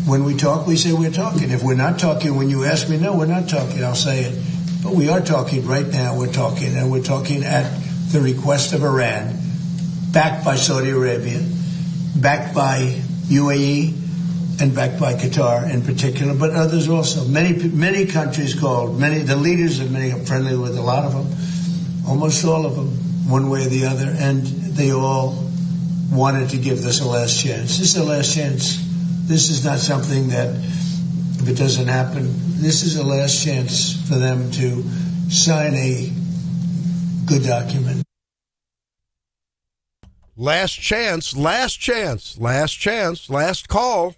When we talk, we say we're talking. If we're not talking, when you ask me, no, we're not talking, I'll say it. But we are talking right now. We're talking, and we're talking at the request of Iran, backed by Saudi Arabia, backed by UAE, and backed by Qatar in particular, but others also. Many countries called, the leaders of many, I'm friendly with a lot of them, almost all of them, one way or the other, and they all wanted to give this a last chance. This is a last chance. This is not something that, if it doesn't happen, this is a last chance for them to sign a good document. Last chance, last chance, last chance, last call.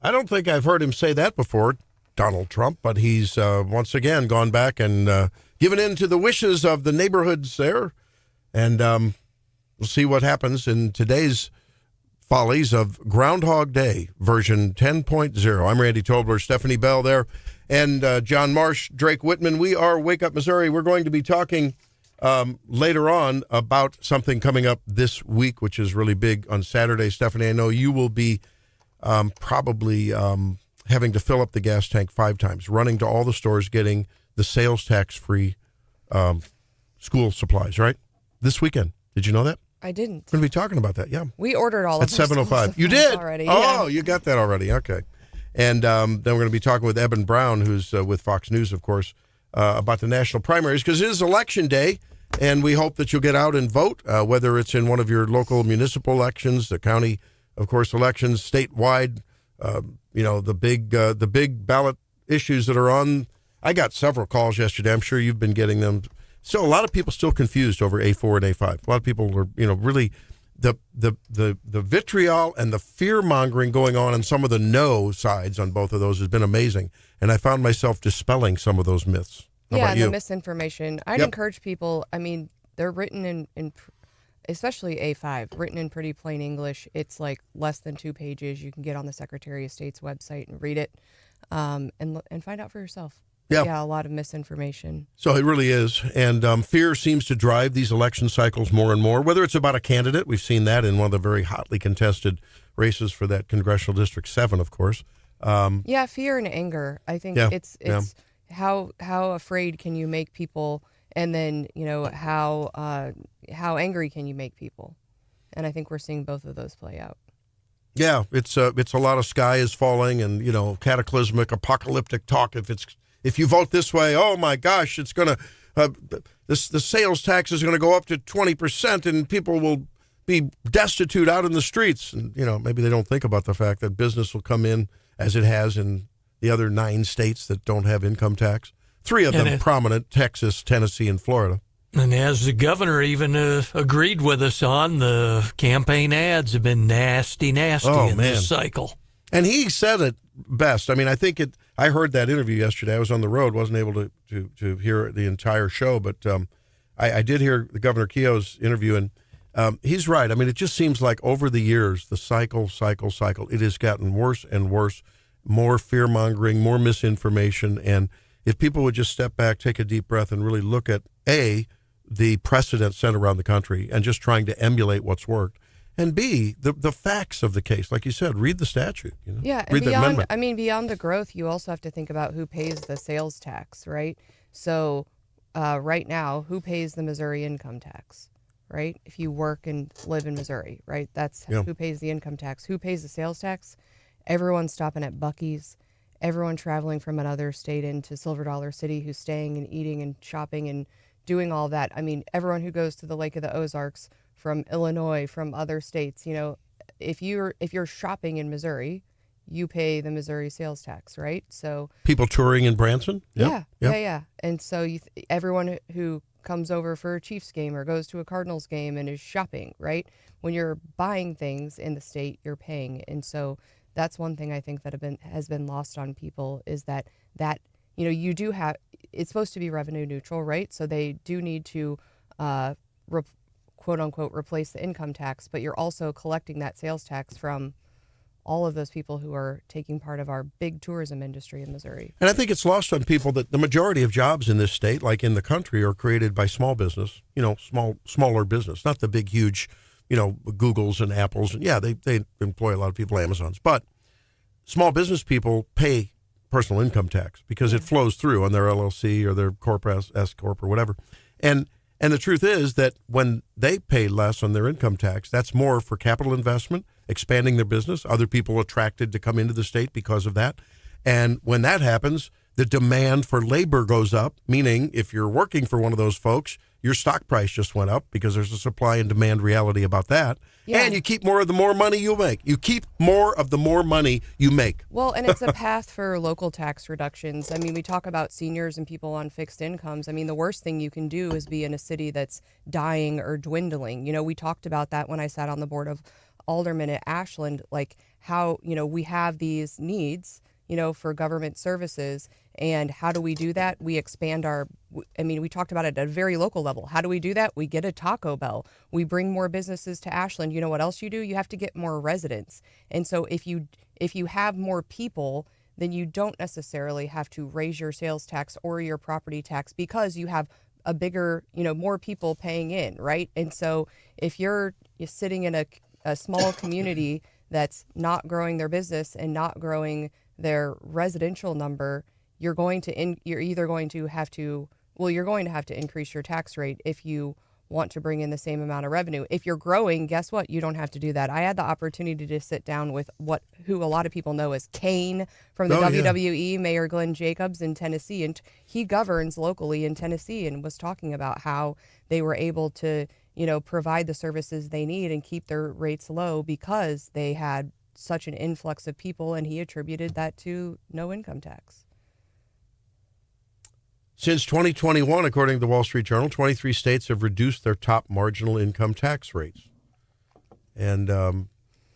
I don't think I've heard him say that before, Donald Trump, but he's once again gone back and given in to the wishes of the neighborhoods there. And we'll see what happens in today's follies of Groundhog Day, version 10.0. I'm Randy Tobler, Stephanie Bell there, and John Marsh, Drake Whitman. We are Wake Up Missouri. We're going to be talking later on about something coming up this week, which is really big on Saturday. Stephanie, I know you will be probably having to fill up the gas tank 5 times, running to all the stores, getting the sales tax-free school supplies, right? This weekend. Did you know that? I didn't. We're going to be talking about that, yeah. We ordered all at of our 7:05. You did? Already. Oh, yeah. You got that already. Okay. And then we're going to be talking with Eben Brown, who's with Fox News, of course, about the national primaries, because it is Election Day, and we hope that you'll get out and vote, whether it's in one of your local municipal elections, the county, of course, elections, statewide, the big ballot issues that are on. I got several calls yesterday. I'm sure you've been getting them. So a lot of people still confused over A4 and A5. A lot of people are, really the vitriol and the fear mongering going on some of the no sides on both of those has been amazing. And I found myself dispelling some of those myths. How about you? The misinformation. I'd encourage people. I mean, they're written in especially A5, written in pretty plain English. It's like less than 2 pages. You can get on the Secretary of State's website and read it, and find out for yourself. Yeah, a lot of misinformation. So it really is. And fear seems to drive these election cycles more and more, whether it's about a candidate. We've seen that in one of the very hotly contested races for that Congressional District 7, of course. Fear and anger. I think it's how afraid can you make people, and then, how angry can you make people? And I think we're seeing both of those play out. Yeah, it's a lot of sky is falling and, cataclysmic, apocalyptic talk. If you vote this way, oh my gosh, it's going to the sales tax is going to go up to 20% and people will be destitute out in the streets. And, maybe they don't think about the fact that business will come in as it has in the other 9 states that don't have income tax. 3 of them prominent, Texas, Tennessee, and Florida. And as the governor even agreed with us on, the campaign ads have been nasty in this cycle. And he said it best. I mean, I heard that interview yesterday. I was on the road, wasn't able to hear the entire show, but I did hear the Governor Keogh's interview, and he's right. I mean, it just seems like over the years, the cycle, it has gotten worse and worse, more fear-mongering, more misinformation, and if people would just step back, take a deep breath, and really look at, A, the precedent set around the country and just trying to emulate what's worked, and B, the facts of the case. Like you said, read the statute. Yeah, read the amendment. Beyond the growth, you also have to think about who pays the sales tax, right? So right now, who pays the Missouri income tax, right? If you work and live in Missouri, right? That's who pays the income tax. Who pays the sales tax? Everyone stopping at Buc-ee's, everyone traveling from another state into Silver Dollar City who's staying and eating and shopping and doing all that. I mean, everyone who goes to the Lake of the Ozarks from Illinois, from other states, if you're shopping in Missouri, you pay the Missouri sales tax, right? So people touring in Branson? Yeah. And so everyone who comes over for a Chiefs game or goes to a Cardinals game and is shopping, right? When you're buying things in the state, you're paying. And so that's one thing I think that has been lost on people is that you do have, it's supposed to be revenue neutral, right? So they do need to quote unquote replace the income tax, but you're also collecting that sales tax from all of those people who are taking part of our big tourism industry in Missouri. And I think it's lost on people that the majority of jobs in this state, like in the country, are created by small business, smaller business, not the big, huge, Googles and Apples. And yeah, they employ a lot of people, Amazons. But small business people pay personal income tax because it flows through on their LLC or their S corp or whatever. And the truth is that when they pay less on their income tax, that's more for capital investment, expanding their business, other people attracted to come into the state because of that. And when that happens, the demand for labor goes up, meaning if you're working for one of those folks, your stock price just went up because there's a supply and demand reality about that. Yeah. And you keep more of the more money you make. You keep more of the more money you make. Well, and it's a path for local tax reductions. I mean, we talk about seniors and people on fixed incomes. I mean, the worst thing you can do is be in a city that's dying or dwindling. You know, we talked about that when I sat on the board of aldermen at Ashland, like how, you know, we have these needs, you know, for government services. And how do we do that? We expand we talked about it at a very local level. How do we do that? We get a Taco Bell. We bring more businesses to Ashland. You know what else you do? You have to get more residents. And so if you have more people, then you don't necessarily have to raise your sales tax or your property tax because you have a bigger, you know, more people paying in, right? And so if you're sitting in a small community that's not growing their business and not growing their residential number, you're going to have to increase your tax rate if you want to bring in the same amount of revenue. If you're growing, guess what? You don't have to do that. I had the opportunity to sit down with who a lot of people know as Kane from the WWE, Mayor Glenn Jacobs in Tennessee, and he governs locally in Tennessee and was talking about how they were able to, you know, provide the services they need and keep their rates low because they had such an influx of people, and he attributed that to no income tax. Since 2021, according to the Wall Street Journal, 23 states have reduced their top marginal income tax rates. And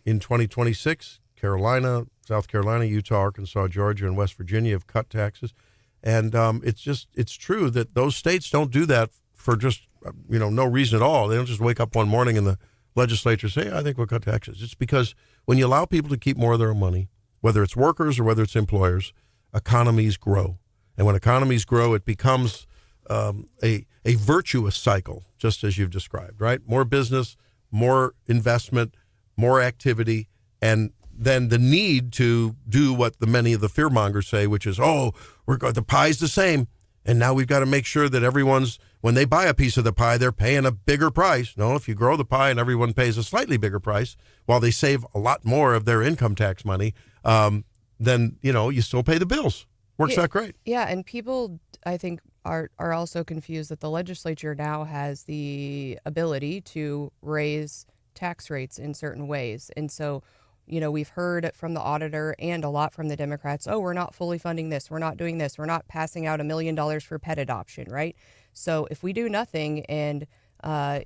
in 2026, Carolina, South Carolina, Utah, Arkansas, Georgia, and West Virginia have cut taxes. And it's true that those states don't do that for just, no reason at all. They don't just wake up one morning and the legislature say, I think we'll cut taxes. It's because when you allow people to keep more of their own money, whether it's workers or whether it's employers, economies grow. And when economies grow, it becomes a virtuous cycle, just as you've described, right? More business, more investment, more activity, and then the need to do what many of the fearmongers say, which is, the pie's the same, and now we've got to make sure that when they buy a piece of the pie, they're paying a bigger price. No, if you grow the pie and everyone pays a slightly bigger price, while they save a lot more of their income tax money, then, you still pay the bills. Works out great. Yeah, and people, I think, are also confused that the legislature now has the ability to raise tax rates in certain ways. And so, we've heard from the auditor and a lot from the Democrats, we're not fully funding this, we're not doing this, we're not passing out $1 million for pet adoption, right? So if we do nothing and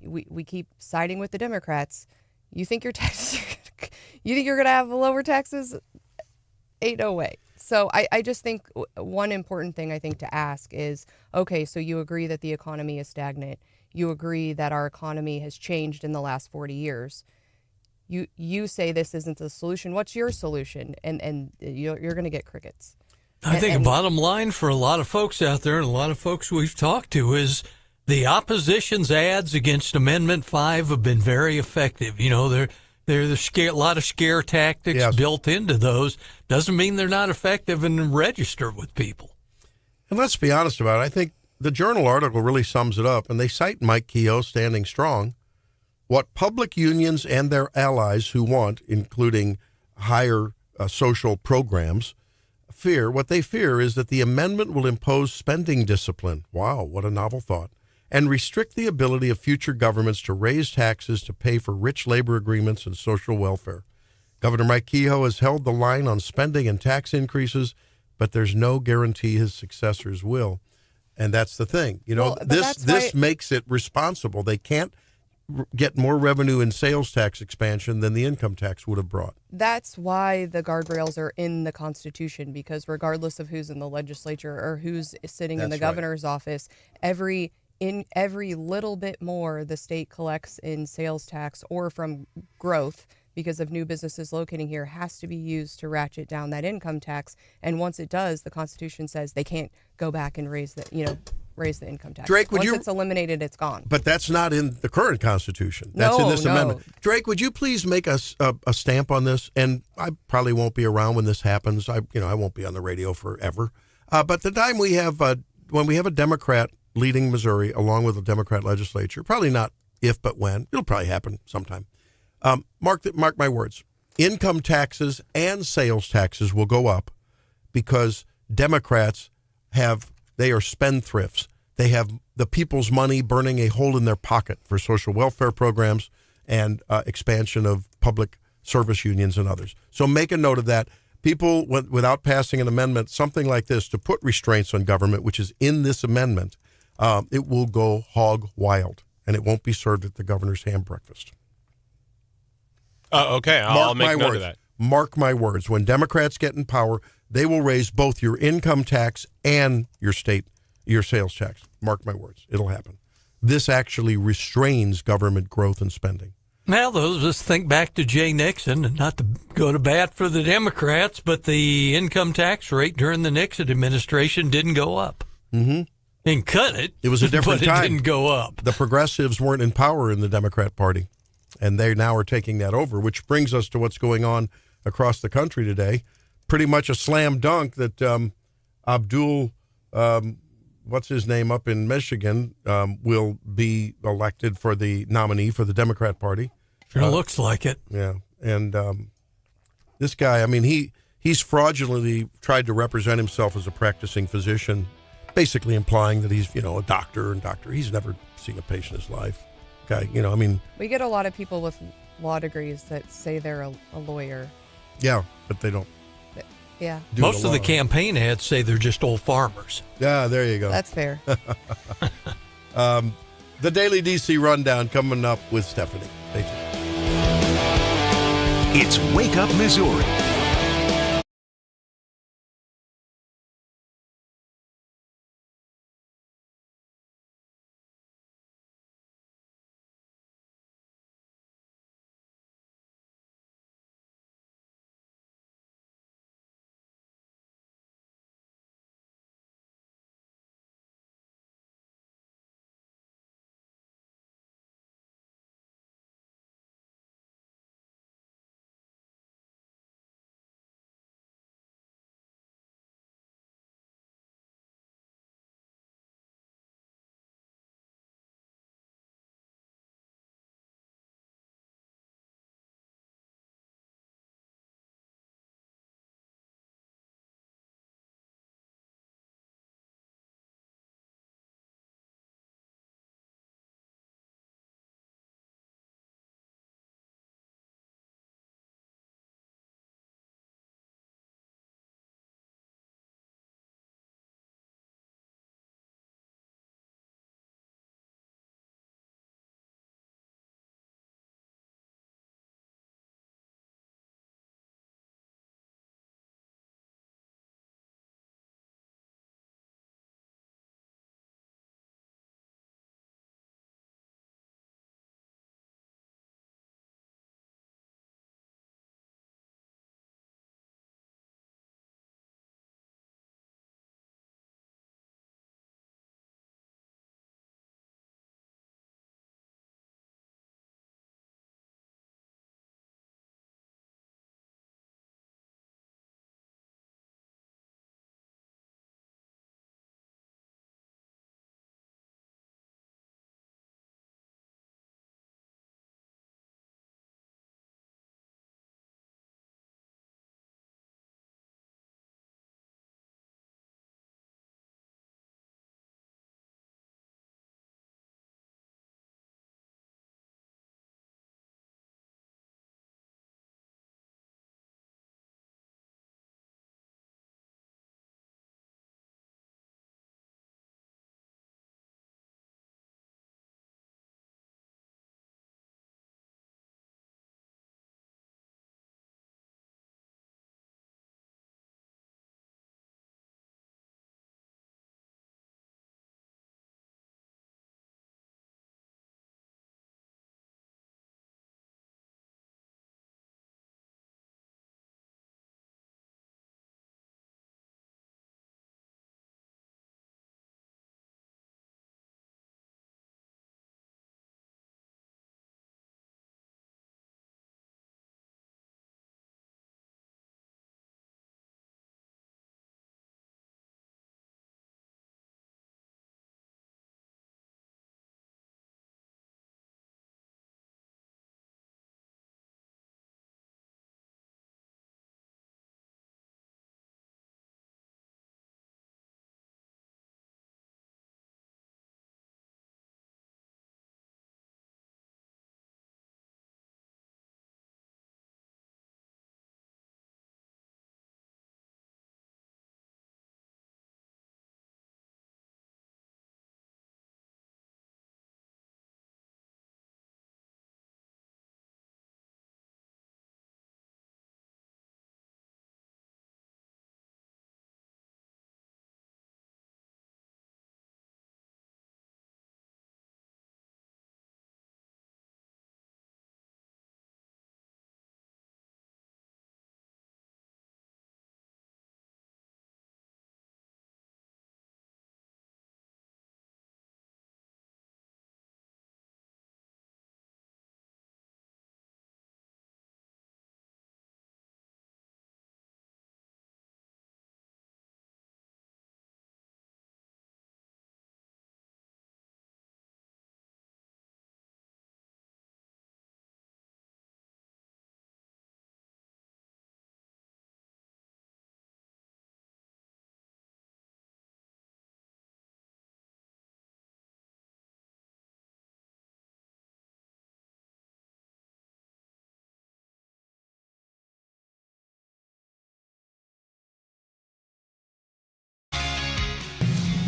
we keep siding with the Democrats, you think your taxes, you think you're going to have lower taxes? Ain't no way. So I just think one important thing I think to ask is, okay, so you agree that the economy is stagnant. You agree that our economy has changed in the last 40 years. You say this isn't the solution. What's your solution? And you're going to get crickets. I think a bottom line for a lot of folks out there and a lot of folks we've talked to is the opposition's ads against Amendment 5 have been very effective. There's a lot of scare tactics built into those. Doesn't mean they're not effective and register with people. And let's be honest about it. I think the Journal article really sums it up, and they cite Mike Keogh standing strong. What public unions and their allies who want, including higher social programs, what they fear is that the amendment will impose spending discipline. Wow, what a novel thought. And restrict the ability of future governments to raise taxes to pay for rich labor agreements and social welfare. Governor Mike Keogh has held the line on spending and tax increases, but there's no guarantee his successors will. And that's the thing. This makes it responsible. They can't get more revenue in sales tax expansion than the income tax would have brought. That's why the guardrails are in the Constitution, because regardless of who's in the legislature or who's sitting in the governor's office, every little bit more the state collects in sales tax or from growth because of new businesses locating here has to be used to ratchet down that income tax. And once it does, the Constitution says they can't go back and raise raise the income tax. Drake, would Once you? it's eliminated, it's gone. But that's not in the current Constitution. That's in this amendment. Drake, would you please make us a stamp on this? And I probably won't be around when this happens. I won't be on the radio forever. But the time we have, when we have a Democrat leading Missouri along with a Democrat legislature, probably not if but when, it'll probably happen sometime. Mark my words. Income taxes and sales taxes will go up because Democrats they are spendthrifts. They have the people's money burning a hole in their pocket for social welfare programs and expansion of public service unions and others. So make a note of that. People, without passing an amendment, something like this, to put restraints on government, which is in this amendment, it will go hog wild, and it won't be served at the governor's ham breakfast. Okay, I'll make note of that. Mark my words. When Democrats get in power, they will raise both your income tax and your sales tax. Mark my words. It'll happen. This actually restrains government growth and spending. Now, those just think back to Jay Nixon, and not to go to bat for the Democrats, but the income tax rate during the Nixon administration didn't go up. Mm-hmm. Didn't cut it. It was a different time. But it didn't go up. The progressives weren't in power in the Democrat Party, and they now are taking that over, which brings us to what's going on across the country today. Pretty much a slam dunk that Abdul, what's his name, up in Michigan, will be elected for the nominee for the Democrat Party. Sure looks like it. Yeah, and this guy, I mean, he's fraudulently tried to represent himself as a practicing physician, basically implying that he's, a doctor. He's never seen a patient in his life. Guy, I mean. We get a lot of people with law degrees that say they're a lawyer. Yeah, but they don't. Yeah. Most of the campaign ads say they're just old farmers. Yeah, there you go. That's fair. The Daily DC Rundown coming up with Stephanie. Stay tuned. It's Wake Up Missouri.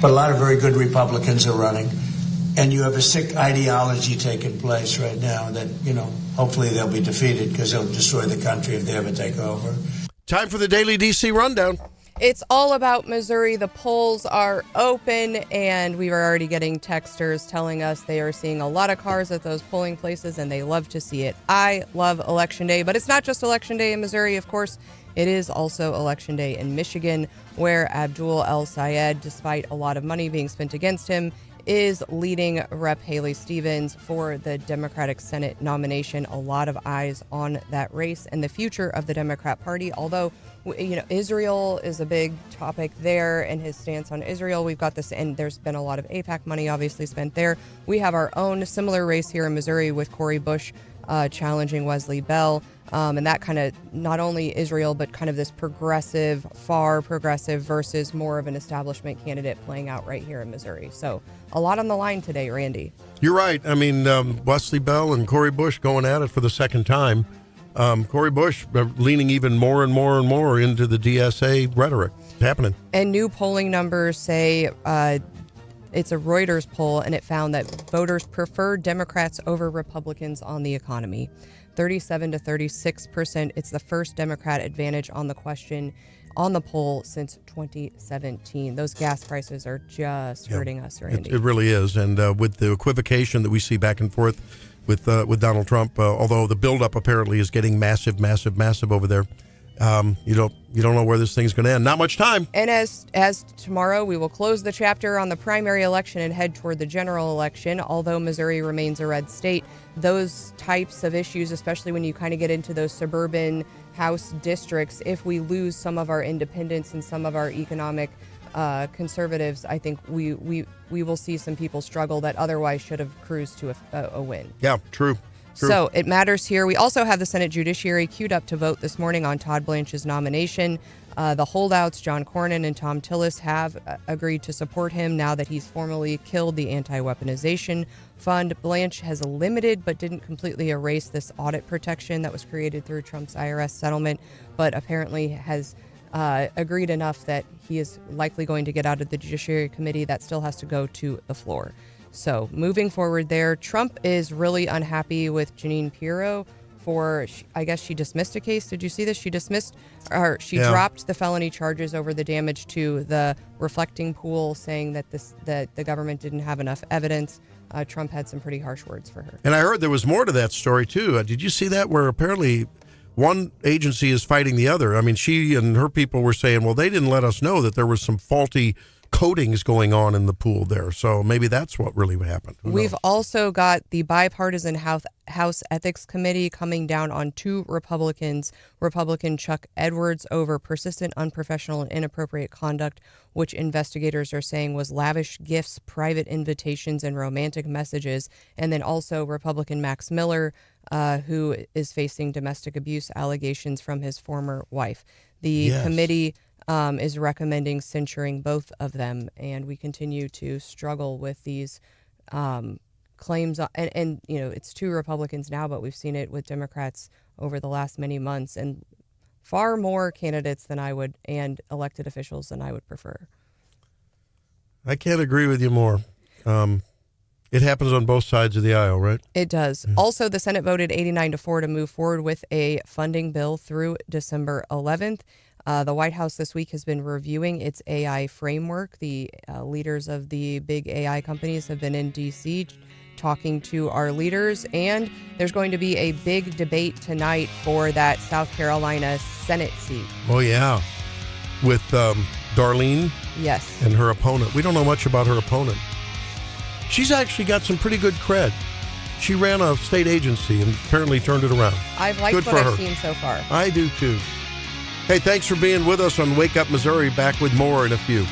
but a lot of very good Republicans are running. And you have a sick ideology taking place right now that, hopefully they'll be defeated because they'll destroy the country if they ever take over. Time for the Daily DC Rundown. It's all about Missouri. The polls are open, and we are already getting texters telling us they are seeing a lot of cars at those polling places, and they love to see it. I love Election Day, but it's not just Election Day in Missouri, of course. It is also Election Day in Michigan, where Abdul El-Sayed, despite a lot of money being spent against him, is leading Rep. Haley Stevens for the Democratic Senate nomination. A lot of eyes on that race and the future of the Democrat Party, although Israel is a big topic there and his stance on Israel. We've got this, and there's been a lot of AIPAC money obviously spent there. We have our own similar race here in Missouri with Cori Bush challenging Wesley Bell. And that kind of not only Israel, but kind of this progressive, far progressive versus more of an establishment candidate playing out right here in Missouri. So a lot on the line today, Randy. You're right. I mean, Wesley Bell and Cori Bush going at it for the second time. Cori Bush leaning even more and more and more into the DSA rhetoric. It's happening. And new polling numbers say it's a Reuters poll, and it found that voters prefer Democrats over Republicans on the economy. 37 to 36%. It's the first Democrat advantage on the question on the poll since 2017. Those gas prices are just hurting us, Randy. It really is. And with the equivocation that we see back and forth with Donald Trump, although the buildup apparently is getting massive over there, you don't know where this thing's going to end. Not much time. And as tomorrow, we will close the chapter on the primary election and head toward the general election. Although Missouri remains a red state, those types of issues, especially when you kind of get into those suburban House districts, if we lose some of our independents and some of our economic conservatives, I think we will see some people struggle that otherwise should have cruised to a win. Yeah, true. So it matters here. We also have the Senate Judiciary queued up to vote this morning on Todd Blanche's nomination. The holdouts, John Cornyn and Tom Tillis, have agreed to support him now that he's formally killed the anti-weaponization fund. Blanche has limited but didn't completely erase this audit protection that was created through Trump's IRS settlement, but apparently has agreed enough that he is likely going to get out of the Judiciary Committee. That still has to go to the floor. So moving forward there, Trump is really unhappy with Jeanine Pirro for, I guess she dismissed a case. Did you see this? She dropped the felony charges over the damage to the reflecting pool, saying that the government didn't have enough evidence. Trump had some pretty harsh words for her. And I heard there was more to that story, too. Did you see that, where apparently one agency is fighting the other? I mean, she and her people were saying, well, they didn't let us know that there was some faulty coatings going on in the pool there. So maybe that's what really happened. We've also got the bipartisan House Ethics Committee coming down on two Republicans, Republican Chuck Edwards over persistent, unprofessional, and inappropriate conduct, which investigators are saying was lavish gifts, private invitations, and romantic messages. And then also Republican Max Miller, who is facing domestic abuse allegations from his former wife. The committee is recommending censuring both of them, and we continue to struggle with these claims. And it's two Republicans now, but we've seen it with Democrats over the last many months, and far more candidates than I would, and elected officials than I would prefer. I can't agree with you more. It happens on both sides of the aisle, right? It does. Yeah. Also, the Senate voted 89-4 to move forward with a funding bill through December 11th. The White House this week has been reviewing its AI framework. The leaders of the big AI companies have been in D.C. talking to our leaders, and there's going to be a big debate tonight for that South Carolina Senate seat. Oh, yeah. With Darlene? Yes. And her opponent. We don't know much about her opponent. She's actually got some pretty good cred. She ran a state agency and apparently turned it around. I've liked what I've seen so far. I do, too. Hey, thanks for being with us on Wake Up Missouri. Back with more in a few.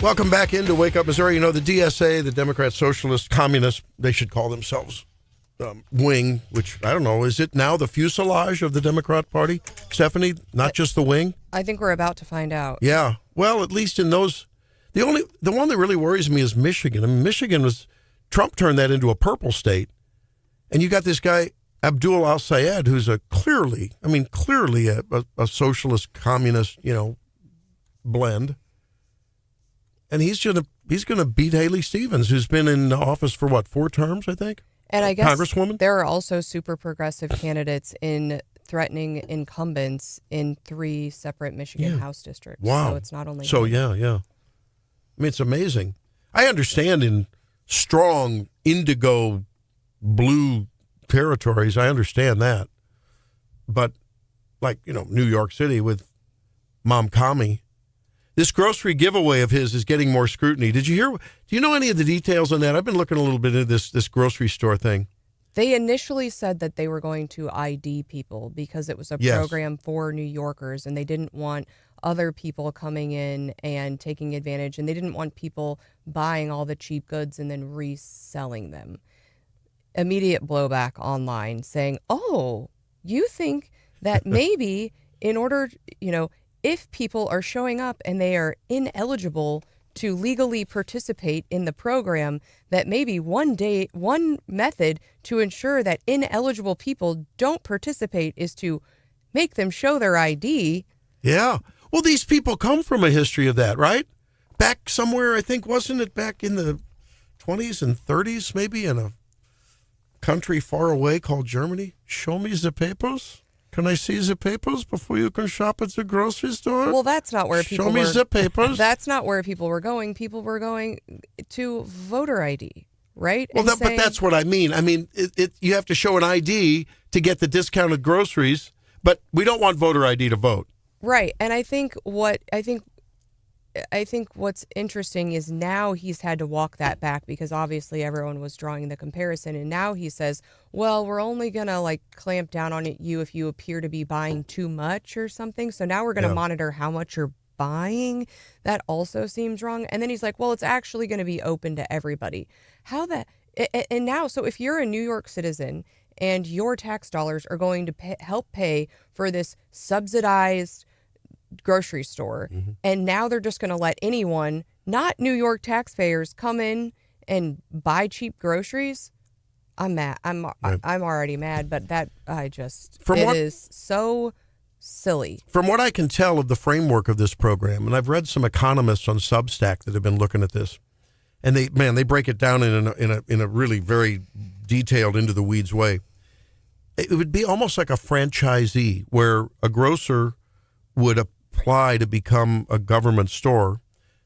Welcome back into Wake Up Missouri. You know, the DSA, the Democrat Socialist Communist, they should call themselves wing, which, I don't know, is it now the fuselage of the Democrat Party? Stephanie, not just the wing? I think we're about to find out. Yeah. Well, at least in those, the one that really worries me is Michigan. I mean, Trump turned that into a purple state. And you got this guy, Abdul al-Sayed, who's clearly a socialist communist, blend. And he's gonna beat Haley Stevens, who's been in office for 4 terms, I think. And I guess Congresswoman. There are also super progressive candidates in threatening incumbents in 3 separate Michigan House districts. Wow. So it's not only yeah. I mean, it's amazing. I understand in strong indigo blue territories, I understand that. But New York City with Mom Kami. This grocery giveaway of his is getting more scrutiny. Did you hear? Do you know any of the details on that? I've been looking a little bit into this grocery store thing. They initially said that they were going to ID people because it was a program for New Yorkers, and they didn't want other people coming in and taking advantage, and they didn't want people buying all the cheap goods and then reselling them. Immediate blowback online saying, oh, you think that maybe in order, if people are showing up and they are ineligible to legally participate in the program, that maybe one method to ensure that ineligible people don't participate is to make them show their ID. Yeah. Well, these people come from a history of that, right? Back somewhere, I think, wasn't it back in the 20s and 30s, maybe, in a country far away called Germany? Show me the papers. Can I see the papers before you can shop at the grocery store? Well, that's not where people Show me the papers. That's not where people were going. People were going to voter ID, right? Well, but that's what I mean. I mean, you have to show an ID to get the discounted groceries, but we don't want voter ID to vote. Right. And I think what's interesting is now he's had to walk that back because obviously everyone was drawing the comparison. And now he says, well, we're only going to clamp down on you if you appear to be buying too much or something. So now we're going to monitor how much you're buying. That also seems wrong. And then he's like, well, it's actually going to be open to everybody. And now, so if you're a New York citizen and your tax dollars are going to help pay for this subsidized grocery store, and now they're just going to let anyone, not New York taxpayers, come in and buy cheap groceries. I'm mad. I'm already mad, but it is so silly. From what I can tell of the framework of this program, and I've read some economists on Substack that have been looking at this, and they break it down in a really very detailed, into the weeds way. It would be almost like a franchisee where a grocer would apply to become a government store.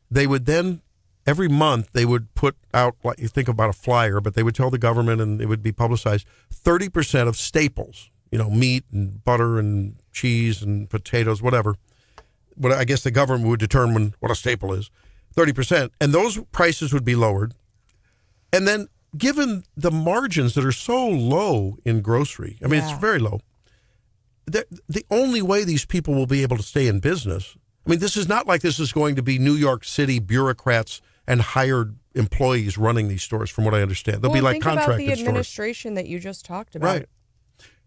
They would then, every month, they would put out, you think about a flyer, but they would tell the government, and it would be publicized, 30% of staples, meat and butter and cheese and potatoes, whatever. But I guess the government would determine what a staple is, 30%. And those prices would be lowered. And then, given the margins that are so low in grocery, I mean, it's very low, the only way these people will be able to stay in business, I mean, this is not like this is going to be New York City bureaucrats and hired employees running these stores, from what I understand. They'll be like contracted stores. Think about the administration that you just talked about. Right.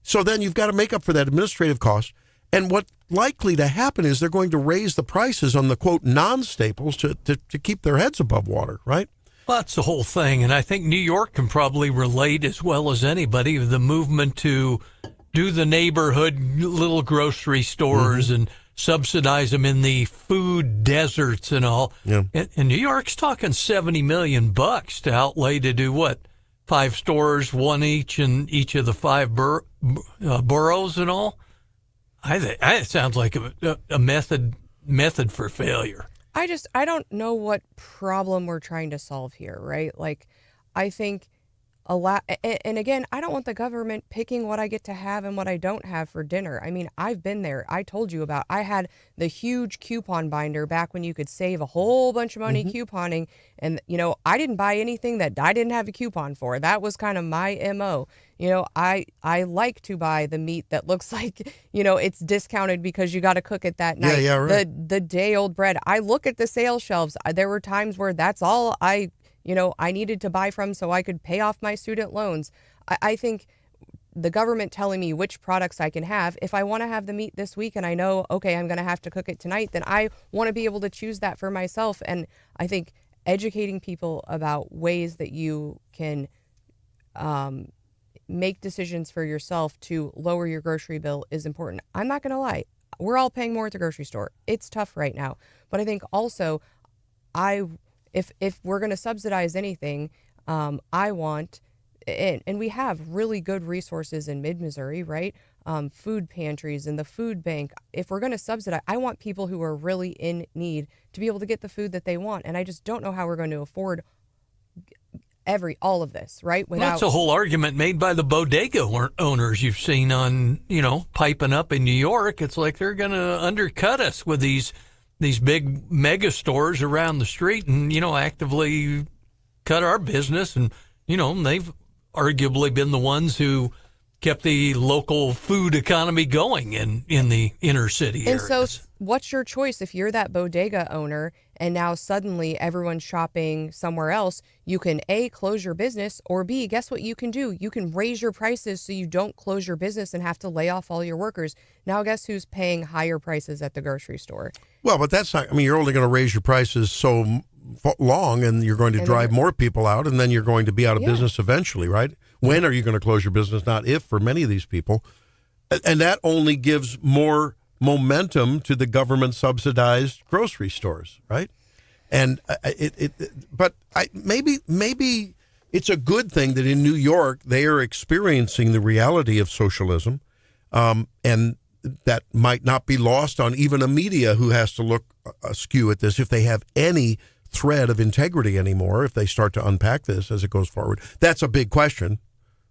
So then you've got to make up for that administrative cost. And what's likely to happen is they're going to raise the prices on the, quote, non-staples to keep their heads above water, right? Well, that's the whole thing. And I think New York can probably relate as well as anybody the movement to do the neighborhood little grocery stores and subsidize them in the food deserts and all. Yeah. And New York's talking $70 million to outlay to do what? 5 stores, one each in each of the 5 boroughs and all. It sounds like a method for failure. I don't know what problem we're trying to solve here, right? I think and again, I don't want the government picking what I get to have and what I don't have for dinner. I mean, I've been there. I told you about, I had the huge coupon binder back when you could save a whole bunch of money couponing. And, I didn't buy anything that I didn't have a coupon for. That was kind of my MO. I like to buy the meat that looks like, it's discounted because you got to cook it that night. Yeah, right. The day old bread. I look at the sales shelves. There were times where that's all I needed to buy from so I could pay off my student loans. I think the government telling me which products I can have, if I want to have the meat this week and I know, okay, I'm going to have to cook it tonight, then I want to be able to choose that for myself. And I think educating people about ways that you can make decisions for yourself to lower your grocery bill is important. I'm not going to lie. We're all paying more at the grocery store. It's tough right now. But I think also if we're going to subsidize anything, I want, and we have really good resources in mid-Missouri, right? Food pantries and the food bank. If we're going to subsidize, I want people who are really in need to be able to get the food that they want. And I just don't know how we're going to afford all of this, right? Well, that's a whole argument made by the bodega owners you've seen on, piping up in New York. It's like they're going to undercut us with these big mega stores around the street and, actively cut our business. And, they've arguably been the ones who kept the local food economy going in the inner city areas. And so what's your choice if you're that bodega owner and now suddenly everyone's shopping somewhere else? You can A, close your business, or B, guess what you can do? You can raise your prices so you don't close your business and have to lay off all your workers. Now guess who's paying higher prices at the grocery store? Well, but that's not, you're only going to raise your prices so long and you're going to drive more people out and then you're going to be out of business eventually, right? When are you going to close your business? Not if, for many of these people. And that only gives more momentum to the government subsidized grocery stores, right? And maybe it's a good thing that in New York they are experiencing the reality of socialism, and that might not be lost on even a media who has to look askew at this if they have any thread of integrity anymore, if they start to unpack this as it goes forward. That's a big question,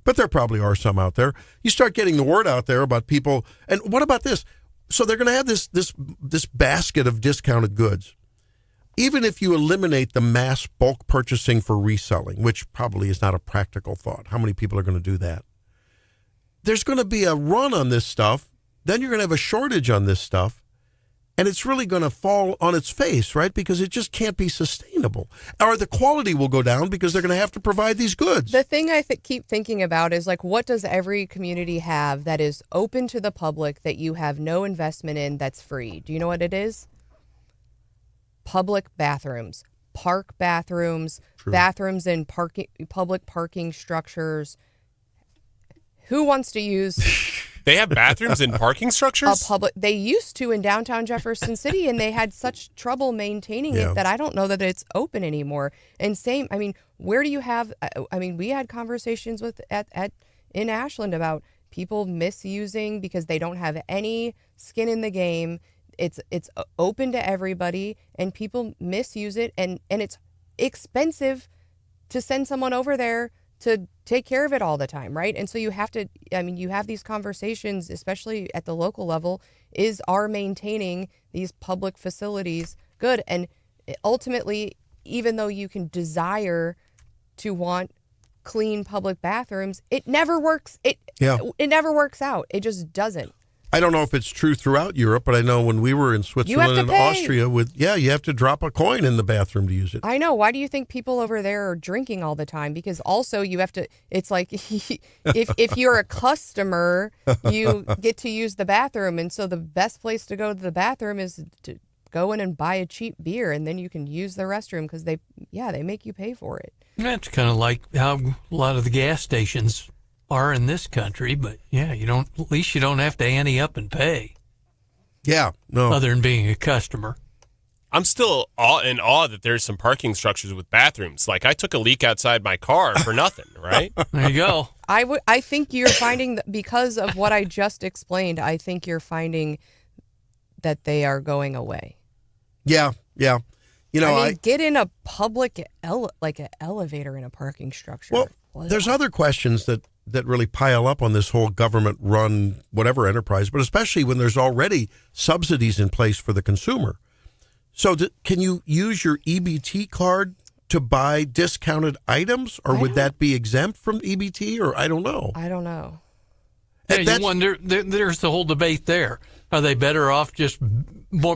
but there probably are some out there. You start getting the word out there about people, and what about this? So they're going to have this basket of discounted goods. Even if you eliminate the mass bulk purchasing for reselling, which probably is not a practical thought, how many people are going to do that? There's going to be a run on this stuff. Then you're going to have a shortage on this stuff. And it's really going to fall on its face, right? Because it just can't be sustainable. Or the quality will go down because they're going to have to provide these goods. The thing I keep thinking about is like, what does every community have that is open to the public that you have no investment in that's free? Do you know what it is? Public bathrooms, park bathrooms, bathrooms in public parking structures. Who wants to use... They have bathrooms in parking structures? They used to in downtown Jefferson City, and they had such trouble maintaining it that I don't know that it's open anymore. And where do you have? We had conversations in Ashland about people misusing because they don't have any skin in the game. It's open to everybody, and people misuse it, and it's expensive to send someone over there to take care of it all the time, right? And so you have to, you have these conversations, especially at the local level, are maintaining these public facilities good? And ultimately, even though you can desire to want clean public bathrooms, it never works. It never works out. It just doesn't. I don't know if it's true throughout Europe, but I know when we were in Switzerland and Austria, you have to drop a coin in the bathroom to use it. I know. Why do you think people over there are drinking all the time? Because also you have to, it's like if you're a customer, you get to use the bathroom. And so the best place to go to the bathroom is to go in and buy a cheap beer, and then you can use the restroom because they make you pay for it. That's kind of like how a lot of the gas stations are in this country, but at least you don't have to ante up and pay. Yeah, no. Other than being a customer. I'm still in awe that there's some parking structures with bathrooms. Like, I took a leak outside my car for nothing, right? There you go. I think you're finding that because of what I just explained, I think you're finding that they are going away. Yeah. Get in a public, like an elevator in a parking structure. Well, There's other questions that really pile up on this whole government-run whatever enterprise, but especially when there's already subsidies in place for the consumer. So can you use your EBT card to buy discounted items, or would that be exempt from EBT, or I don't know. I don't know. Yeah, you wonder, there's the whole debate there. Are they better off just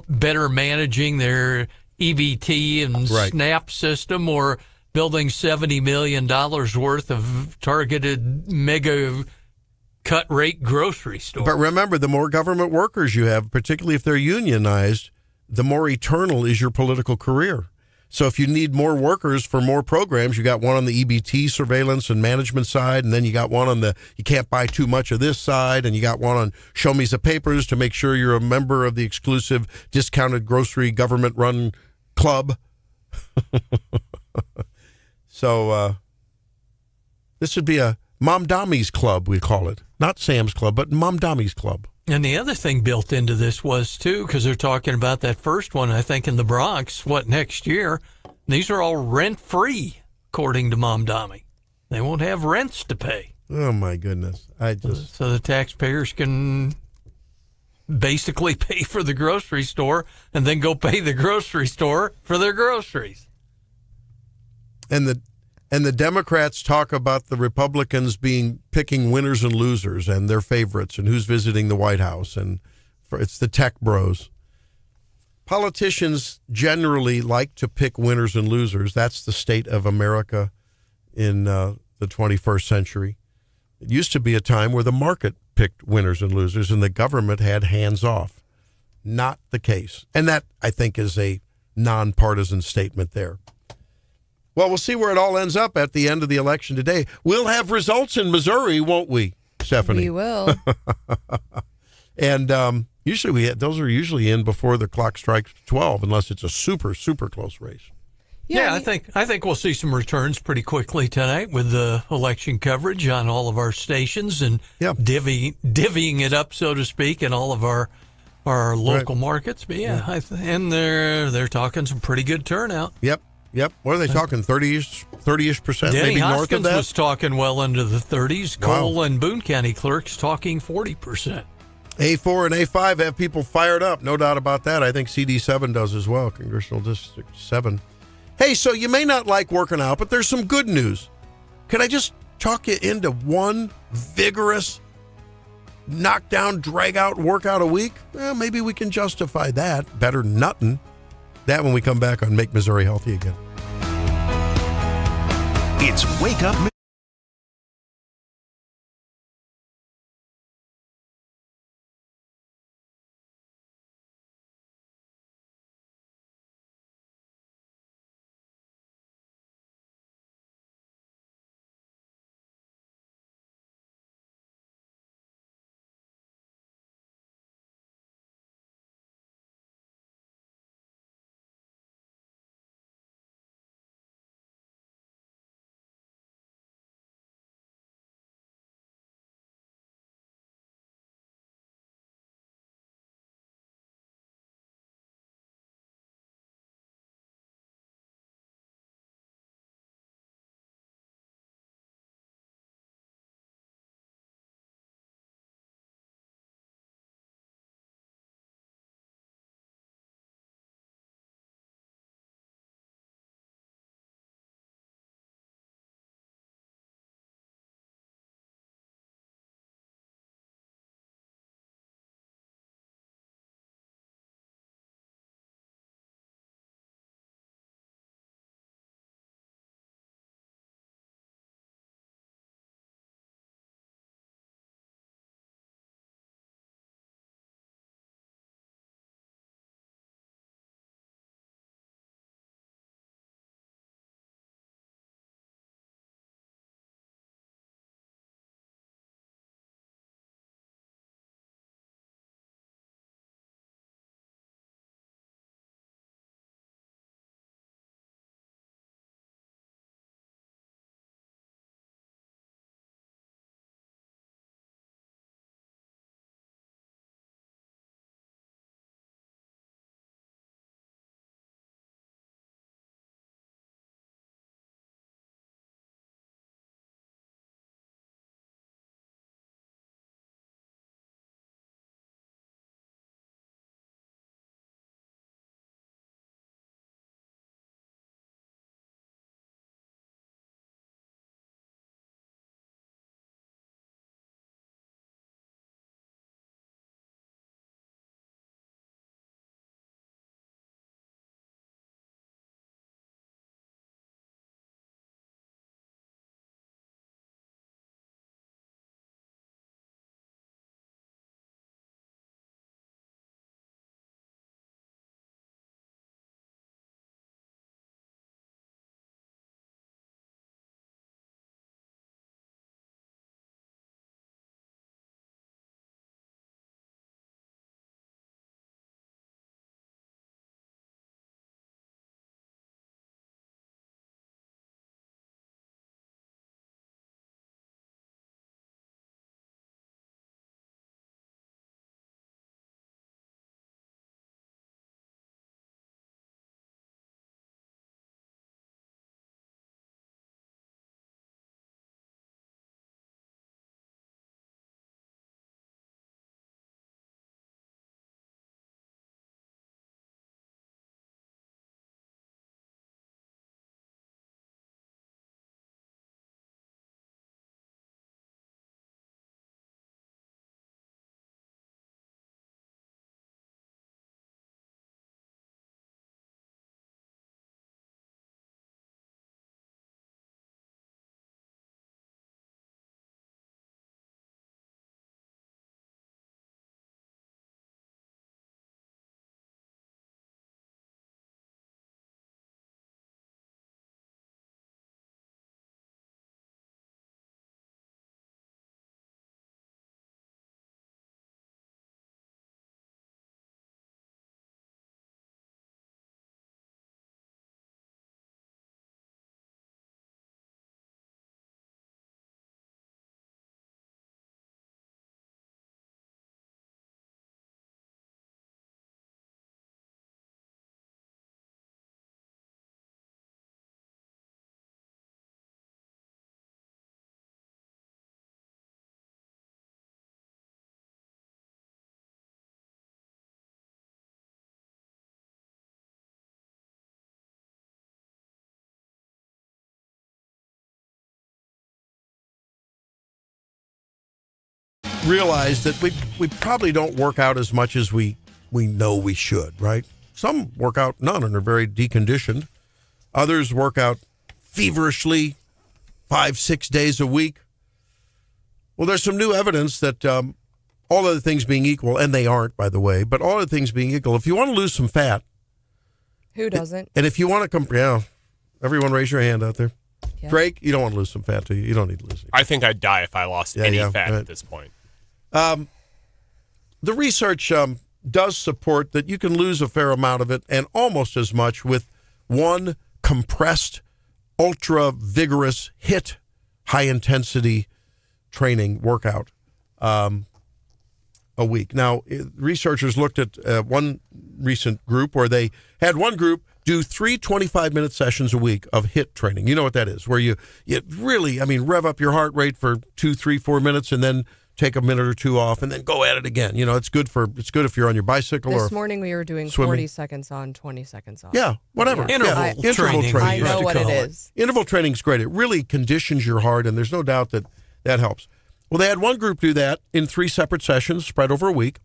better managing their EBT and SNAP system, or building $70 million worth of targeted mega cut rate grocery stores? But remember, the more government workers you have, particularly if they're unionized, the more eternal is your political career. So if you need more workers for more programs, you got one on the EBT surveillance and management side, and then you got one on the you can't buy too much of this side, and you got one on show me the papers to make sure you're a member of the exclusive discounted grocery government-run club. So this would be a Mom Dommy's Club, we call it. Not Sam's Club, but Mom Dommy's Club. And the other thing built into this was, too, because they're talking about that first one, I think, in the Bronx, next year. These are all rent-free, according to Mom Dommy. They won't have rents to pay. Oh, my goodness. So the taxpayers can basically pay for the grocery store and then go pay the grocery store for their groceries. And the Democrats talk about the Republicans picking winners and losers and their favorites and who's visiting the White House. And it's the tech bros. Politicians generally like to pick winners and losers. That's the state of America in the 21st century. It used to be a time where the market picked winners and losers and the government had hands off. Not the case. And that, I think, is a nonpartisan statement there. Well, we'll see where it all ends up at the end of the election today. We'll have results in Missouri, won't we, Stephanie? We will. And usually those are usually in before the clock strikes 12, unless it's a super, super close race. Yeah, I think we'll see some returns pretty quickly tonight with the election coverage on all of our stations and divvying it up, so to speak, in all of our local markets. But and they're talking some pretty good turnout. Yep. What are they talking? 30-ish%, Denny maybe Hoskins north of that? Was talking well into the 30s. Cole and Boone County clerks talking 40%. A4 and A5 have people fired up, no doubt about that. I think CD7 does as well, Congressional District 7. Hey, so you may not like working out, but there's some good news. Can I just talk you into one vigorous, knockdown, drag-out workout a week? Well, maybe we can justify that. Better than nothing. That when we come back on Make Missouri Healthy Again. It's Wake Up realize that we probably don't work out as much as we know we should, right? Some work out none and are very deconditioned. Others work out feverishly 5-6 days a week. Well, there's some new evidence that all other things being equal, and they aren't, by the way, but all other things being equal, if you want to lose some fat. Who doesn't? And if you want to everyone raise your hand out there. Yeah. Drake, you don't want to lose some fat, do you? You don't need to lose it. I think I'd die if I lost any fat at this point. The research does support that you can lose a fair amount of it and almost as much with one compressed, ultra vigorous HIIT, high intensity training workout a week. Now, researchers looked at one recent group where they had one group do 3 25-minute sessions a week of HIIT training. You know what that is, where you really, rev up your heart rate for 2, 3, 4 minutes and then take a minute or two off and then go at it again. It's good if you're on your bicycle this or morning we were doing swimming. 40 seconds on, 20 seconds off. Yeah, whatever. Yeah. Interval training. I know what it is. Interval training is great. It really conditions your heart, and there's no doubt that helps. Well, they had one group do that in 3 separate sessions spread over a week.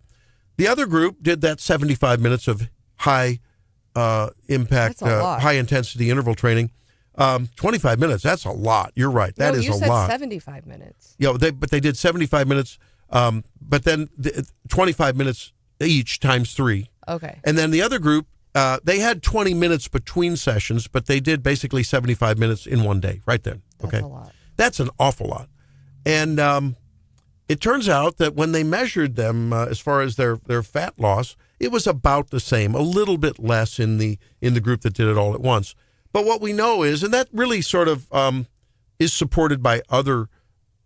The other group did that 75 minutes of high impact, high intensity interval training. 25 minutes, that's a lot. You're right. That is a lot. You said 75 minutes. Yeah, but they did 75 minutes, but then 25 minutes each times 3. Okay. And then the other group, they had 20 minutes between sessions, but they did basically 75 minutes in one day, right then. Okay. That's a lot. That's an awful lot. And it turns out that when they measured them as far as their fat loss, it was about the same, a little bit less in the group that did it all at once. But what we know is, and that really sort of is supported by other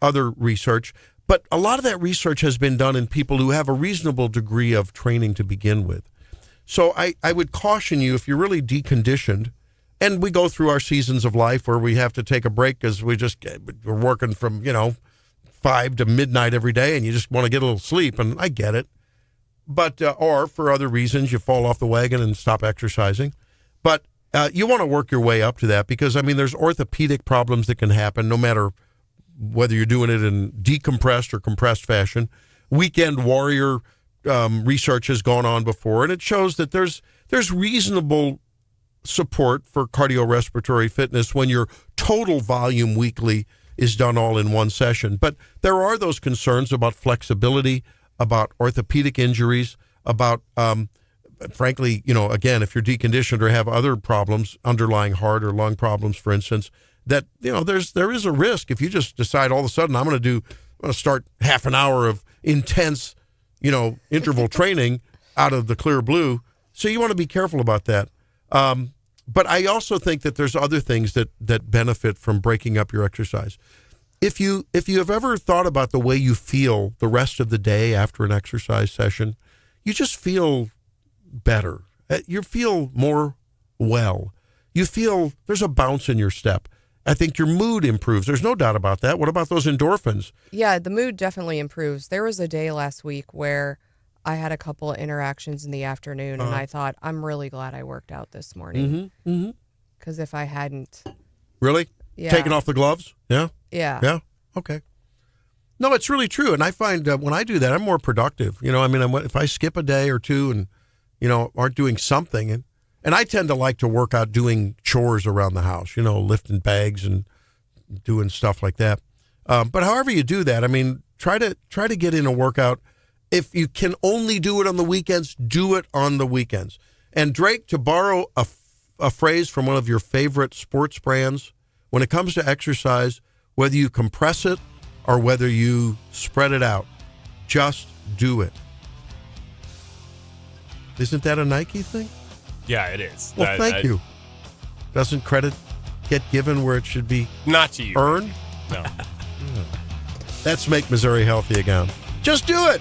research, but a lot of that research has been done in people who have a reasonable degree of training to begin with. So I would caution you, if you're really deconditioned, and we go through our seasons of life where we have to take a break because we're working from, 5 to midnight every day and you just want to get a little sleep, and I get it. But, or for other reasons, you fall off the wagon and stop exercising. But you want to work your way up to that because, there's orthopedic problems that can happen no matter whether you're doing it in decompressed or compressed fashion. Weekend warrior research has gone on before, and it shows that there's reasonable support for cardiorespiratory fitness when your total volume weekly is done all in one session. But there are those concerns about flexibility, about orthopedic injuries, about frankly, again, if you're deconditioned or have other problems, underlying heart or lung problems, for instance, that, there is a risk if you just decide all of a sudden I'm going to start half an hour of intense, interval training out of the clear blue. So you want to be careful about that. But I also think that there's other things that benefit from breaking up your exercise. If you have ever thought about the way you feel the rest of the day after an exercise session, you just feel better. You feel more well. You feel there's a bounce in your step. I think your mood improves. There's no doubt about that. What about those endorphins? Yeah, the mood definitely improves. There was a day last week where I had a couple of interactions in the afternoon, and I thought, I'm really glad I worked out this morning. Because if I hadn't... Really? Yeah. Taking off the gloves? Yeah? Yeah. Yeah? Okay. No, it's really true. And I find when I do that, I'm more productive. If I skip a day or two and, aren't doing something, and I tend to like to work out doing chores around the house, lifting bags and doing stuff like that. But however you do that, try to get in a workout. If you can only do it on the weekends, do it on the weekends. And Drake, to borrow a phrase from one of your favorite sports brands, when it comes to exercise, whether you compress it or whether you spread it out, just do it. Isn't that a Nike thing? Yeah, it is. Well, thank you. Doesn't credit get given where it should be not to you. Earned? No. Let's make Missouri healthy again. Just do it.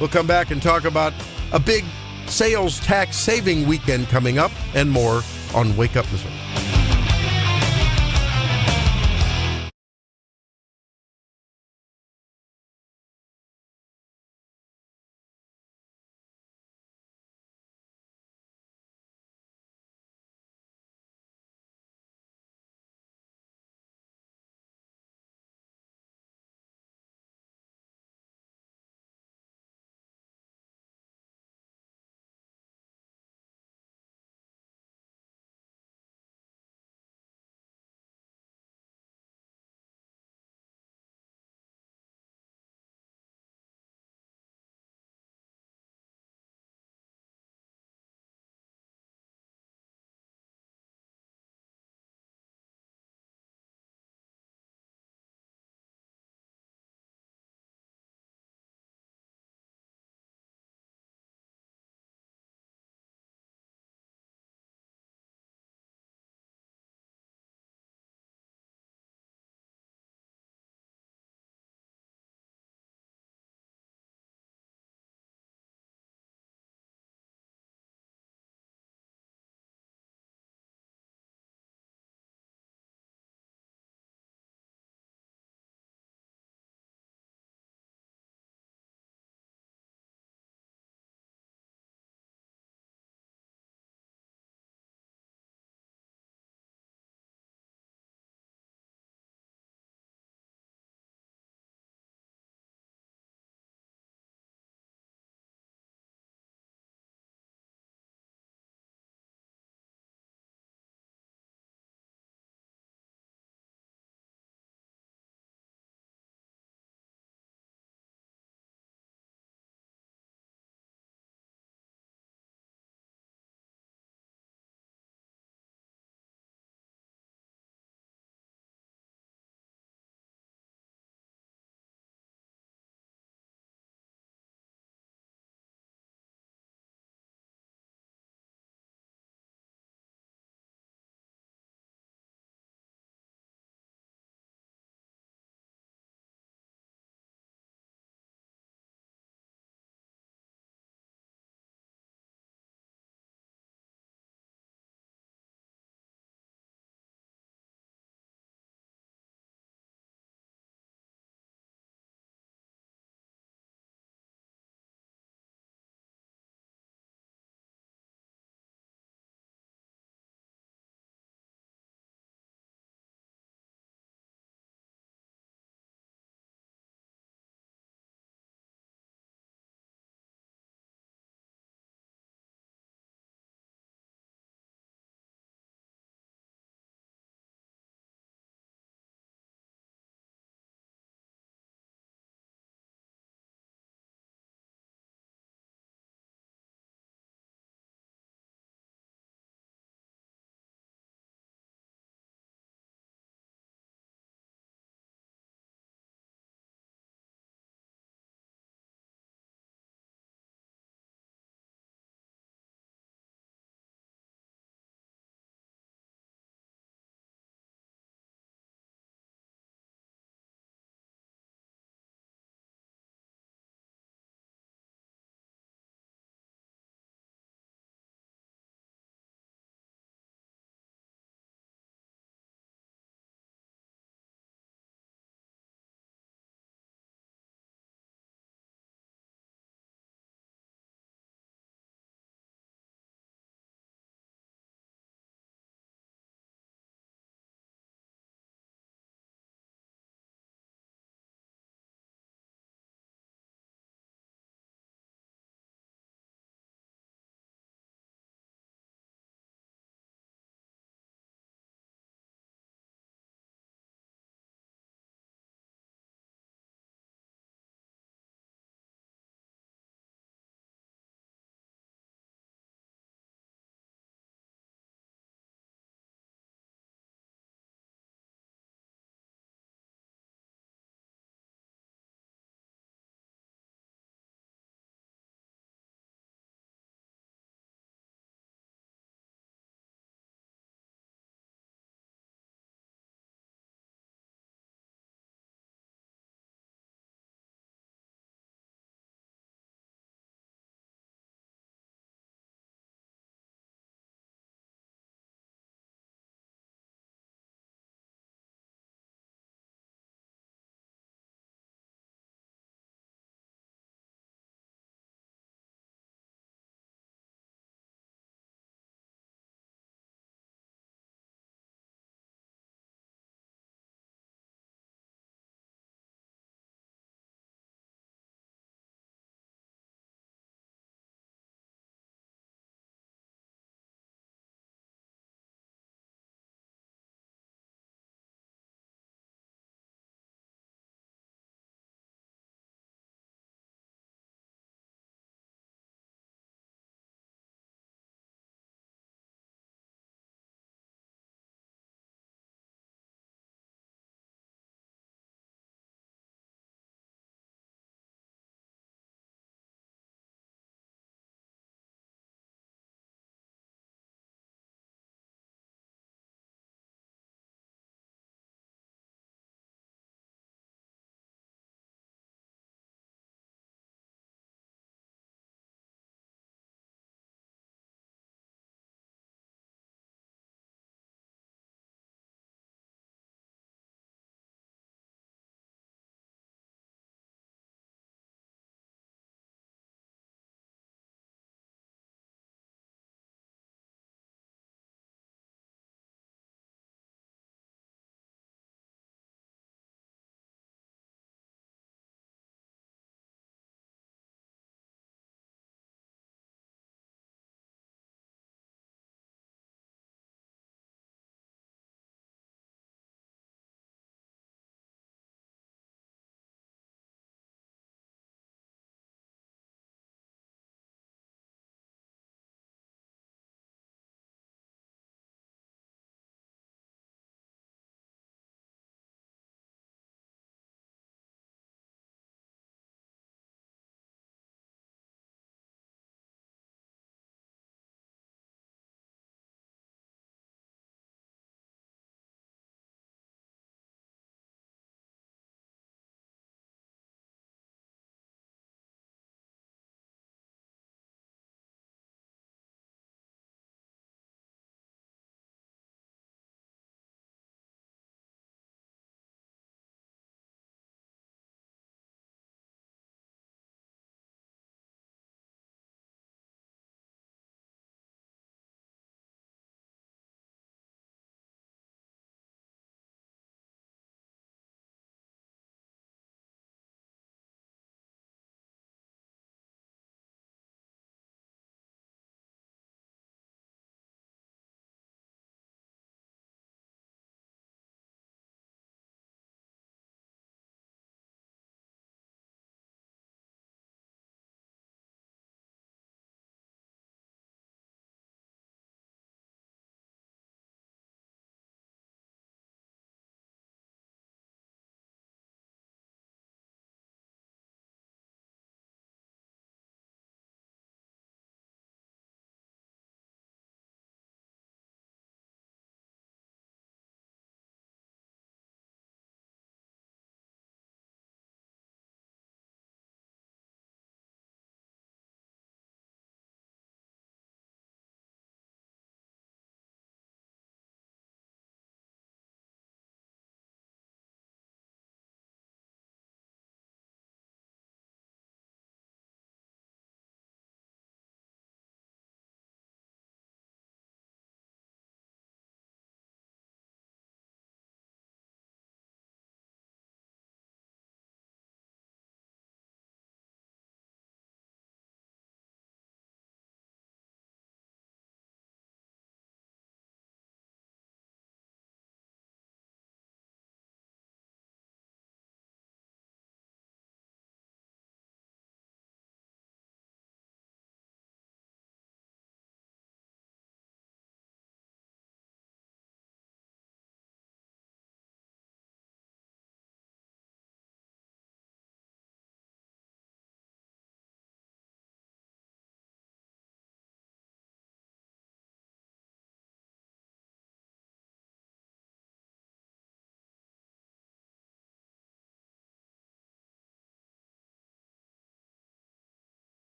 We'll come back and talk about a big sales tax saving weekend coming up and more on Wake Up Missouri.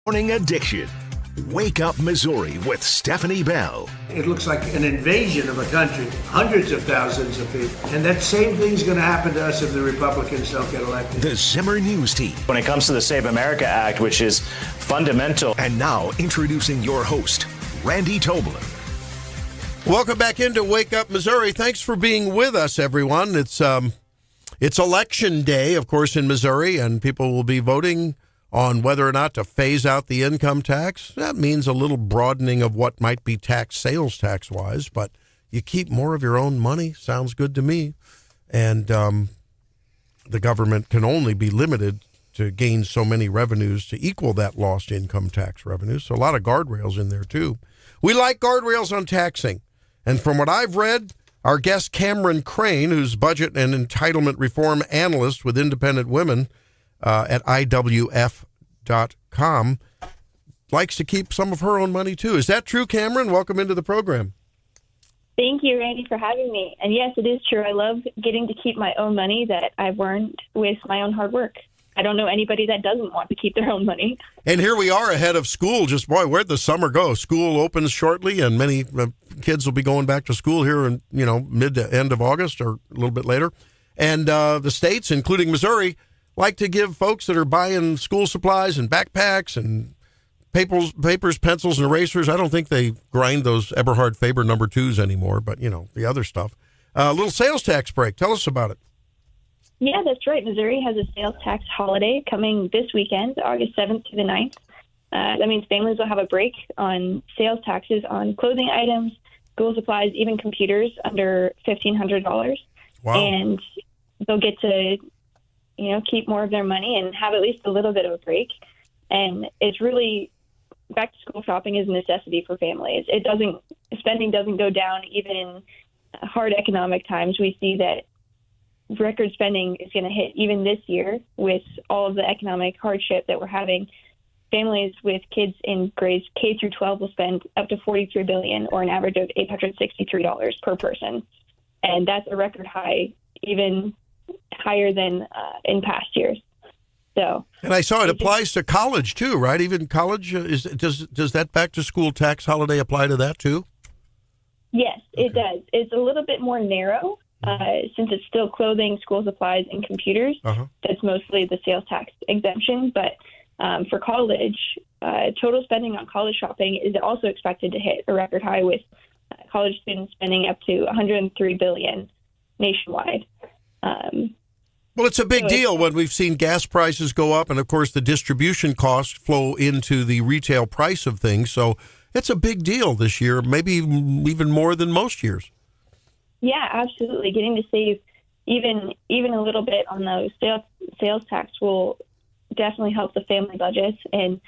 Morning addiction. Wake Up Missouri with Stephanie Bell. It looks like an invasion of a country, hundreds of thousands of people. And that same thing's going to happen to us if the Republicans don't get elected. The Zimmer News Team. When it comes to the Save America Act, which is fundamental. And now introducing your host, Randy Tobler. Welcome back into Wake Up Missouri. Thanks for being with us, everyone. It's election day, of course, in Missouri, and people will be voting on whether or not to phase out the income tax. That means a little broadening of what might be taxed sales tax-wise, but you keep more of your own money. Sounds good to me. And the government can only be limited to gain so many revenues to equal that lost income tax revenue. So a lot of guardrails in there, too. We like guardrails on taxing. And from what I've read, our guest Cameron Crane, who's budget and entitlement reform analyst with Independent Women, at IWF.com, likes to keep some of her own money, too. Is that true, Cameron? Welcome into the program. Thank you, Randy, for having me. And yes, it is true. I love getting to keep my own money that I've earned with my own hard work. I don't know anybody that doesn't want to keep their own money. And here we are ahead of school. Just, boy, where'd the summer go? School opens shortly, and many kids will be going back to school here in, mid to end of August or a little bit later. And the states, including Missouri, like to give folks that are buying school supplies and backpacks and papers, pencils, and erasers. I don't think they grind those Eberhard Faber number 2s anymore, but, the other stuff. A little sales tax break. Tell us about it. Yeah, that's right. Missouri has a sales tax holiday coming this weekend, August 7th to the 9th. That means families will have a break on sales taxes on clothing items, school supplies, even computers under $1,500. Wow. And they'll get to keep more of their money and have at least a little bit of a break. And it's really, back to school shopping is a necessity for families. Spending doesn't go down even in hard economic times. We see that record spending is going to hit even this year with all of the economic hardship that we're having. Families with kids in grades K through 12 will spend up to $43 billion, or an average of $863 per person. And that's a record high, even higher than in past years. So, and I saw it applies to college too, right? Even college does that back to school tax holiday apply to that too? Yes, okay. It does. It's a little bit more narrow since it's still clothing, school supplies, and computers. Uh-huh. That's mostly the sales tax exemption. But for college, total spending on college shopping is also expected to hit a record high, with college students spending up to $103 billion nationwide. Well, it's a big deal when we've seen gas prices go up, and of course the distribution costs flow into the retail price of things. So it's a big deal this year, maybe even more than most years. Yeah, absolutely. Getting to save even a little bit on those sales tax will definitely help the family budgets. And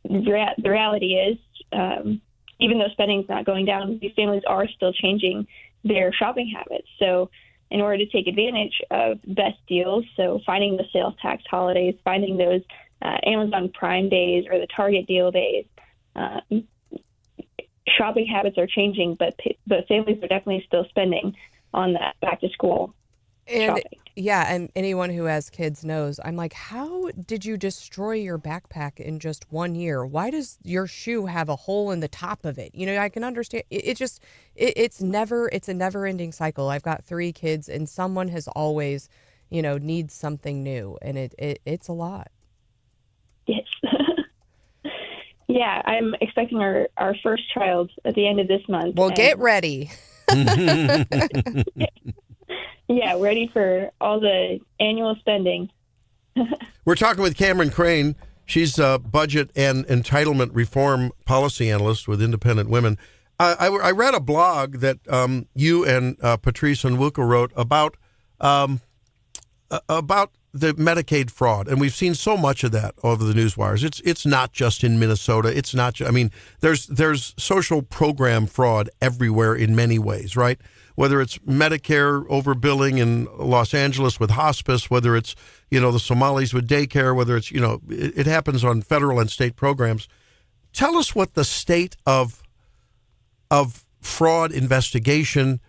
the reality is, even though spending's not going down, these families are still changing their shopping habits. So in order to take advantage of best deals, so finding the sales tax holidays, finding those Amazon Prime days or the Target deal days, shopping habits are changing, but families are definitely still spending on that back to school shopping. Yeah, and anyone who has kids knows, I'm like, how did you destroy your backpack in just 1 year? Why does your shoe have a hole in the top of it? I can understand. It's a never-ending cycle. I've got 3 kids, and someone has always, needs something new, and it's a lot. Yes. Yeah, I'm expecting our first child at the end of this month. Well, get ready. Yeah, ready for all the annual spending. We're talking with Cameron Crane. She's a budget and entitlement reform policy analyst with Independent Women. I read a blog that you and Patrice Onwuka wrote about the Medicaid fraud, and we've seen so much of that over the news wires. It's not just in Minnesota. It's not. There's social program fraud everywhere in many ways, right? Whether it's Medicare overbilling in Los Angeles with hospice, whether it's the Somalis with daycare, whether it's it happens on federal and state programs. Tell us what the state of fraud investigation,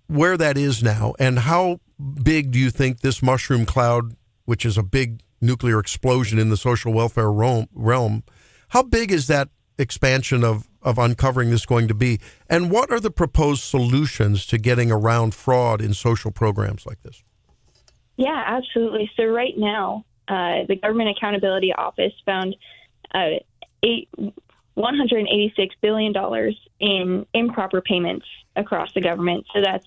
where that is now, and how big do you think this mushroom cloud, which is a big nuclear explosion in the social welfare realm. How big is that expansion of uncovering this going to be? And what are the proposed solutions to getting around fraud in social programs like this? Yeah, absolutely. So right now, the Government Accountability Office found $186 billion in improper payments across the government. So that's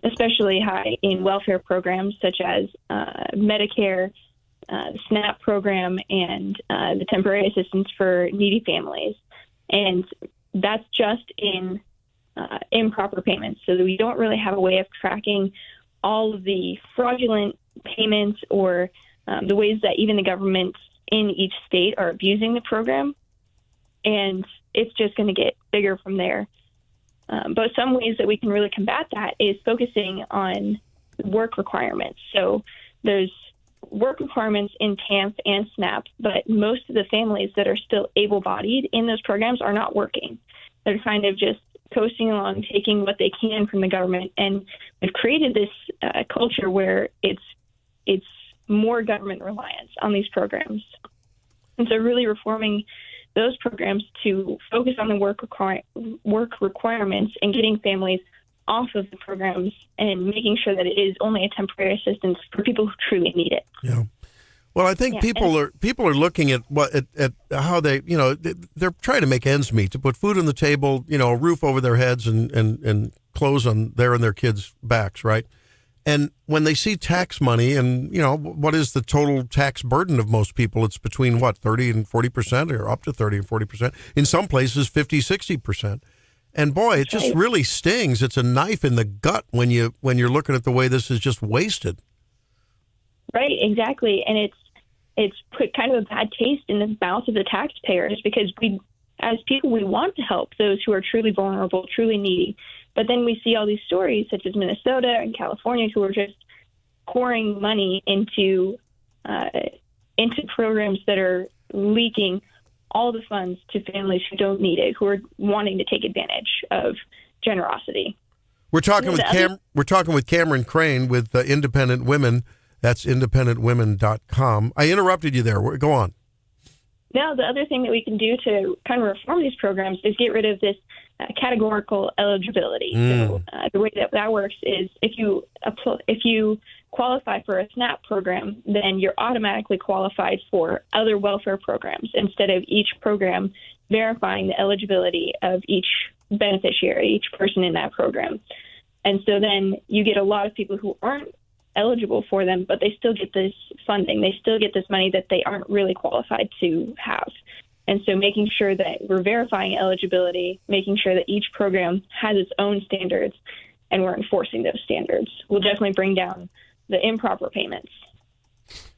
especially high in welfare programs such as Medicare, the SNAP program, and the temporary assistance for needy families. And that's just in improper payments. So that we don't really have a way of tracking all of the fraudulent payments or the ways that even the governments in each state are abusing the program. And it's just going to get bigger from there. But some ways that we can really combat that is focusing on work requirements. So there's work requirements in TAMF and SNAP, but most of the families that are still able-bodied in those programs are not working. They're kind of just coasting along, taking what they can from the government, and we've created this culture where it's more government reliance on these programs. And so really reforming those programs to focus on the work requirements and getting families off of the programs and making sure that it is only a temporary assistance for people who truly need it. Yeah. Well, I think people are looking at at how they're trying to make ends meet, to put food on the table, a roof over their heads and clothes on their kids' backs, right? And when they see tax money and, what is the total tax burden of most people? It's between 30 and 40% or up to 30 and 40%. In some places, 50, 60%. And boy, it just really stings. It's a knife in the gut when you're looking at the way this is just wasted. Right, exactly. And it's put kind of a bad taste in the mouth of the taxpayers because as people, we want to help those who are truly vulnerable, truly needy. But then we see all these stories such as Minnesota and California who are just pouring money into programs that are leaking all the funds to families who don't need it, who are wanting to take advantage of generosity. We're talking with Cameron Crane with Independent Women. That's independentwomen.com. I interrupted you there. Go on. Now, the other thing that we can do to kind of reform these programs is get rid of this categorical eligibility. So the way that works is if you qualify for a SNAP program, then you're automatically qualified for other welfare programs instead of each program verifying the eligibility of each beneficiary, each person in that program. And so then you get a lot of people who aren't eligible for them, but they still get this funding. They still get this money that they aren't really qualified to have. And so making sure that we're verifying eligibility, making sure that each program has its own standards, and we're enforcing those standards will definitely bring down the improper payments.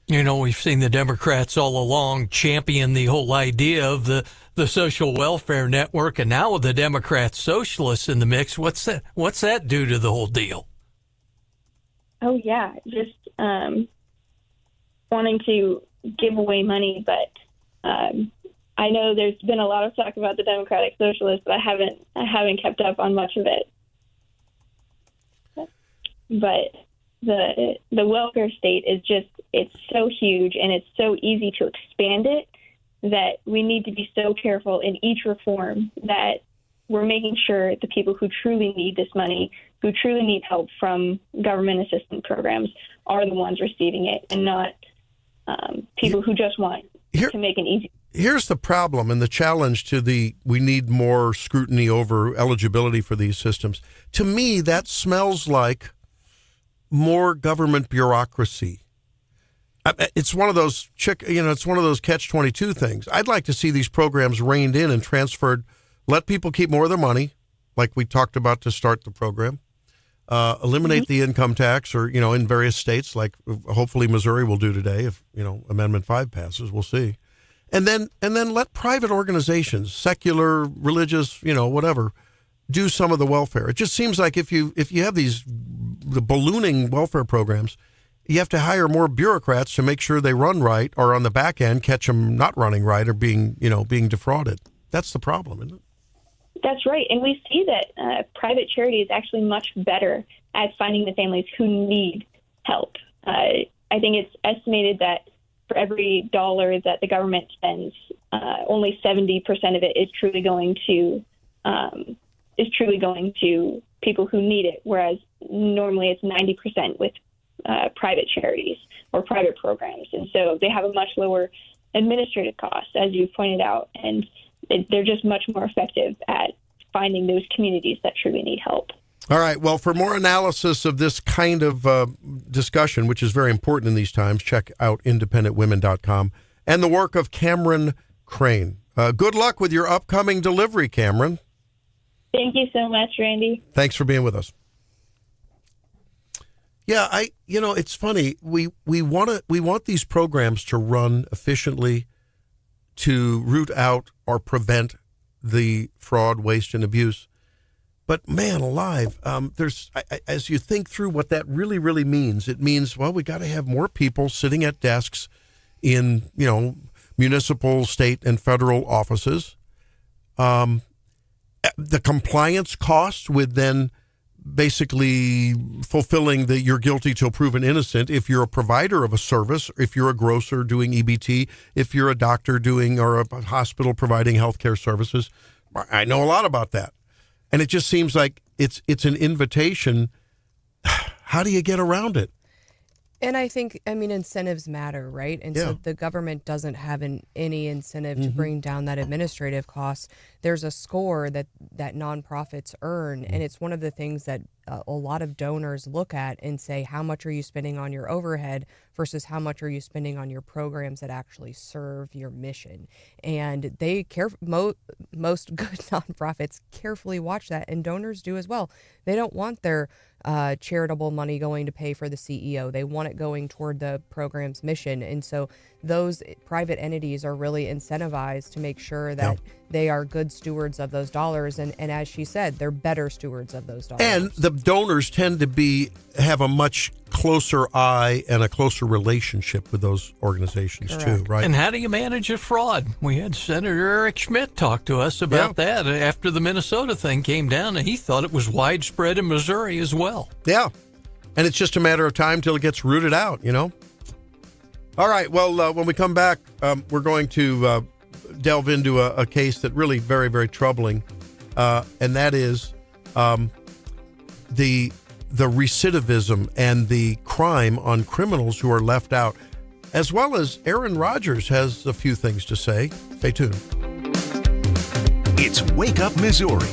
We've seen the Democrats all along champion the whole idea of the social welfare network, and now with the Democrat socialists in the mix, what's that do to the whole deal? Oh, yeah, just wanting to give away money. But I know there's been a lot of talk about the Democratic Socialists, but I haven't kept up on much of it. But the welfare state is it's so huge and it's so easy to expand it that we need to be so careful in each reform that we're making sure the people who truly need this money, who truly need help from government assistance programs, are the ones receiving it and not people who just want to make an easy. Here's the problem and the challenge we need more scrutiny over eligibility for these systems. To me, that smells like more government bureaucracy. It's one of those it's one of those catch-22 things. I'd like to see these programs reined in and transferred. Let people keep more of their money, like we talked about to start the program. Eliminate the income tax, or in various states, like hopefully Missouri will do today if Amendment 5 passes. We'll see, and then let private organizations, secular, religious, whatever, do some of the welfare. It just seems like if you have the ballooning welfare programs, you have to hire more bureaucrats to make sure they run right, or on the back end catch them not running right or being defrauded. That's the problem, isn't it? That's right. And we see that private charity is actually much better at finding the families who need help. I think it's estimated that for every dollar that the government spends, only 70% of it is truly going to people who need it, whereas normally it's 90% with private charities or private programs. And so they have a much lower administrative cost, as you pointed out, and they're just much more effective at finding those communities that truly need help. All right. Well, for more analysis of this kind of discussion, which is very important in these times, check out independentwomen.com and the work of Cameron Crane. Good luck with your upcoming delivery, Cameron. Thank you so much, Randy. Thanks for being with us. Yeah, it's funny. We want these programs to run efficiently to root out or prevent the fraud, waste, and abuse. But man alive, as you think through what that really, really means, it means, well, we got to have more people sitting at desks in, municipal, state, and federal offices. The compliance costs with then basically fulfilling the you're guilty till proven innocent if you're a provider of a service, if you're a grocer doing EBT, if you're a doctor doing or a hospital providing healthcare services. I know a lot about that. And it just seems like it's an invitation. How do you get around it? And I think, incentives matter, right? And so the government doesn't have any incentive to bring down that administrative cost. There's a score that nonprofits earn, and it's one of the things that a lot of donors look at and say, how much are you spending on your overhead versus how much are you spending on your programs that actually serve your mission? And most good nonprofits carefully watch that, and donors do as well. They don't want their charitable money going to pay for the CEO. They want it going toward the program's mission. And so those private entities are really incentivized to make sure that they are good stewards of those dollars. And as she said, they're better stewards of those dollars. And the donors tend to have a much closer eye and a closer relationship with those organizations too, right? And how do you manage a fraud? We had Senator Eric Schmidt talk to us about that after the Minnesota thing came down, and he thought it was widespread in Missouri as well. Yeah. And it's just a matter of time till it gets rooted out, All right. Well, when we come back, we're going to delve into a case that really very, very troubling, and that is the recidivism and the crime on criminals who are left out, as well as Aaron Rodgers has a few things to say. Stay tuned. It's Wake Up Missouri.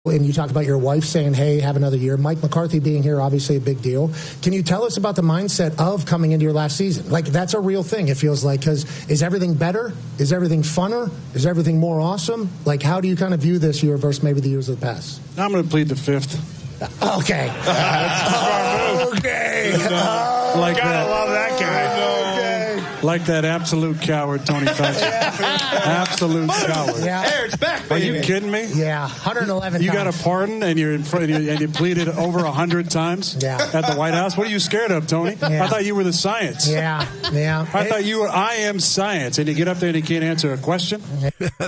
And you talked about your wife saying, hey, have another year. Mike McCarthy being here, obviously a big deal. Can you tell us about the mindset of coming into your last season? Like, that's a real thing, it feels like, because is everything better? Is everything funner? Is everything more awesome? Like, how do you kind of view this year versus maybe the years of the past? I'm going to plead the fifth. Okay. Okay. Like Gotta that. love that guy. Like that absolute coward, Tony Fauci. Absolute coward. Yeah. There, it's back, Are baby. you kidding me? Yeah, 111 You times. got a pardon and you're in front and you pleaded over 100 times at the White House. What are you scared of, Tony? Yeah. I thought you were the science. Yeah. I thought you were. I am science, and you get up there and you can't answer a question.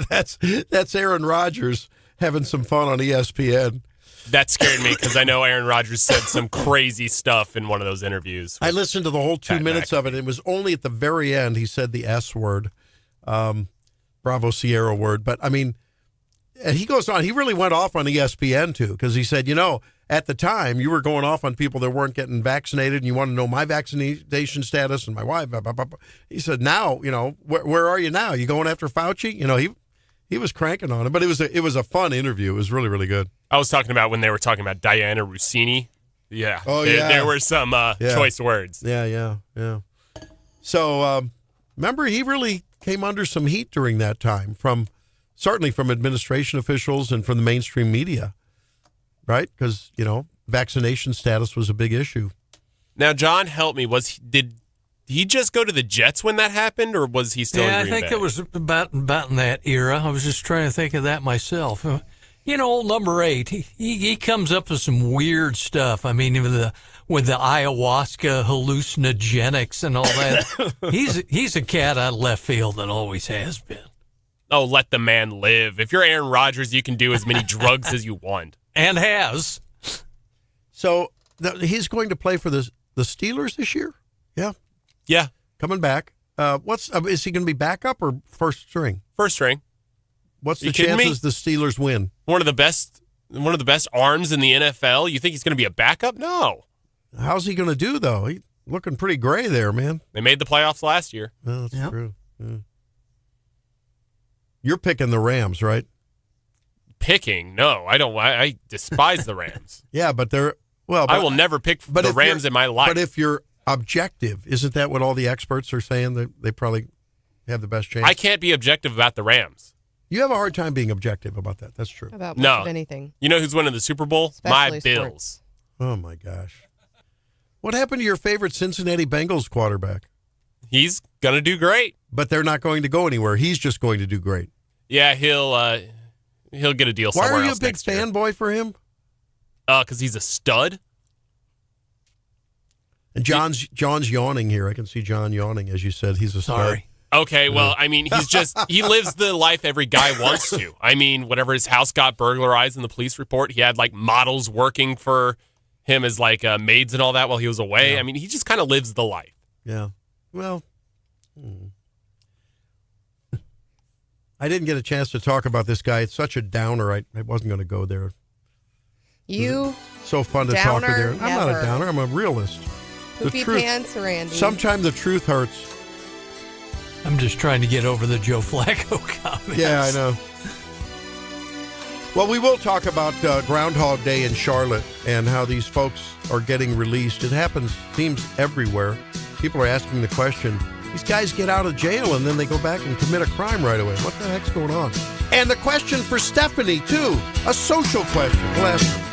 That's Aaron Rodgers having some fun on ESPN. That scared me because I know Aaron Rodgers said some crazy stuff in one of those interviews. I listened to the whole 2 minutes Pat of it. It was only at the very end he said the S word, Bravo Sierra word. But, I mean, and he goes on. He really went off on ESPN, too, because he said, at the time, you were going off on people that weren't getting vaccinated, and you want to know my vaccination status and my wife. Blah, blah, blah, blah. He said, now, where are you now? You going after Fauci? He was cranking on him. But it was a fun interview. It was really, really good. I was talking about when they were talking about Diana Rossini. Yeah. Oh, There were some choice words. Yeah. So, remember, he really came under some heat during that time, certainly from administration officials and from the mainstream media, right? Because, vaccination status was a big issue. Now, John, help me. Did he just go to the Jets when that happened, or was he still in Green I think Bay? it was about in that era. I was just trying to think of that myself. Old number 8, he comes up with some weird stuff. I mean, with the ayahuasca hallucinogenics and all that. he's a cat out of left field and always has been. Oh, let the man live. If you're Aaron Rodgers, you can do as many drugs as you want. And has. So he's going to play for the Steelers this year? Yeah. Yeah. Coming back. Is he going to be backup or first string? First string. What's the kidding me? chances the Steelers win? One of the best arms in the NFL. You think he's going to be a backup? No. How's he going to do, though? He's looking pretty gray there, man. They made the playoffs last year. Oh, that's true. Yeah. You're picking the Rams, right? Picking? No, I don't. I despise the Rams. Yeah, but they're I will never pick the Rams in my life. But if you're objective, isn't that what all the experts are saying? That they probably have the best chance? I can't be objective about the Rams. You have a hard time being objective about that. That's true. About much of anything. You know who's winning the Super Bowl? Especially My sports. Bills. Oh, my gosh. What happened to your favorite Cincinnati Bengals quarterback? He's going to do great. But they're not going to go anywhere. He's just going to do great. Yeah, he'll get a deal somewhere else. Why are you a big fanboy for him? Because he's a stud. And John's yawning here. I can see John yawning as you said he's a stud. Sorry. Okay, well, I mean, he lives the life every guy wants to. I mean, whatever his house got burglarized in the police report, he had like models working for him as like maids and all that while he was away. Yeah. I mean, he just kind of lives the life. Yeah. Well, I didn't get a chance to talk about this guy. It's such a downer. I wasn't going to go there. So fun to talk with her. I'm not a downer. I'm a realist. Poopy pants, Randy. Sometimes the truth hurts. I'm just trying to get over the Joe Flacco comments. Yeah, I know. Well, we will talk about Groundhog Day in Charlotte and how these folks are getting released. It seems everywhere. People are asking the question, these guys get out of jail and then they go back and commit a crime right away. What the heck's going on? And the question for Stephanie, too, a social question. We'll ask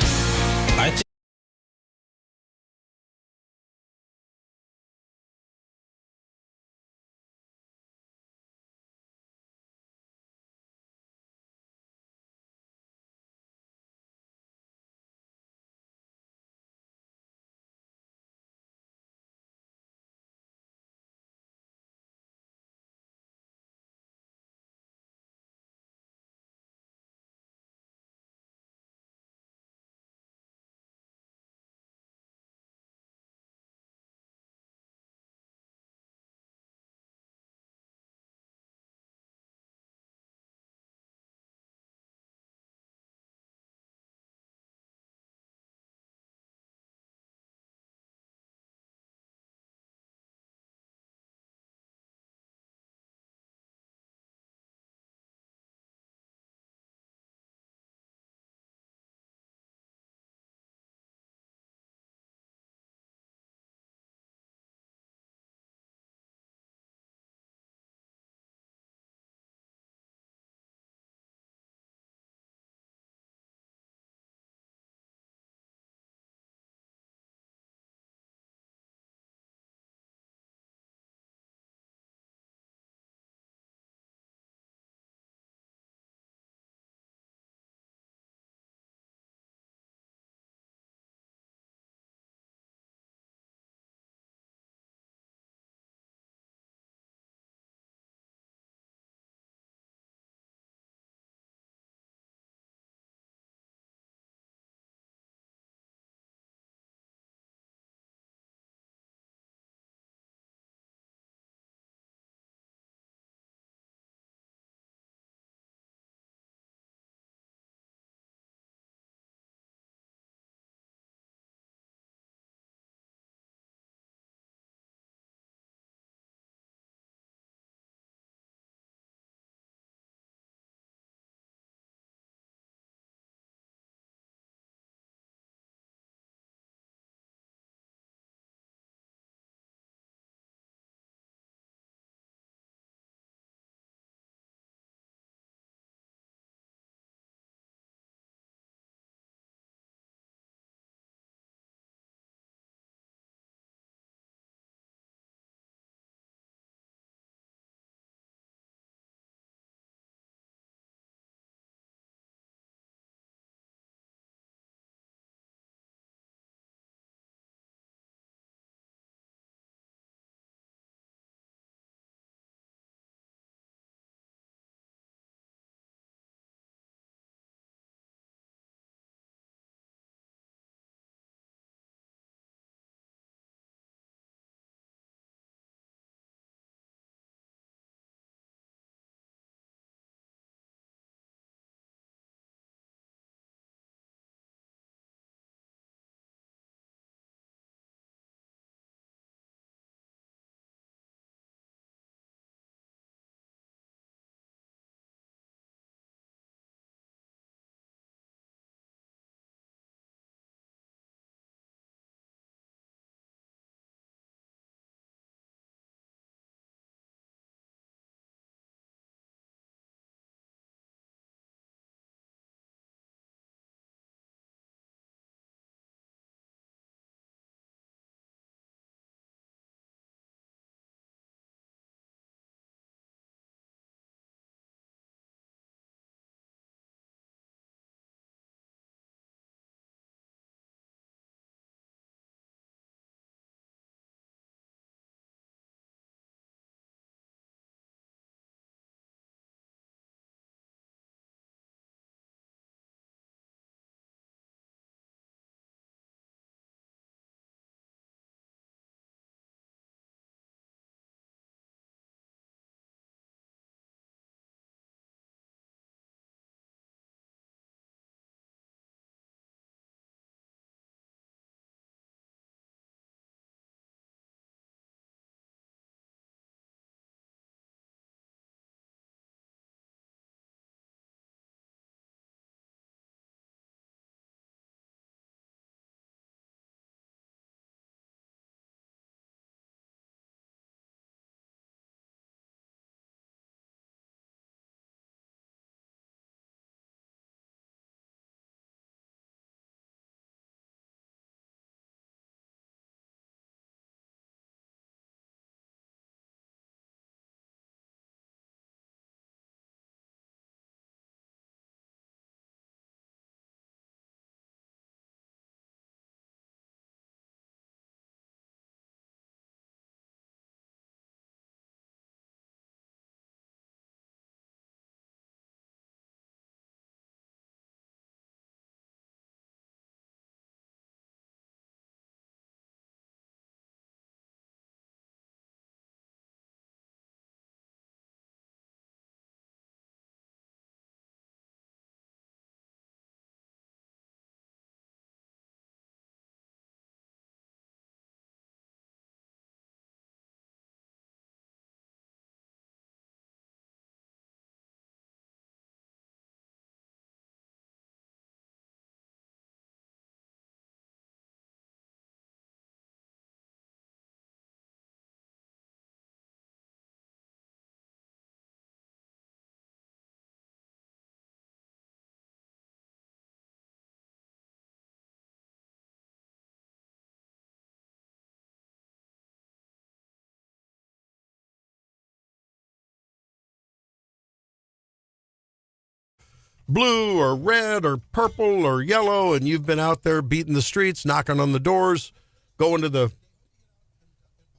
blue or red or purple or yellow, and you've been out there beating the streets, knocking on the doors, going to the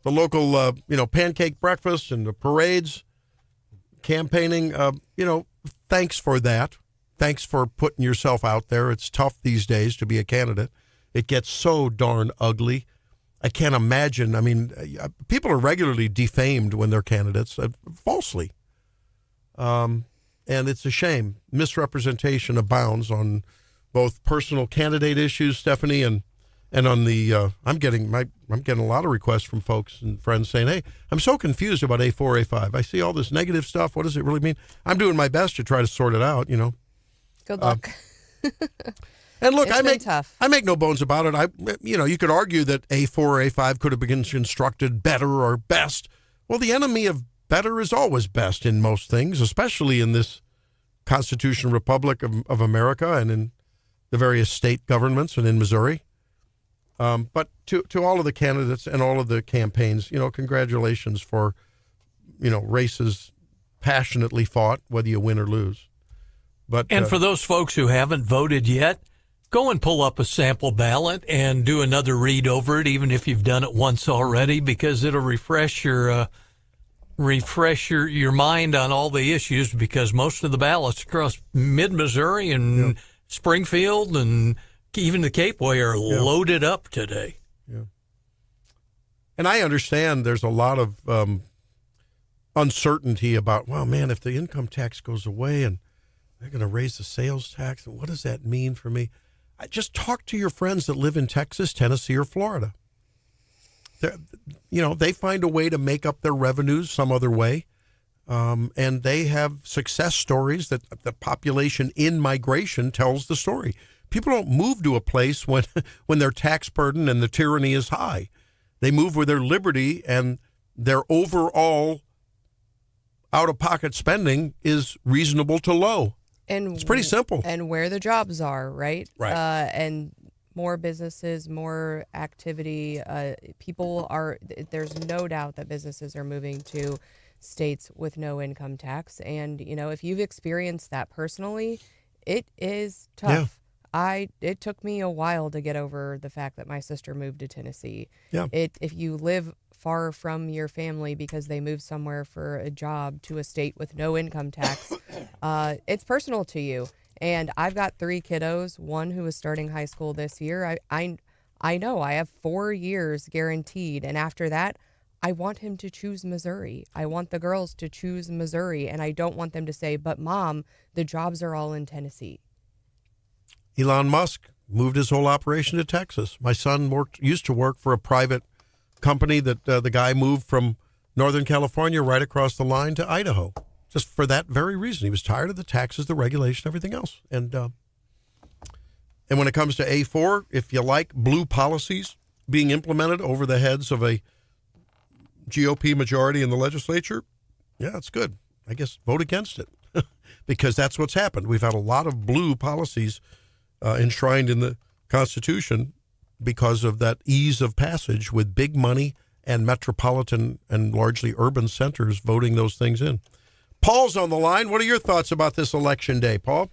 local, pancake breakfast and the parades, campaigning, thanks for that. Thanks for putting yourself out there. It's tough these days to be a candidate. It gets so darn ugly. I can't imagine. I mean, people are regularly defamed when they're candidates, falsely. And it's a shame. Misrepresentation abounds on both personal candidate issues, Stephanie, and on the I'm getting a lot of requests from folks and friends saying, "Hey, I'm so confused about A4, A5. I see all this negative stuff. What does it really mean?" I'm doing my best to try to sort it out, Good luck. And look, tough. I make no bones about it. You could argue that A4 or A5 could have been constructed better or best. Well, the enemy of better is always best in most things, especially in this Constitutional Republic of America and in the various state governments and in Missouri. But to all of the candidates and all of the campaigns, congratulations for, races passionately fought, whether you win or lose. And for those folks who haven't voted yet, go and pull up a sample ballot and do another read over it, even if you've done it once already, because it'll refresh your mind on all the issues, because most of the ballots across mid-Missouri and Springfield and even the Cape Way are loaded up today. Yeah. And I understand there's a lot of uncertainty about, well, man, if the income tax goes away and they're going to raise the sales tax, and what does that mean for me? Just talk to your friends that live in Texas, Tennessee, or Florida. They find a way to make up their revenues some other way, and they have success stories that the population in migration tells the story. People don't move to a place when their tax burden and the tyranny is high. They move where their liberty and their overall out-of-pocket spending is reasonable to low. And it's pretty simple. And where the jobs are, right? Right. And more businesses, more activity. There's no doubt that businesses are moving to states with no income tax. And, if you've experienced that personally, it is tough. Yeah. It took me a while to get over the fact that my sister moved to Tennessee. Yeah. If you live far from your family because they moved somewhere for a job to a state with no income tax, it's personal to you. And I've got 3 kiddos, one who is starting high school this year. I know I have 4 years guaranteed. And after that, I want him to choose Missouri. I want the girls to choose Missouri. And I don't want them to say, but Mom, the jobs are all in Tennessee. Elon Musk moved his whole operation to Texas. My son used to work for a private company that the guy moved from Northern California right across the line to Idaho, just for that very reason. He was tired of the taxes, the regulation, everything else. And when it comes to A4, if you like blue policies being implemented over the heads of a GOP majority in the legislature, yeah, it's good. I guess vote against it because that's what's happened. We've had a lot of blue policies enshrined in the Constitution because of that ease of passage with big money and metropolitan and largely urban centers voting those things in. Paul's on the line. What are your thoughts about this election day, Paul?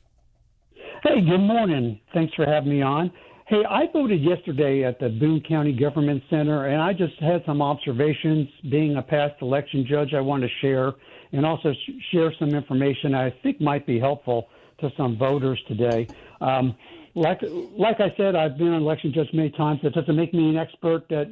Hey, good morning. Thanks for having me on. Hey, I voted yesterday at the Boone County Government Center, and I just had some observations. Being a past election judge, I want to share, and also share some information I think might be helpful to some voters today. Like I said, I've been an election judge many times. That doesn't make me an expert. That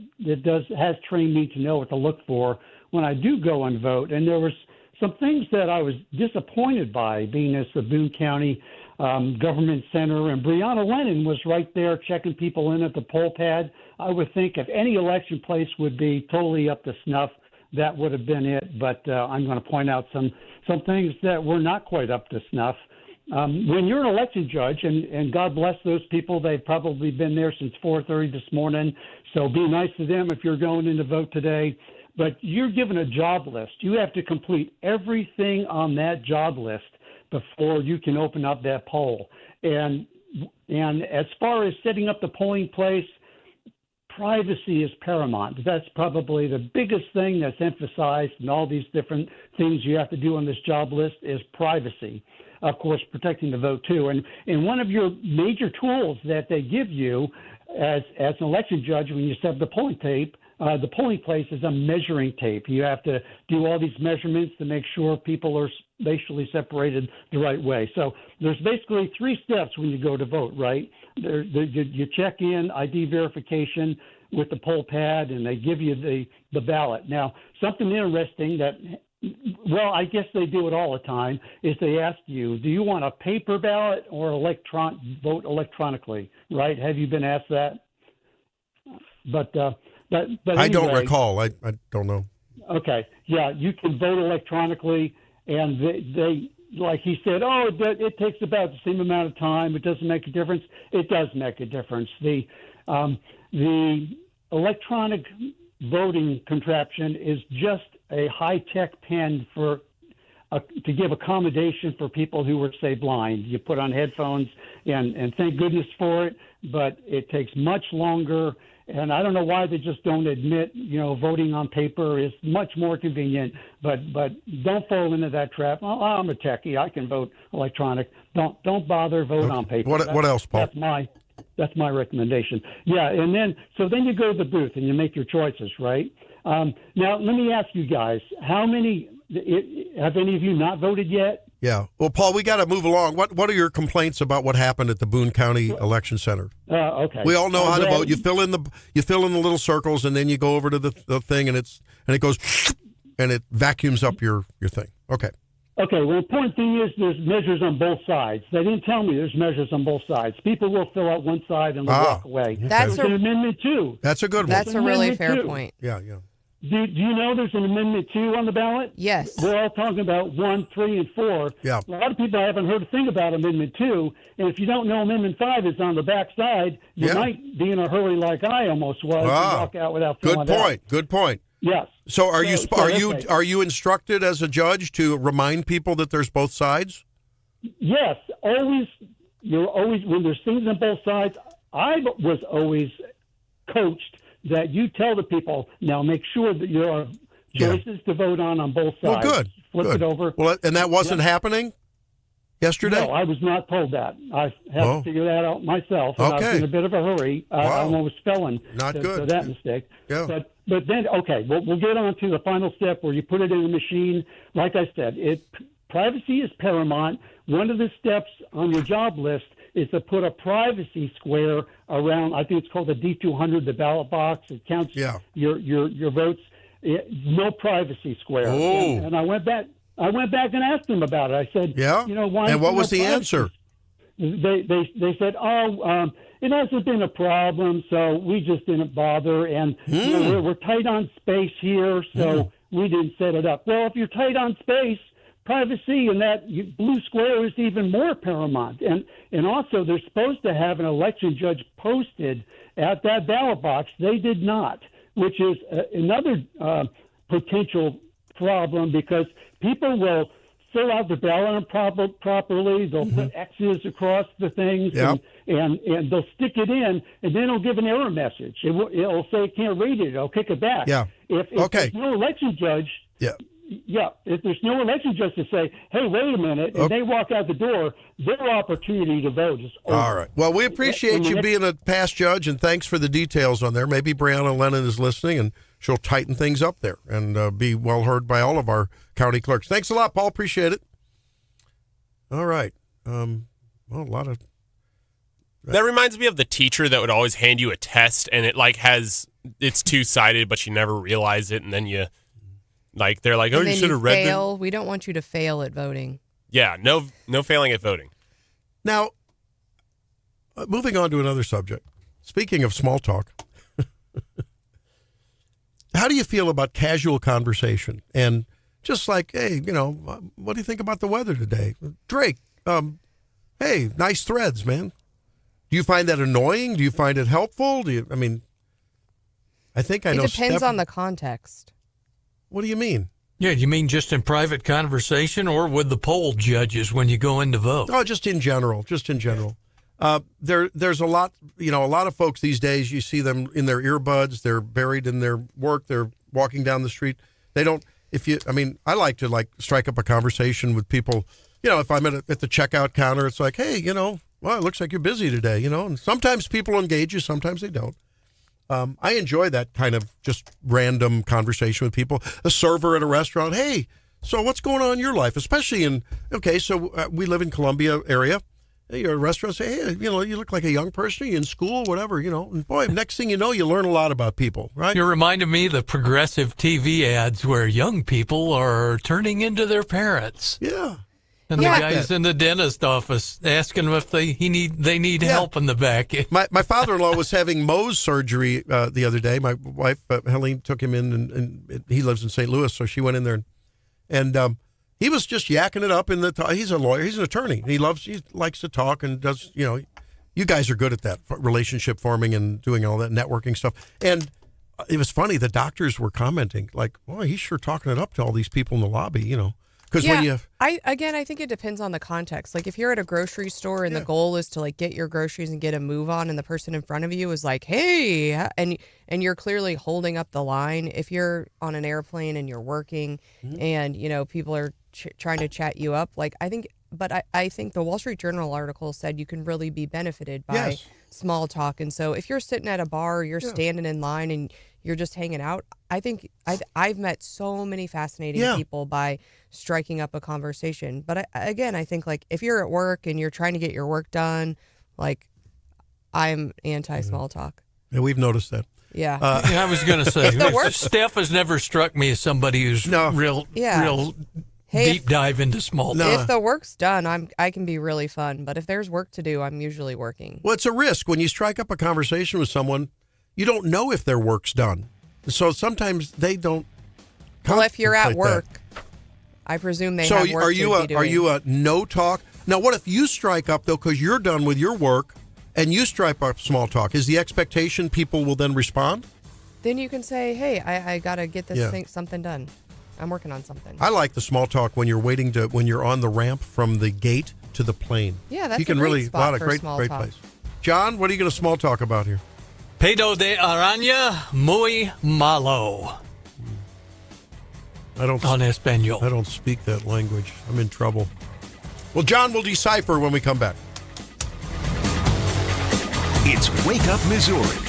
has trained me to know what to look for when I do go and vote. And there was some things that I was disappointed by, being as the Boone County Government Center, and Breonna Lennon was right there checking people in at the poll pad. I would think if any election place would be totally up to snuff, that would have been it. But I'm going to point out some things that were not quite up to snuff. When you're an election judge, and God bless those people, they've probably been there since 4:30 this morning, so be nice to them if you're going in to vote today. But you're given a job list. You have to complete everything on that job list before you can open up that poll. And as far as setting up the polling place, privacy is paramount. That's probably the biggest thing that's emphasized in all these different things you have to do on this job list is privacy. of course, protecting the vote too. And one of your major tools that they give you as an election judge when you set up the polling place is a measuring tape. You have to do all these measurements to make sure people are spatially separated the right way. So there's basically 3 steps when you go to vote, right? You check in, ID verification with the poll pad, and they give you the ballot. Now, something interesting that, well, I guess they do it all the time, is they ask you, do you want a paper ballot or vote electronically, right? Have you been asked that? But I don't anyway, recall. I don't know. Okay. Yeah, you can vote electronically, and they like he said, it takes about the same amount of time. It doesn't make a difference. It does make a difference. The electronic voting contraption is just a high-tech pen to give accommodation for people who were, say, blind. You put on headphones, and thank goodness for it, but it takes much longer. And I don't know why they just don't admit, voting on paper is much more convenient. But don't fall into that trap. Oh, I'm a techie. I can vote electronic. Don't bother. Vote on paper. What else, Paul? That's my recommendation. Yeah, and then you go to the booth and you make your choices, right? Now let me ask you guys: have any of you not voted yet? Yeah. Well, Paul, we got to move along. What are your complaints about what happened at the Boone County Election Center? Okay. We all know how to vote. You fill in the little circles, and then you go over to the thing, and it goes, and it vacuums up your thing. Okay. Okay. Well, the important thing is there's measures on both sides. They didn't tell me there's measures on both sides. People will fill out one side and they'll walk away. That's an Amendment 2. That's a good one. That's a really fair point. Yeah. Do you know there's an Amendment 2 on the ballot? Yes. We're all talking about 1, 3, and 4. Yeah. A lot of people haven't heard a thing about Amendment 2, and if you don't know Amendment 5 is on the back side, you might be in a hurry like I almost was and walk out without filling it out. Good point. Yes. So are you instructed as a judge to remind people that there's both sides? Yes. You're always when there's things on both sides. I was always coached that you tell the people, now make sure that there are choices to vote on both sides. Well, good. Flip it over. Well, and that wasn't happening yesterday? No, I was not told that. I had to figure that out myself. And I was in a bit of a hurry. I almost fell into that mistake. Yeah. But then, okay, we'll get on to the final step where you put it in the machine. Like I said, privacy is paramount. One of the steps on your job list is to put a privacy square around, I think it's called the D200, the ballot box. It counts your votes. No privacy square. Oh. And I went back and asked them about it. I said, why? And what was the privacy? answer? They said, it hasn't been a problem, so we just didn't bother. And we're tight on space here, so we didn't set it up. Well, if you're tight on space, privacy and that blue square is even more paramount. And also, they're supposed to have an election judge posted at that ballot box. They did not, which is another potential problem because people will fill out the ballot properly. They'll put X's across the things and they'll stick it in, and then it'll give an error message. It'll say it can't read it. It'll kick it back. Yeah. If there's no election judge. Yeah, if there's no election judge to say, hey, wait a minute, and they walk out the door, their opportunity to vote is over. All right. Well, we appreciate you being a past judge, and thanks for the details on there. Maybe Brianna Lennon is listening, and she'll tighten things up there and be well heard by all of our county clerks. Thanks a lot, Paul. Appreciate it. All right. A lot of... That reminds me of the teacher that would always hand you a test, and it it's two-sided, but you never realize it, and then you... they're like, you should have read them. We don't want you to fail at voting. Yeah, no failing at voting. Now, moving on to another subject. Speaking of small talk, how do you feel about casual conversation? And just like, hey, what do you think about the weather today? Drake, hey, nice threads, man. Do you find that annoying? Do you find it helpful? I think I know. It depends on the context. What do you mean? Yeah, you mean just in private conversation or with the poll judges when you go in to vote? Oh, just in general. There's a lot, a lot of folks these days, you see them in their earbuds, they're buried in their work, they're walking down the street. They don't, I like to strike up a conversation with people if I'm at the checkout counter, it's like, hey, well, it looks like you're busy today, and sometimes people engage you, sometimes they don't. I enjoy that kind of just random conversation with people. A server at a restaurant, hey, so what's going on in your life? Especially we live in Columbia area. You're at a restaurant, say, hey, you look like a young person, you're in school, whatever, and boy, next thing you know, you learn a lot about people, right? You're reminding me of the progressive TV ads where young people are turning into their parents. Yeah. And the guy's in the dentist office asking them if they need help in the back. My father-in-law was having Mohs surgery the other day. My wife, Helene, took him in, and he lives in St. Louis, so she went in there, and he was just yakking it up he's a lawyer, he's an attorney. He likes to talk and does, you guys are good at that, relationship forming and doing all that networking stuff. And it was funny, the doctors were commenting, like, boy, he's sure talking it up to all these people in the lobby, Because I think it depends on the context. Like if you're at a grocery store and the goal is to like get your groceries and get a move on, and the person in front of you is like, "Hey," and you're clearly holding up the line. If you're on an airplane and you're working, and people are trying to chat you up, like I think the Wall Street Journal article said you can really be benefited by small talk. And so if you're sitting at a bar, or you're standing in line and you're just hanging out, I think I've met so many fascinating people by striking up a conversation. But I think like if you're at work and you're trying to get your work done, like I'm anti small talk. Yeah, we've noticed that. Yeah. I was going to say, Steph has never struck me as somebody who's real deep dive into small talk. If the work's done, I can be really fun. But if there's work to do, I'm usually working. Well, it's a risk. When you strike up a conversation with someone, you don't know if their work's done. So sometimes they don't. Well, if you're at work, I presume they have work to be doing. Are you a no talk? Now, what if you strike up, though, because you're done with your work and you strike up small talk? Is the expectation people will then respond? Then you can say, hey, I got to get this something done. I'm working on something. I like the small talk when you're when you're on the ramp from the gate to the plane. Yeah, that's you can a great really, spot lot of for great small talk. place. John, what are you going to small talk about here? Pedo de araña muy malo. On Espanol. I don't speak that language. I'm in trouble. Well, John will decipher when we come back. It's Wake Up Missouri.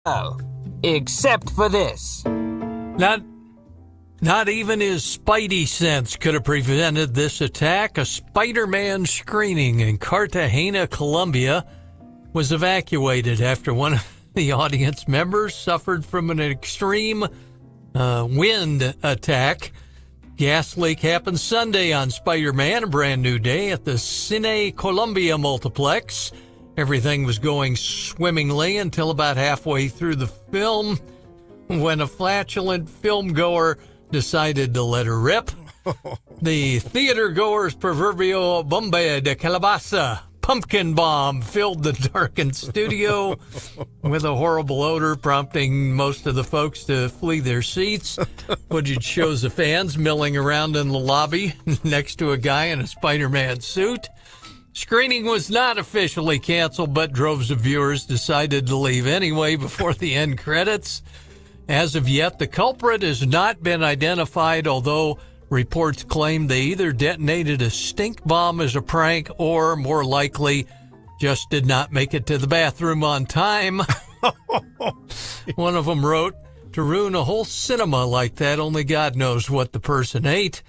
Oh, except for this. Not even his spidey sense could have prevented this attack. A Spider-Man screening in Cartagena, Colombia, was evacuated after one of the audience members suffered from an extreme wind attack. Gas leak happened Sunday on Spider-Man, a brand new day at the Cine Colombia multiplex. Everything was going swimmingly until about halfway through the film when a flatulent film goer decided to let her rip. The theater goer's proverbial bombe de calabaza pumpkin bomb filled the darkened studio with a horrible odor, prompting most of the folks to flee their seats. Footage shows the fans milling around in the lobby next to a guy in a Spider-Man suit. Screening was not officially canceled, but droves of viewers decided to leave anyway before the end credits. As of yet, the culprit has not been identified, although reports claim they either detonated a stink bomb as a prank or, more likely, just did not make it to the bathroom on time. One of them wrote, "To ruin a whole cinema like that, only God knows what the person ate."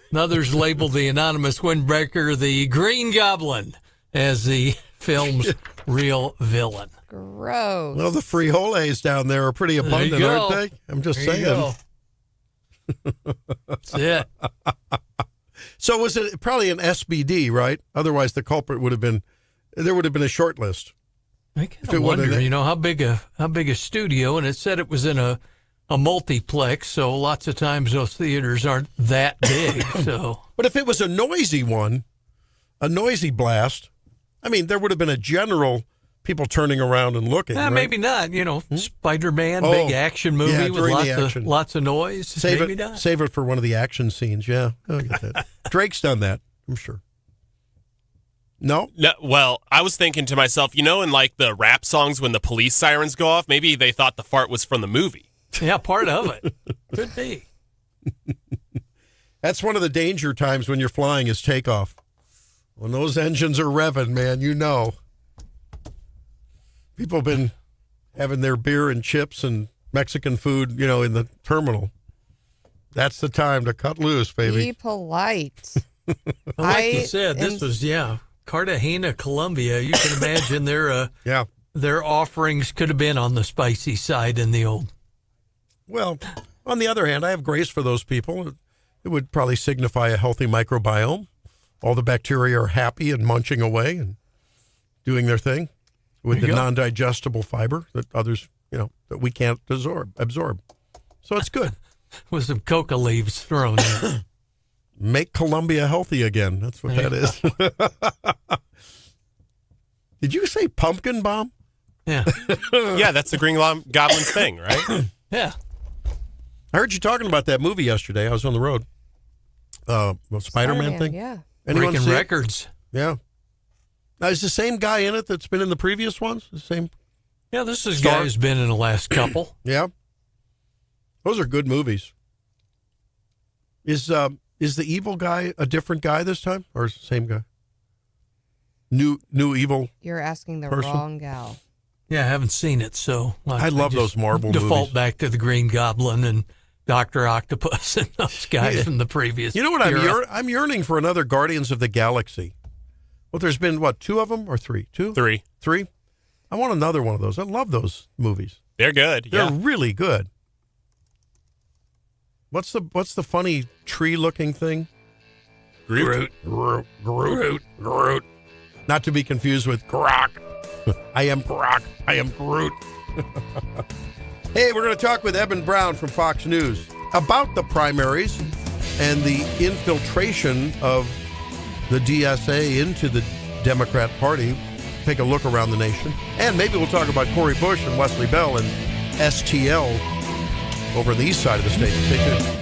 And others labeled the anonymous windbreaker the Green Goblin as the film's real villain. Gross. Well, the frijoles down there are pretty abundant, aren't they? I'm just saying. That's it. So was it probably an SBD, right? Otherwise, the culprit would have been, there would have been a short list. I kind of wonder, how big a studio, and it said it was in a multiplex, so lots of times those theaters aren't that big. So, but if it was a noisy one, a noisy blast, I mean, there would have been a general people turning around and looking. Right? Maybe not. Spider-Man, big action movie with lots of noise. Save Maybe it for one of the action scenes. Yeah, I get that. Drake's done that, I'm sure. No? Well, I was thinking to myself, in like the rap songs when the police sirens go off, maybe they thought the fart was from the movie. Yeah, part of it. Could be. That's one of the danger times when you're flying is takeoff. When those engines are revving, man, people have been having their beer and chips and Mexican food, in the terminal. That's the time to cut loose, baby. Be polite. Like you said, this was, Cartagena, Colombia. You can imagine their offerings could have been on the spicy side in the old. Well, on the other hand, I have grace for those people. It would probably signify a healthy microbiome. All the bacteria are happy and munching away and doing their thing with the non-digestible fiber that others, that we can't absorb. So it's good. With some coca leaves thrown in. Make Colombia healthy again. That's what that is. Did you say pumpkin bomb? Yeah. Yeah, that's the Green Goblin's thing, right? Yeah. I heard you talking about that movie yesterday. I was on the road. Spider-Man thing? Yeah. Anyone Breaking see it? records. Yeah. Now, is the same guy in it that's been in the previous ones? The same? Yeah, this is a guy who's been in the last couple. Yeah. Those are good movies. Is the evil guy a different guy this time, or is it the same guy? New evil. You're asking the person? wrong gal. Yeah, I haven't seen it, so I love those Marvel default movies. back to the Green Goblin and Dr. Octopus and those guys from the previous. You know what I'm yearning for another Guardians of the Galaxy. Well, there's been two of them or three? Two? Three. I want another one of those. I love those movies. They're good. They're really good. What's the funny tree-looking thing? Groot. Not to be confused with Grok. I am Grok. I am Groot. Hey, we're going to talk with Eben Brown from Fox News about the primaries and the infiltration of the DSA into the Democrat Party. Take a look around the nation. And maybe we'll talk about Cori Bush and Wesley Bell and STL over on the east side of the state. Stay tuned.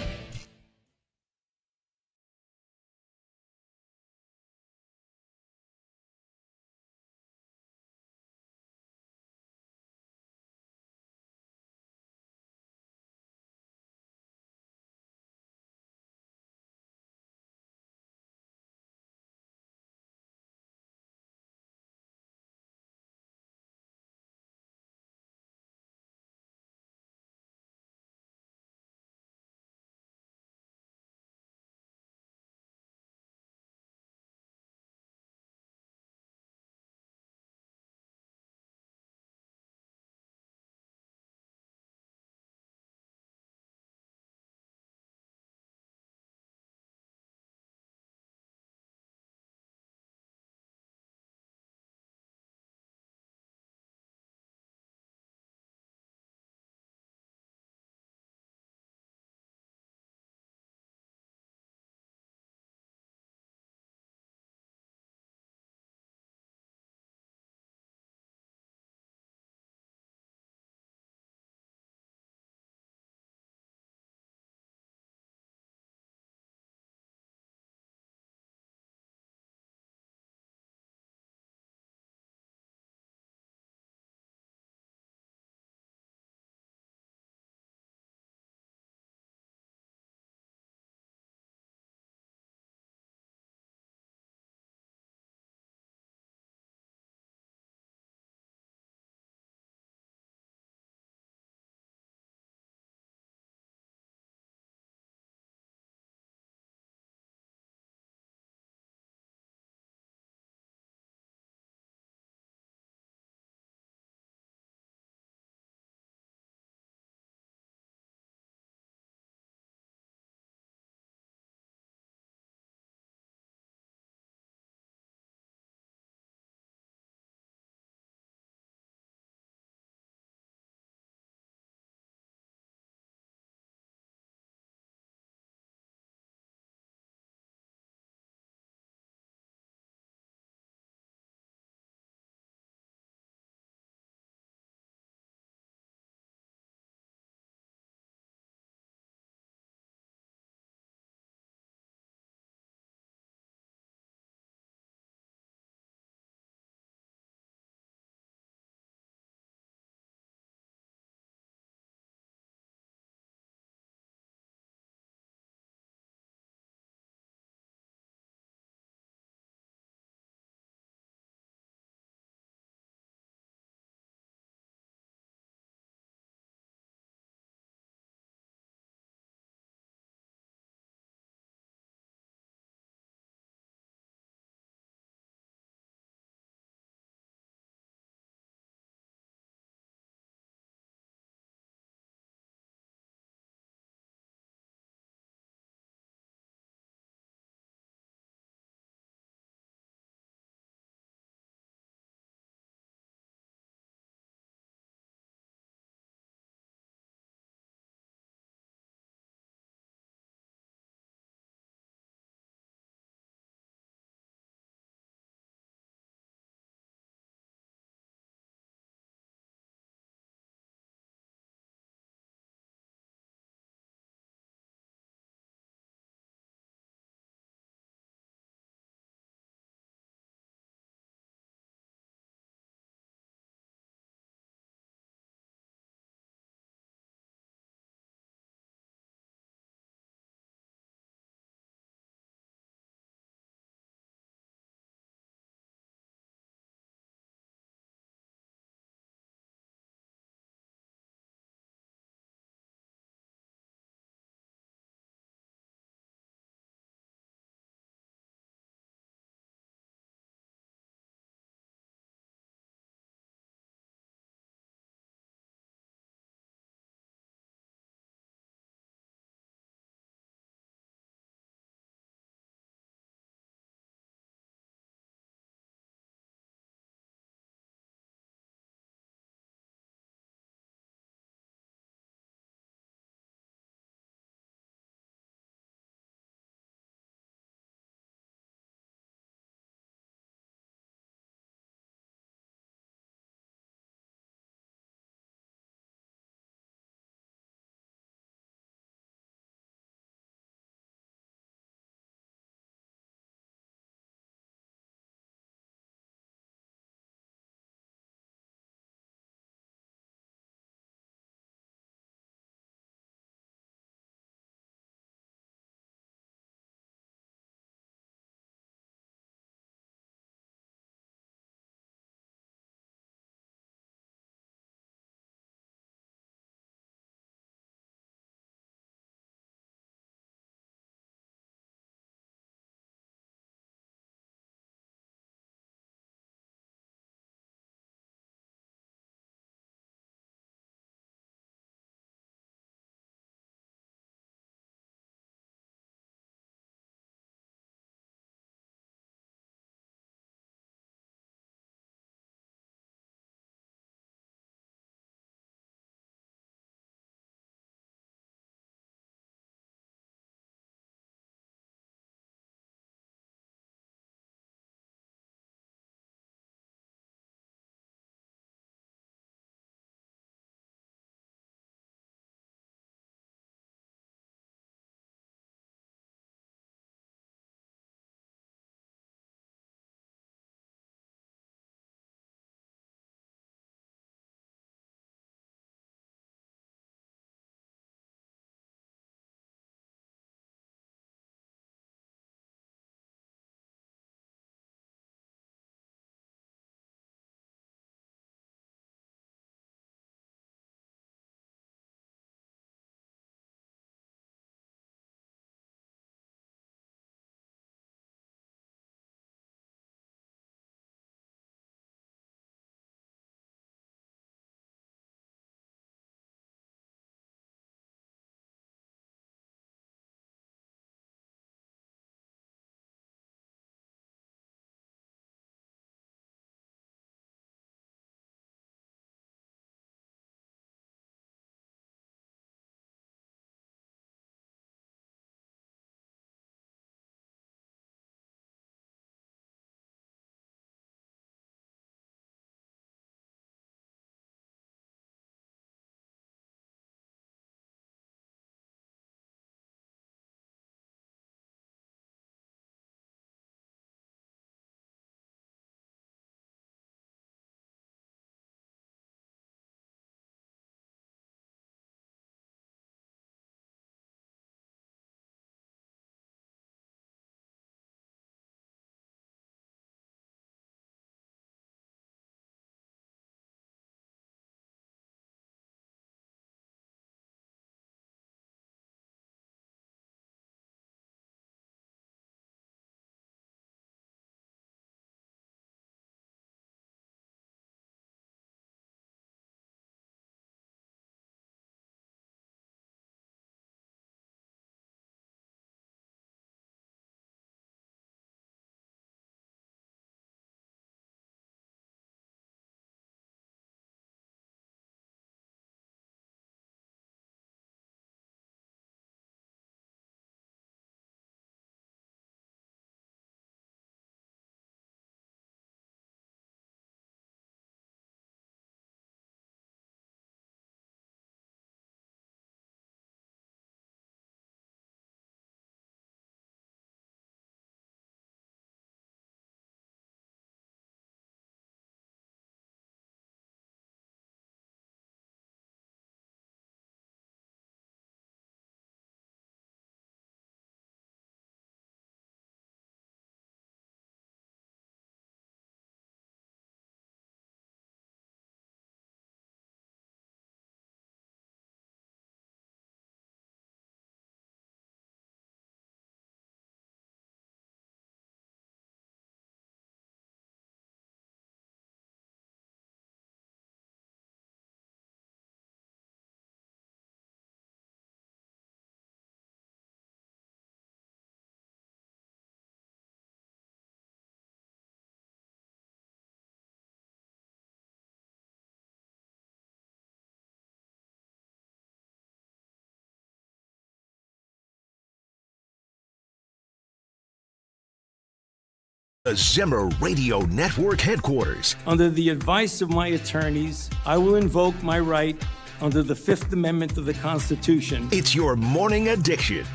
The Zimmer Radio Network headquarters. Under the advice of my attorneys, I will invoke my right under the Fifth Amendment of the Constitution. It's your morning addiction.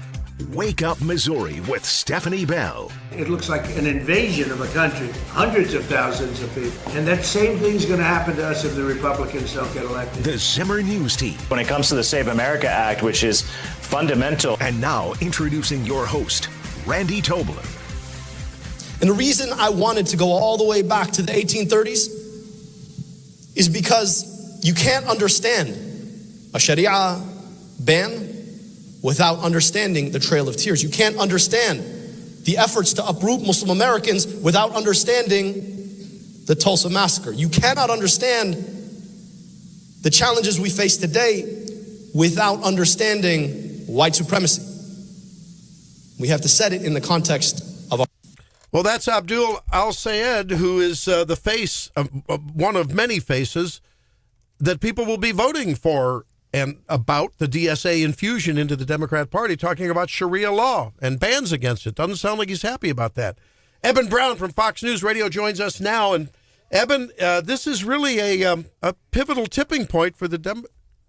Wake Up Missouri with Stephanie Bell. It looks like an invasion of a country, hundreds of thousands of people. And that same thing's going to happen to us if the Republicans don't get elected. The Zimmer News Team. When it comes to the Save America Act, which is fundamental. And now introducing your host, Randy Tobler. And the reason I wanted to go all the way back to the 1830s is because you can't understand a Sharia ban without understanding the Trail of Tears. You can't understand the efforts to uproot Muslim Americans without understanding the Tulsa Massacre. You cannot understand the challenges we face today without understanding white supremacy. We have to set it in the context of our... Well, that's Abdul Al-Sayed, who is the face, one of many faces that people will be voting for and about the DSA infusion into the Democrat Party, talking about Sharia law and bans against it. Doesn't sound like he's happy about that. Eben Brown from Fox News Radio joins us now. And Eben, this is really a pivotal tipping point for the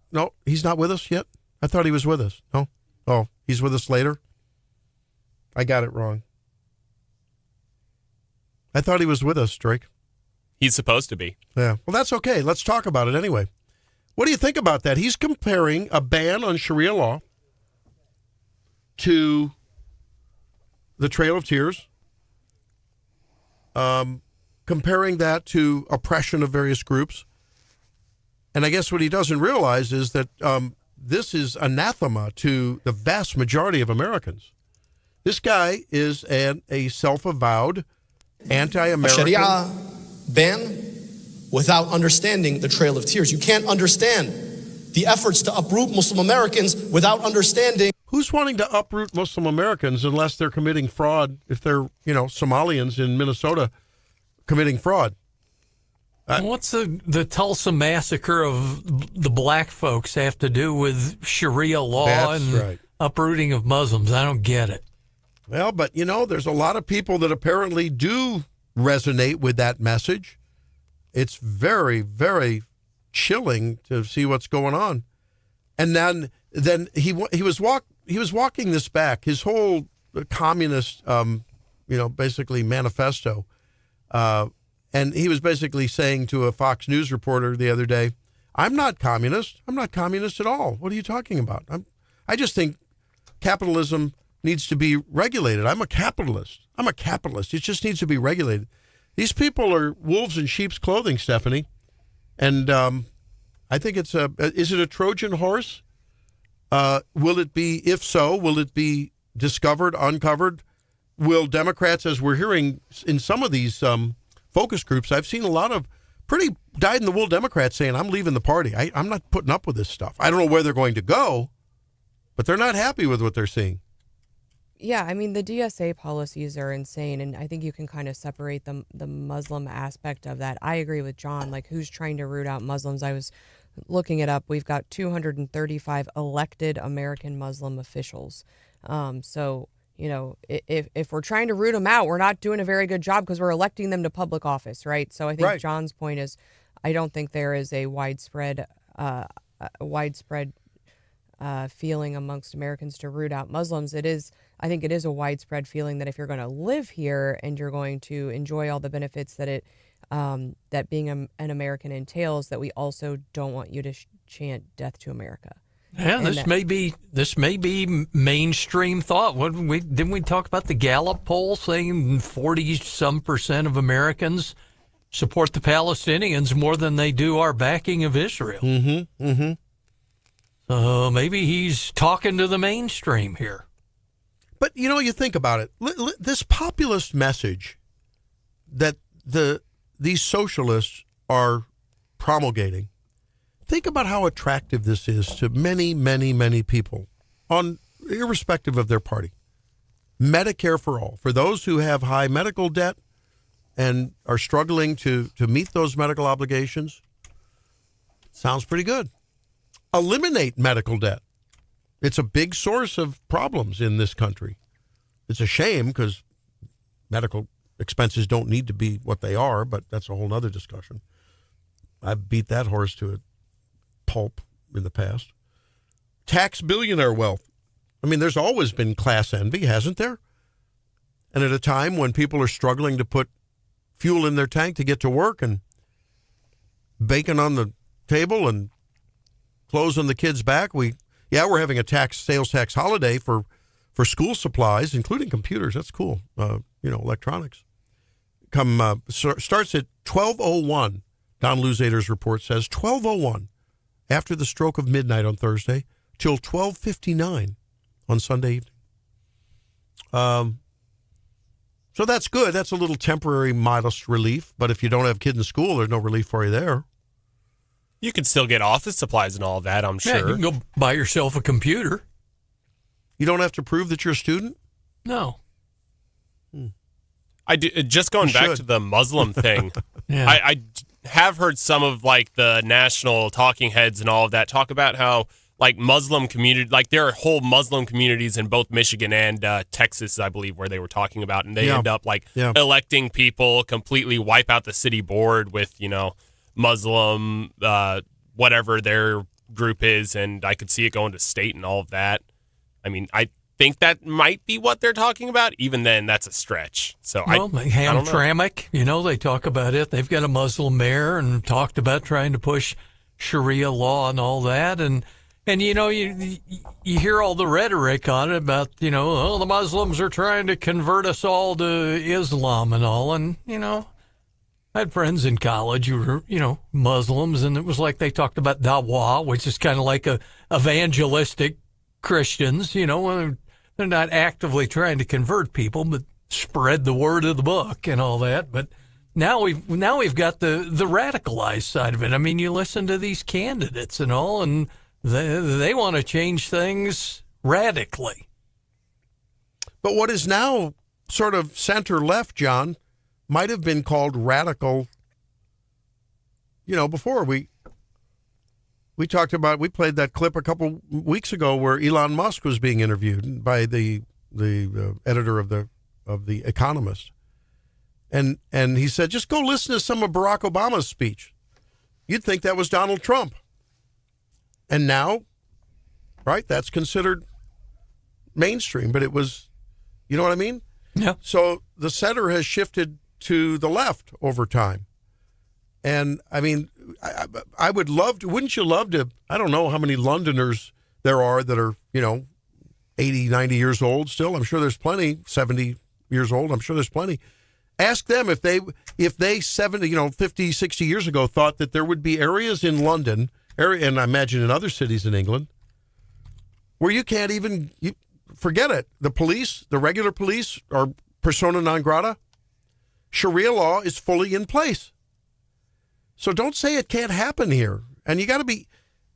No, he's not with us yet? I thought he was with us. No? Oh, he's with us later? I got it wrong. I thought he was with us, Drake. He's supposed to be. Yeah. Well, that's okay. Let's talk about it anyway. What do you think about that? He's comparing a ban on Sharia law to the Trail of Tears, comparing that to oppression of various groups. And I guess what he doesn't realize is that this is anathema to the vast majority of Americans. This guy is a self-avowed anti-American. Sharia ban without understanding the Trail of Tears. You can't understand the efforts to uproot Muslim Americans without understanding. Who's wanting to uproot Muslim Americans unless they're committing fraud, if they're, Somalians in Minnesota committing fraud? What's the Tulsa massacre of the black folks have to do with Sharia law and uprooting of Muslims? I don't get it. Well, but, there's a lot of people that apparently do resonate with that message. It's very, very chilling to see what's going on. And then he was walking this back, his whole communist, basically manifesto. And he was basically saying to a Fox News reporter the other day, I'm not communist. I'm not communist at all. What are you talking about? I just think capitalism needs to be regulated. I'm a capitalist. It just needs to be regulated. These people are wolves in sheep's clothing, Stephanie. And I think is it a Trojan horse? Will it be, if so, will it be discovered, uncovered? Will Democrats, as we're hearing in some of these focus groups, I've seen a lot of pretty dyed-in-the-wool Democrats saying, I'm leaving the party. I'm not putting up with this stuff. I don't know where they're going to go, but they're not happy with what they're seeing. Yeah, I mean, the DSA policies are insane, and I think you can kind of separate the Muslim aspect of that. I agree with John, like, who's trying to root out Muslims? I was looking it up. We've got 235 elected American Muslim officials. So, if we're trying to root them out, we're not doing a very good job because we're electing them to public office, right? So I think John's point is, I don't think there is a widespread feeling amongst Americans to root out Muslims. I think it is a widespread feeling that if you're going to live here and you're going to enjoy all the benefits that that being an American entails, that we also don't want you to chant death to America. Yeah, this may be mainstream thought. Didn't we talk about the Gallup poll saying 40-some% of Americans support the Palestinians more than they do our backing of Israel? Mm-hmm. Mm-hmm. So maybe he's talking to the mainstream here. But, you think about it. This populist message that these socialists are promulgating, think about how attractive this is to many, many, many people, irrespective of their party. Medicare for all. For those who have high medical debt and are struggling to meet those medical obligations, sounds pretty good. Eliminate medical debt. It's a big source of problems in this country. It's a shame because medical expenses don't need to be what they are, but that's a whole other discussion. I've beat that horse to a pulp in the past. Tax billionaire wealth. I mean, there's always been class envy, hasn't there? And at a time when people are struggling to put fuel in their tank to get to work and bacon on the table and clothes on the kids' back, we're having a sales tax holiday for school supplies, including computers. That's cool. Electronics. Starts at 12:01. Don Luzader's report says 12:01 after the stroke of midnight on Thursday till 12:59 on Sunday evening. So that's good. That's a little temporary, modest relief. But if you don't have kids in school, there's no relief for you there. You could still get office supplies and all that, I'm sure. Yeah, you can go buy yourself a computer. You don't have to prove that you're a student? No. I do, just going back to the Muslim thing, Yeah. I have heard some of like the national talking heads and all of that talk about how like Muslim community, like there are whole Muslim communities in both Michigan and Texas, I believe, where they were talking about, and they end up electing people, completely wipe out the city board with, Muslim, whatever their group is, and I could see it going to state and all of that. I mean, I think that might be what they're talking about. Even then, that's a stretch. So Hamtramck, they talk about it. They've got a Muslim mayor and talked about trying to push Sharia law and all that. And you hear all the rhetoric on it about, the Muslims are trying to convert us all to Islam and all. And, I had friends in college who were, Muslims, and it was like they talked about dawah, which is kind of like a evangelistic Christians, they're not actively trying to convert people, but spread the word of the book and all that. But now we've got the radicalized side of it. I mean, you listen to these candidates and all, and they want to change things radically. But what is now sort of center-left, John, might have been called radical. Before we played that clip a couple weeks ago where Elon Musk was being interviewed by the editor of the Economist, and he said, just go listen to some of Barack Obama's speech. You'd think that was Donald Trump. And now, right, that's considered mainstream, but it was, you know what I mean? Yeah. So the center has shifted to the left over time. And I mean, I would love to, wouldn't you love to, I don't know how many Londoners there are that are, 80, 90 years old still. I'm sure there's plenty, 70 years old. I'm sure there's plenty. Ask them if they 70, 50, 60 years ago thought that there would be areas in London, and I imagine in other cities in England, where you can't even, forget it. The police, the regular police are persona non grata. Sharia law is fully in place. So don't say it can't happen here. And you got to be,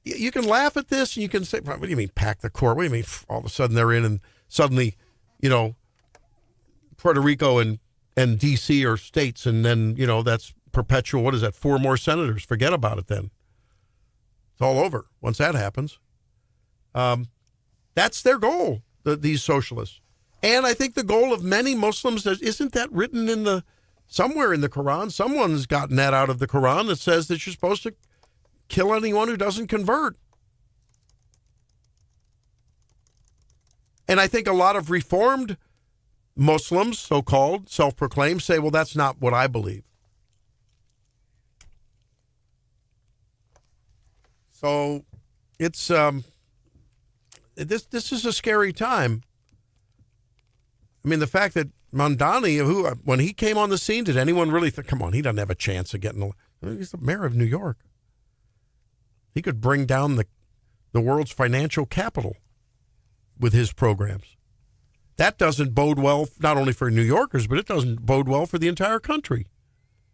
you can laugh at this and you can say, what do you mean pack the court? What do you mean all of a sudden they're in and suddenly, Puerto Rico and D.C. are states and then, that's perpetual. What is that? 4 more senators. Forget about it then. It's all over once that happens. That's their goal, these socialists. And I think the goal of many Muslims, isn't that written somewhere in the Quran? Someone's gotten that out of the Quran that says that you're supposed to kill anyone who doesn't convert. And I think a lot of reformed Muslims, so-called, self-proclaimed, say, well, that's not what I believe. So it's this is a scary time. I mean, the fact that Mondani, who when he came on the scene, did anyone really think, come on, he doesn't have a chance of getting, he's the mayor of New York. He could bring down the world's financial capital with his programs. That doesn't bode well, not only for New Yorkers, but it doesn't bode well for the entire country.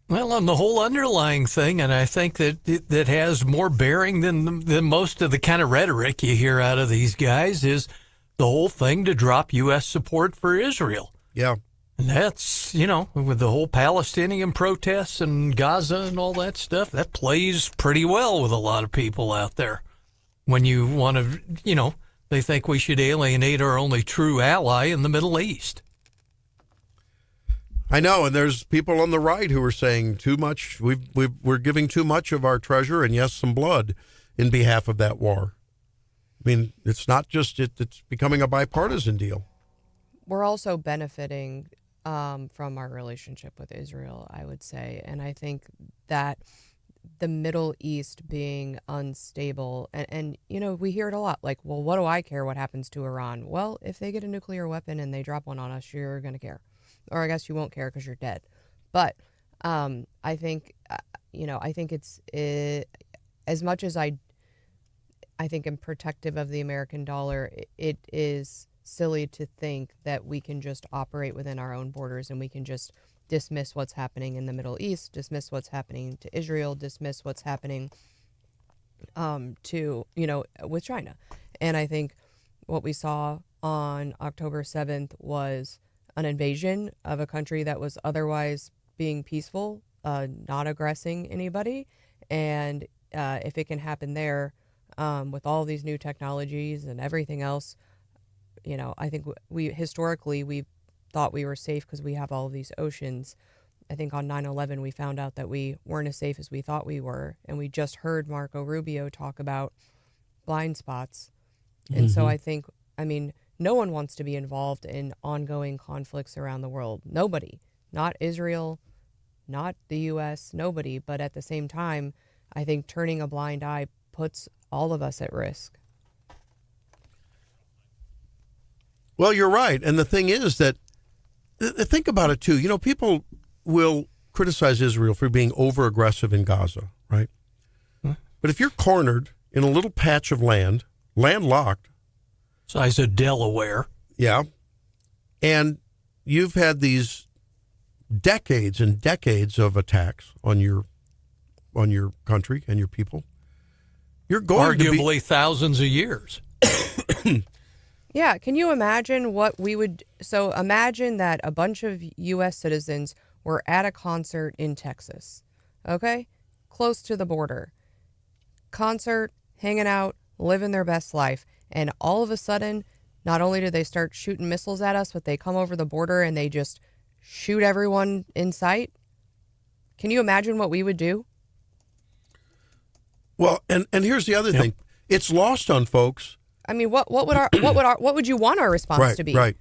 Well, on the whole underlying thing, and I think that has more bearing than most of the kind of rhetoric you hear out of these guys, is the whole thing to drop U.S. support for Israel. Yeah. And that's, with the whole Palestinian protests and Gaza and all that stuff, that plays pretty well with a lot of people out there. When you want to, they think we should alienate our only true ally in the Middle East. I know, and there's people on the right who are saying too much. We're giving too much of our treasure and yes, some blood in behalf of that war. I mean, it's not just it's becoming a bipartisan deal. We're also benefiting from our relationship with Israel, I would say, and I think that the Middle East being unstable, and we hear it a lot. Like, well, what do I care what happens to Iran? Well, if they get a nuclear weapon and they drop one on us, you're gonna care. Or I guess you won't care because you're dead. But I think, I think as much as I think I'm protective of the American dollar, it is silly to think that we can just operate within our own borders and we can just dismiss what's happening in the Middle East, dismiss what's happening to Israel, dismiss what's happening with China. And I think what we saw on October 7th was an invasion of a country that was otherwise being peaceful, not aggressing anybody. And if it can happen there with all these new technologies and everything else, I think we thought we were safe because we have all of these oceans. I think on 9/11 we found out that we weren't as safe as we thought we were. And we just heard Marco Rubio talk about blind spots. And so I think, no one wants to be involved in ongoing conflicts around the world. Nobody. Not Israel, not the U.S., nobody. But at the same time, I think turning a blind eye puts all of us at risk. Well, you're right. And the thing is that, think about it too. People will criticize Israel for being over-aggressive in Gaza, right? But if you're cornered in a little patch of land, landlocked, size of Delaware. Yeah. And you've had these decades and decades of attacks on your country and your people. You're going arguably thousands of years. Yeah. Can you imagine what we would... So imagine that a bunch of U.S. citizens were at a concert in Texas, okay? Close to the border. Concert, hanging out, living their best life. And all of a sudden, not only do they start shooting missiles at us, but they come over the border and they just shoot everyone in sight. Can you imagine what we would do? Well, and here's the other thing. It's lost on folks. What would you want our response to be? Right.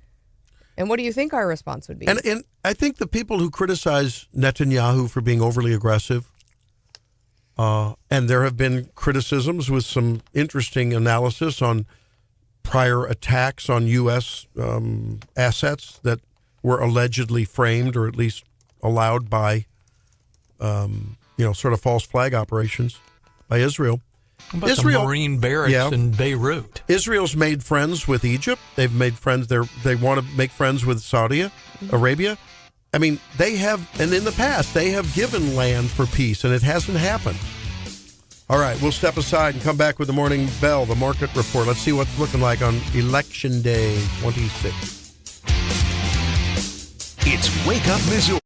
And what do you think our response would be? And I think the people who criticize Netanyahu for being overly aggressive, and there have been criticisms with some interesting analysis on prior attacks on U.S. Assets that were allegedly framed or at least allowed by, sort of false flag operations by Israel. How about the Marine barracks in Beirut? Israel's made friends with Egypt. They've made friends. They want to make friends with Saudi Arabia. I mean, they have, and in the past, they have given land for peace, and it hasn't happened. All right, we'll step aside and come back with the Morning Bell, the market report. Let's see what's looking like on Election Day 26. It's Wake Up Missouri.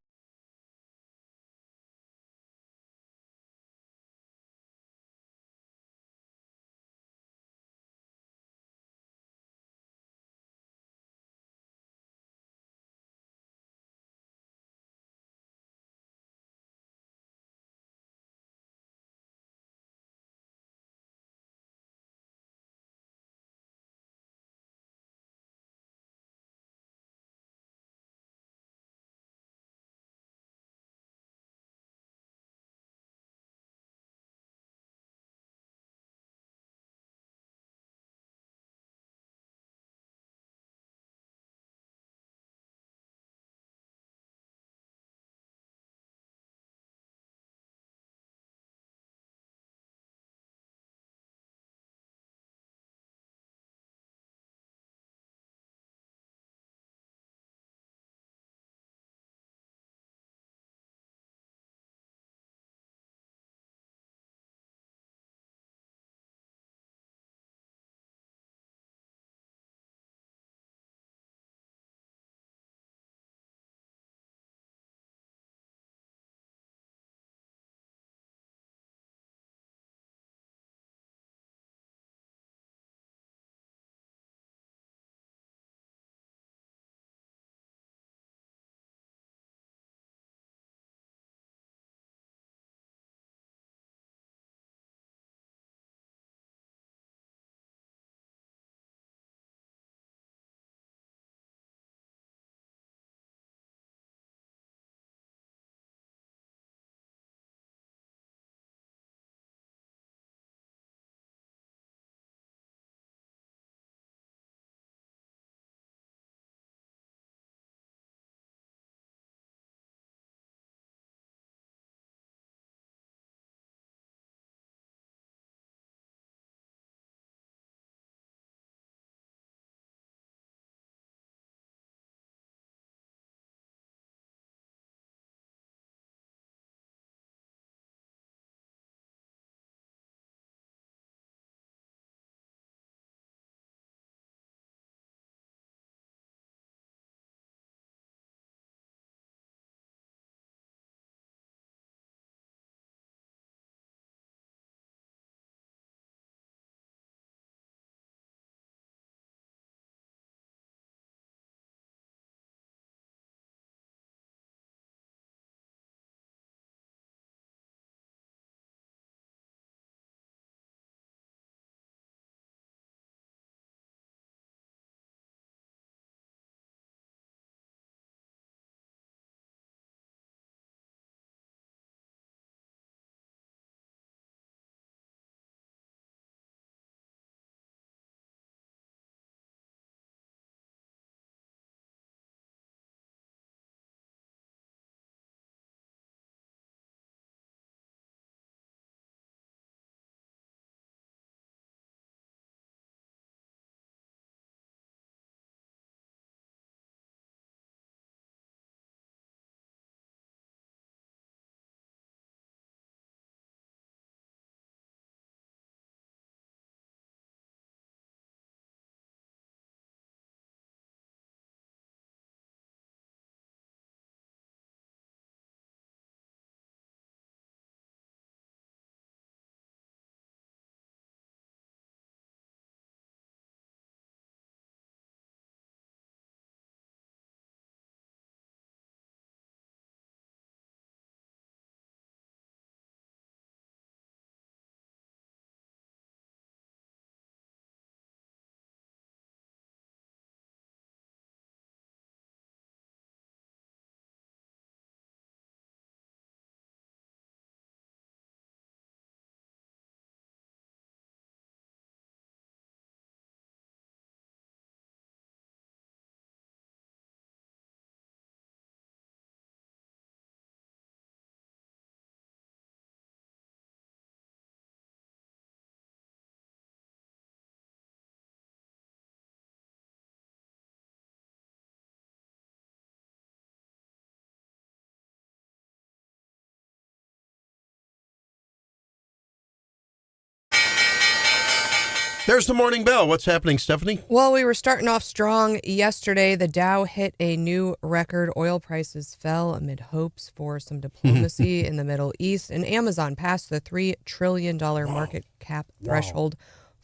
There's the morning bell. What's happening, Stephanie? Well, we were starting off strong yesterday. The Dow hit a new record. Oil prices fell amid hopes for some diplomacy in the Middle East. And Amazon passed the $3 trillion market cap threshold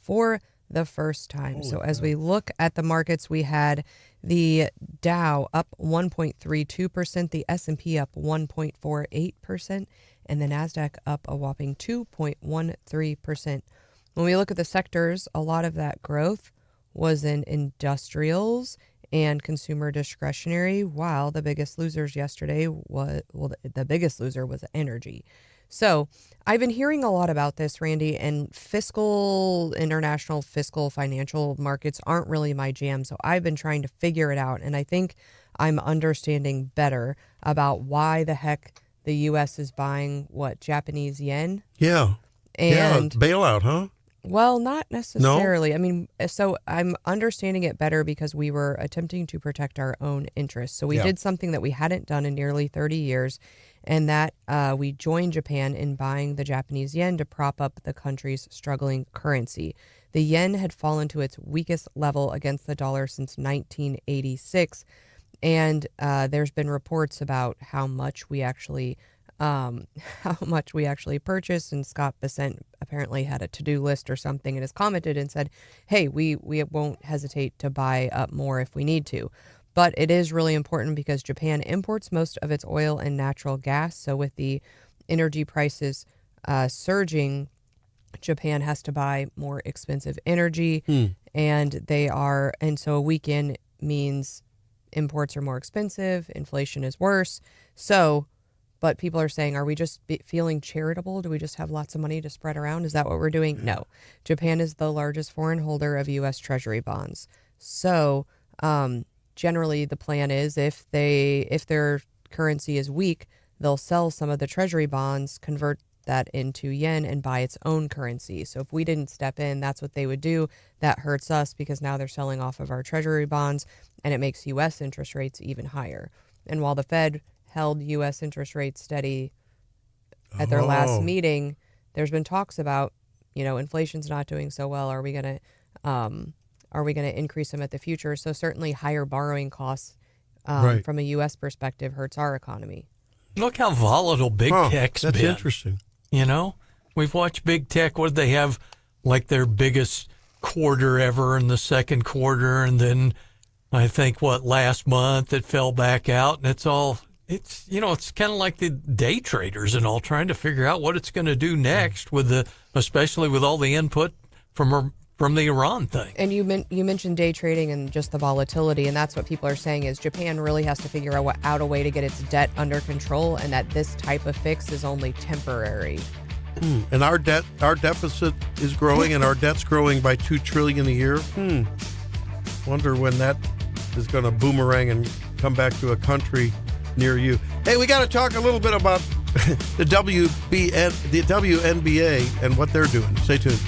for the first time. So as we look at the markets, we had the Dow up 1.32%, the S&P up 1.48%, and the NASDAQ up a whopping 2.13%. When we look at the sectors, a lot of that growth was in industrials and consumer discretionary, while the biggest losers yesterday the biggest loser was energy. So I've been hearing a lot about this, Randy, and international fiscal financial markets aren't really my jam. So I've been trying to figure it out. And I think I'm understanding better about why the heck the U.S. is buying Japanese yen. Yeah. And bailout, huh? Well, not necessarily. No? I mean, so I'm understanding it better because we were attempting to protect our own interests. So we did something that we hadn't done in nearly 30 years, and that we joined Japan in buying the Japanese yen to prop up the country's struggling currency. The yen had fallen to its weakest level against the dollar since 1986, and there's been reports about how much we actually purchased, and Scott Bessent apparently had a to-do list or something and has commented and said, hey, we won't hesitate to buy up more if we need to. But it is really important because Japan imports most of its oil and natural gas. So with the energy prices surging, Japan has to buy more expensive energy, and so a weak yen means imports are more expensive, inflation is worse. But people are saying, are we just feeling charitable? Do we just have lots of money to spread around? Is that what we're doing? No. Japan is the largest foreign holder of U.S. Treasury bonds. So generally the plan is if their currency is weak, they'll sell some of the Treasury bonds, convert that into yen, and buy its own currency. So if we didn't step in, that's what they would do. That hurts us because now they're selling off of our Treasury bonds, and it makes U.S. interest rates even higher. And while the Fed held U.S. interest rates steady at their last meeting, there's been talks about, inflation's not doing so well. Are we going to increase them at the future? So certainly higher borrowing costs from a U.S. perspective hurts our economy. Look how volatile big tech's been. That's interesting. We've watched big tech. What did they have? Like their biggest quarter ever in the second quarter, and then I think last month it fell back out, and it's kind of like the day traders and all, trying to figure out what it's going to do next especially with all the input from the Iran thing. And you mentioned day trading and just the volatility, and that's what people are saying is Japan really has to figure out a way to get its debt under control, and that this type of fix is only temporary. And our deficit is growing, and our debt's growing by $2 trillion a year. Wonder when that is going to boomerang and come back to a country near you. Hey, we got to talk a little bit about the WNBA and what they're doing. Stay tuned.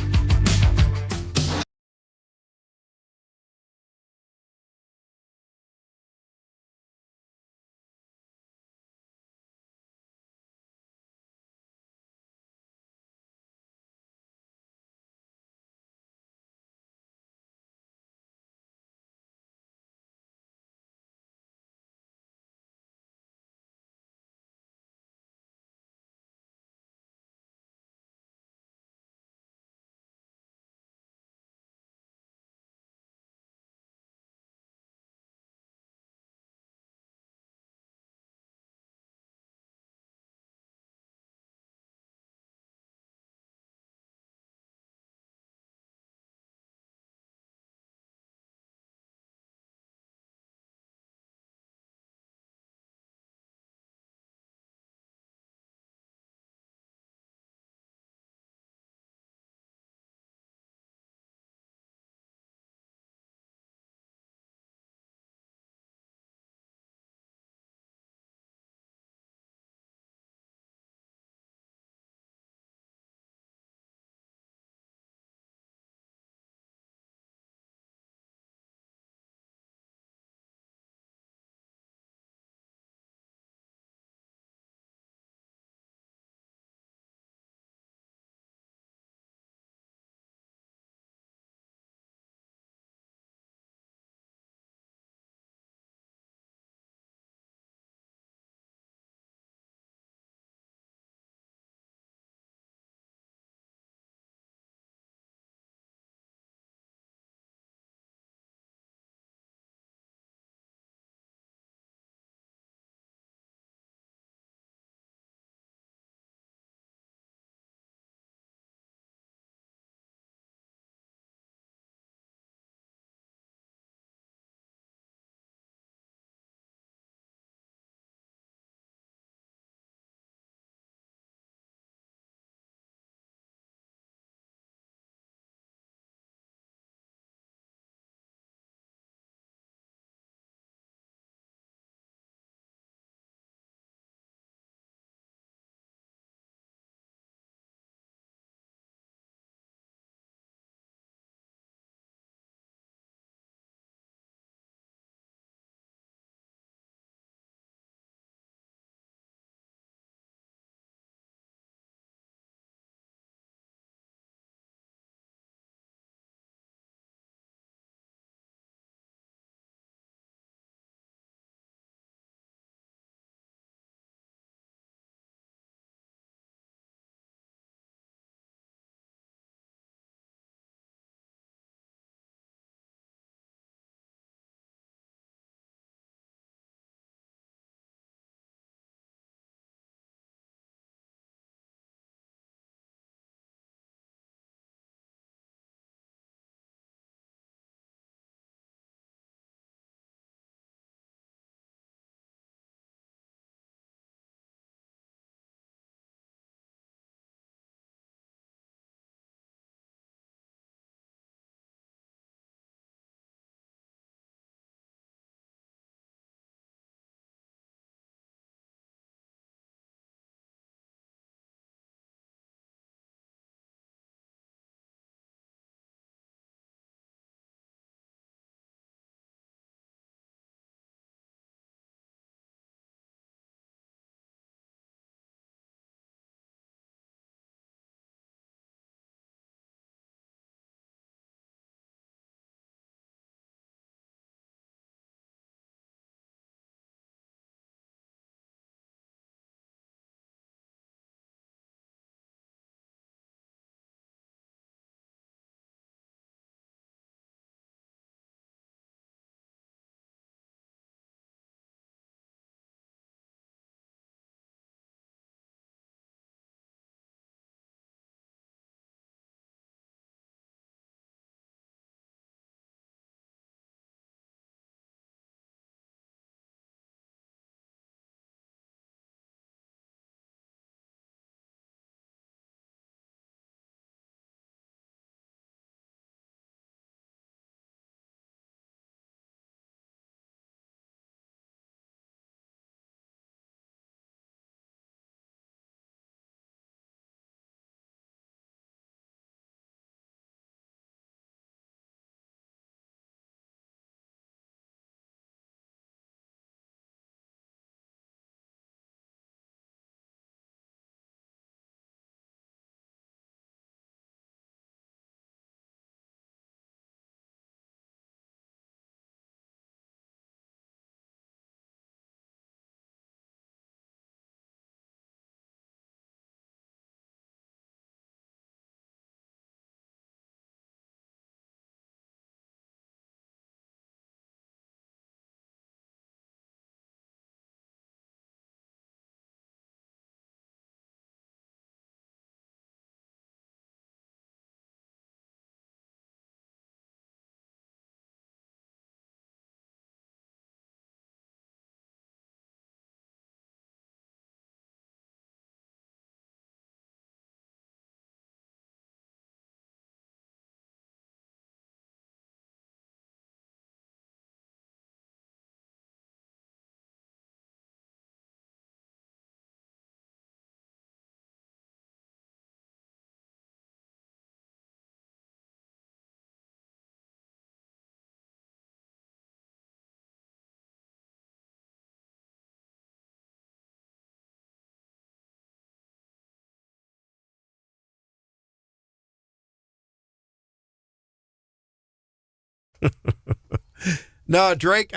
No, Drake,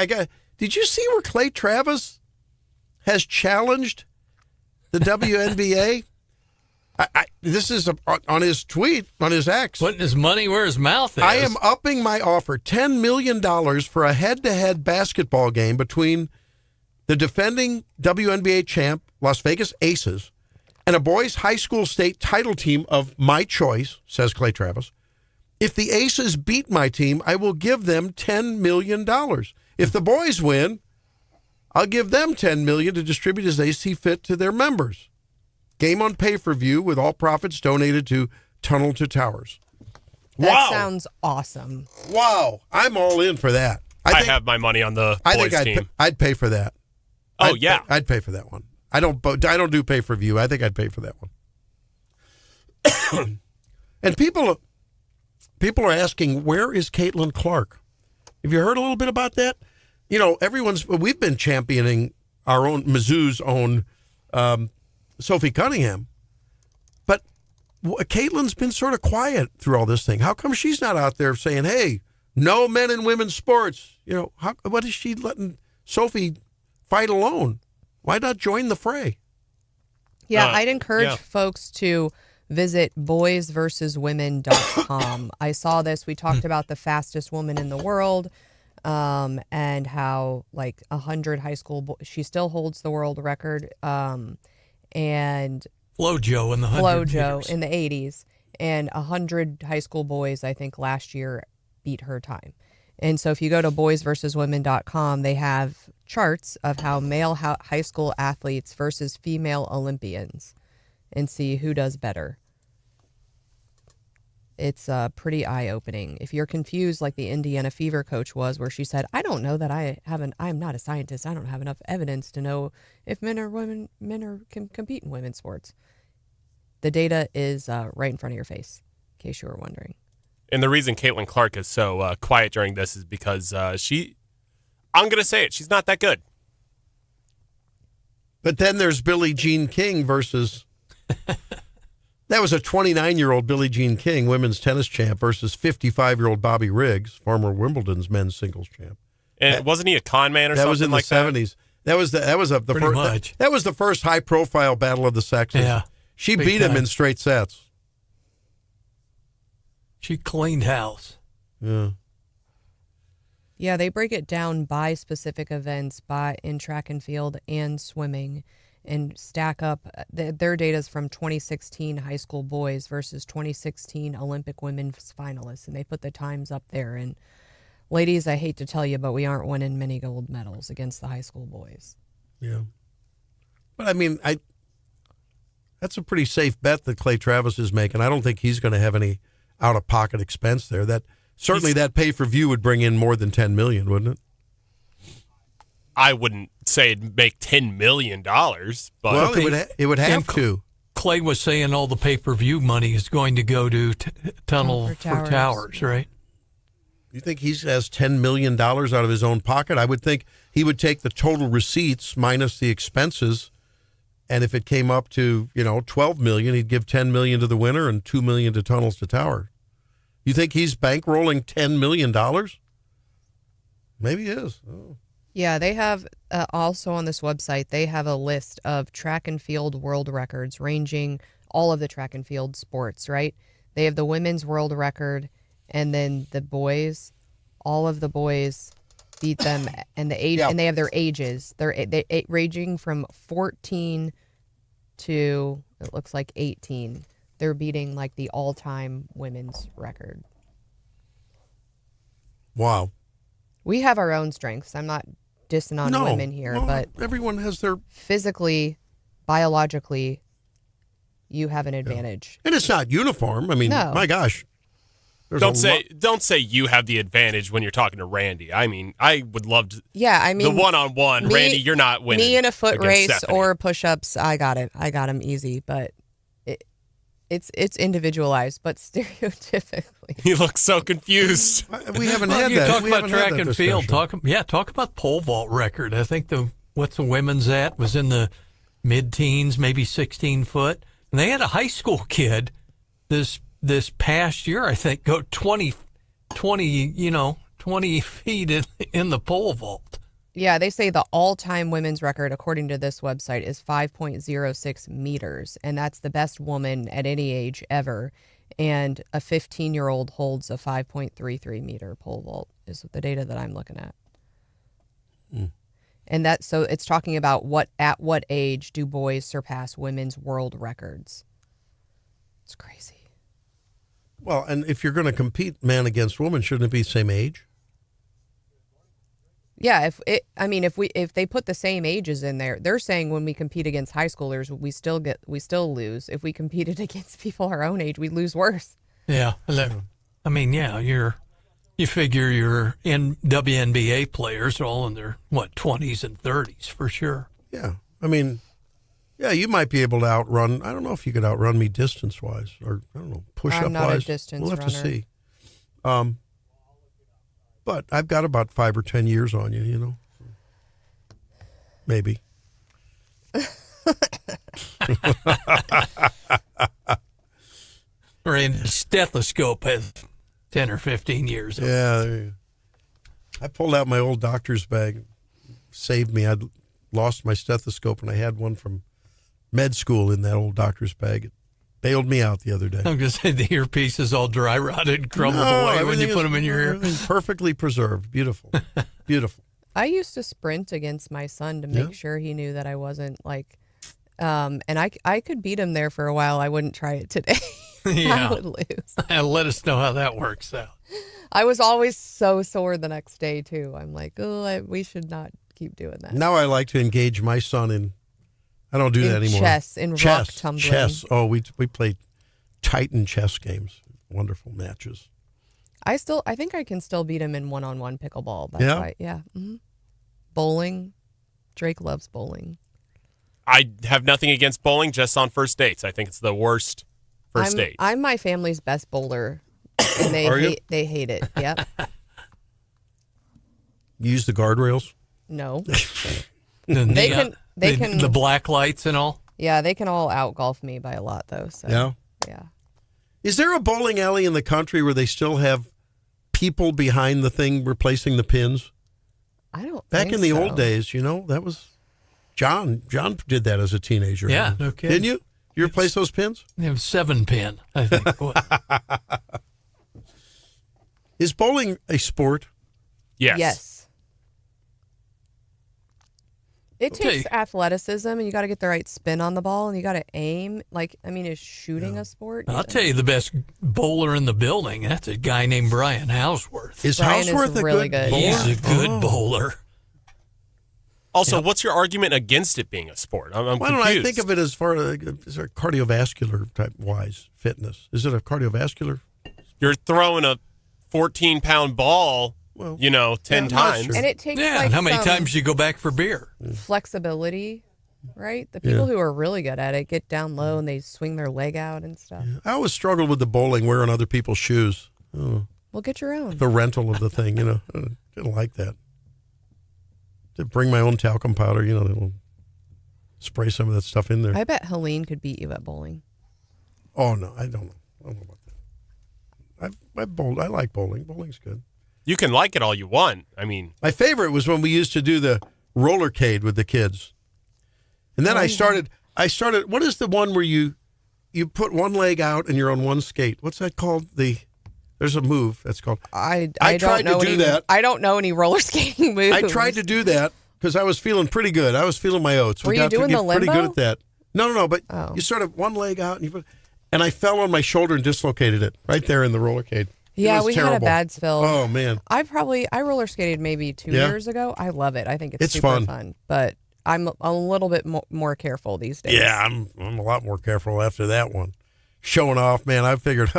did you see where Clay Travis has challenged the WNBA? This is on his tweet, on his X. Putting his money where his mouth is. I am upping my offer, $10 million for a head-to-head basketball game between the defending WNBA champ, Las Vegas Aces, and a boys' high school state title team of my choice, says Clay Travis. If the Aces beat my team, I will give them $10 million. If the boys win, I'll give them $10 million to distribute as they see fit to their members. Game on pay-per-view with all profits donated to Tunnel to Towers. That sounds awesome. Wow. I'm all in for that. I have my money on the boys team. I'd pay for that. I'd pay for that one. I don't do pay-per-view. I think I'd pay for that one. And people are asking, where is Caitlin Clark? Have you heard a little bit about that? You know, we've been championing our own, Mizzou's own Sophie Cunningham. But Caitlin's been sort of quiet through all this thing. How come she's not out there saying, hey, no men and women's sports? You know, what is she letting Sophie fight alone? Why not join the fray? Yeah, I'd encourage folks to visit boysversuswomen.com. I saw this. We talked about the fastest woman in the world and how like 100 high school she still holds the world record. And Flojo in the 80s. And 100 high school boys, I think, last year beat her time. And so if you go to boysversuswomen.com, they have charts of how male high school athletes versus female Olympians and see who does better. It's pretty eye-opening. If you're confused like the Indiana Fever coach was, where she said, I don't know that I'm not a scientist. I don't have enough evidence to know if men can compete in women's sports. The data is right in front of your face, in case you were wondering. And the reason Caitlin Clark is so quiet during this is because I'm going to say it, she's not that good. But then there's Billie Jean King versus... That was a 29-year-old Billie Jean King, women's tennis champ, versus 55-year-old Bobby Riggs, former Wimbledon's men's singles champ. And wasn't he a con man or something? That was in the 70s. That was the first high-profile battle of the sexes. Yeah, she beat him in straight sets. She cleaned house. Yeah. Yeah, they break it down by specific events, in track and field and swimming, and stack up their data is from 2016 high school boys versus 2016 Olympic women's finalists, and they put the times up there. And ladies, I hate to tell you, but we aren't winning many gold medals against the high school boys. Yeah, but I mean, that's a pretty safe bet that Clay Travis is making. I don't think he's going to have any out-of-pocket expense there. That pay-per-view would bring in more than $10 million, wouldn't it? I wouldn't say it'd make $10 million, but... Well, it would have to. Clay was saying all the pay-per-view money is going to go to Tunnel for Towers, right? You think he has $10 million out of his own pocket? I would think he would take the total receipts minus the expenses, and if it came up to, $12 million, he'd give $10 million to the winner and $2 million to Tunnels to Tower. You think he's bankrolling $10 million? Maybe he is. Oh. Yeah, they have also on this website, they have a list of track and field world records ranging all of the track and field sports, right? They have the women's world record, and then the boys, all of the boys beat them, and and they have their ages. They're ranging from 14 to, it looks like 18. They're beating like the all-time women's record. Wow. We have our own strengths. I'm not dissing on women here, but everyone has their physically, biologically, you have an advantage. And it's not uniform. I mean, my gosh. Don't say you have the advantage when you're talking to Randy. I mean, I would love to. Yeah, I mean, the one-on-one. Randy, you're not winning. Me in a foot race Stephanie. or push-ups, I got it. I got him easy, but it's individualized, but stereotypically. You look so confused. We haven't had that. Talk about track and field. Talk about pole vault record. I think the women's at was in the mid-teens, maybe 16 foot. And they had a high school kid this past year, I think, go 20 20 feet in the pole vault. Yeah, they say the all-time women's record, according to this website, is 5.06 meters, and that's the best woman at any age ever. And a 15-year-old holds a 5.33 meter pole vault, is the data that I'm looking at. And so it's talking about at what age do boys surpass women's world records? It's crazy. Well, and if you're going to compete man against woman, shouldn't it be same age? Yeah, if they put the same ages in there, they're saying when we compete against high schoolers, we still lose. If we competed against people our own age, we lose worse. Yeah, I mean, yeah, you figure your WNBA players are all in their 20s and 30s for sure. Yeah, I mean, yeah, you might be able to outrun. I don't know if you could outrun me distance wise, or I don't know, push up wise. I'm not a distance We'll have runner. to see. But I've got about 5 or 10 years on you, you know. Maybe. Randy's stethoscope has 10 or 15 years. Yeah, there you go. I pulled out my old doctor's bag. Saved me. I'd lost my stethoscope, and I had one from med school in that old doctor's bag. It bailed me out the other day. I'm going to say the earpiece is all dry rotted and crumbled away when you put them in your ear. Everything's perfectly preserved. Beautiful. Beautiful. I used to sprint against my son to make sure he knew that I wasn't and I could beat him there for a while. I wouldn't try it today. Yeah. I would lose. Let us know how that works out. I was always so sore the next day too. I'm like, we should not keep doing that. Now I like to engage my son in. I don't do that anymore. Rock tumbling. Chess. Oh, we played Titan chess games. Wonderful matches. I think I can still beat him in one-on-one pickleball. That's why, yeah. Mm-hmm. Bowling. Drake loves bowling. I have nothing against bowling, just on first dates. I think it's the worst first date. I'm my family's best bowler, and they hate it. Yep. You use the guardrails? No. They can the black lights and all. Yeah, they can all out golf me by a lot though. So yeah. Is there a bowling alley in the country where they still have people behind the thing replacing the pins? I don't. Back in the old days, that was John. John did that as a teenager. Yeah, no kidding. Didn't you? You replace those pins? They have 7-pin, I think. Is bowling a sport? Yes. It takes athleticism, and you got to get the right spin on the ball, and you got to aim. Is shooting a sport? I'll tell you the best bowler in the building. That's a guy named Brian Hauswirth. Is Hauswirth really good good? He's a good bowler. Also, what's your argument against it being a sport? I'm Why confused. don't I think of it as far as cardiovascular type wise fitness? Is it a cardiovascular? You're throwing a 14-pound ball, 10 times. And it takes and how many times you go back for beer? Flexibility, right? The people who are really good at it get down low and they swing their leg out and stuff. I always struggled with the bowling wearing other people's shoes. Well, get your own. The rental of the thing, I didn't like that. To bring my own talcum powder, they'll spray some of that stuff in there. I bet Helene could beat you at bowling. Oh, no, I don't know. I don't know about that. I like bowling. Bowling's good. You can like it all you want. I mean, my favorite was when we used to do the rollercade with the kids. And then I started, what is the one where you put one leg out and you're on one skate? What's that called? There's a move that's called. I tried to do that. I don't know any roller skating moves. I tried to do that because I was feeling pretty good. I was feeling my oats. Were you doing the limbo? Pretty good at that. No. But you sort of one leg out and I fell on my shoulder and dislocated it right there in the rollercade. Yeah, we terrible. had a bad spill. Oh man. I roller skated maybe 2 years ago. I love it. I think it's super fun. But I'm a little bit more careful these days. Yeah, I'm a lot more careful after that one. Showing off, man. I figured,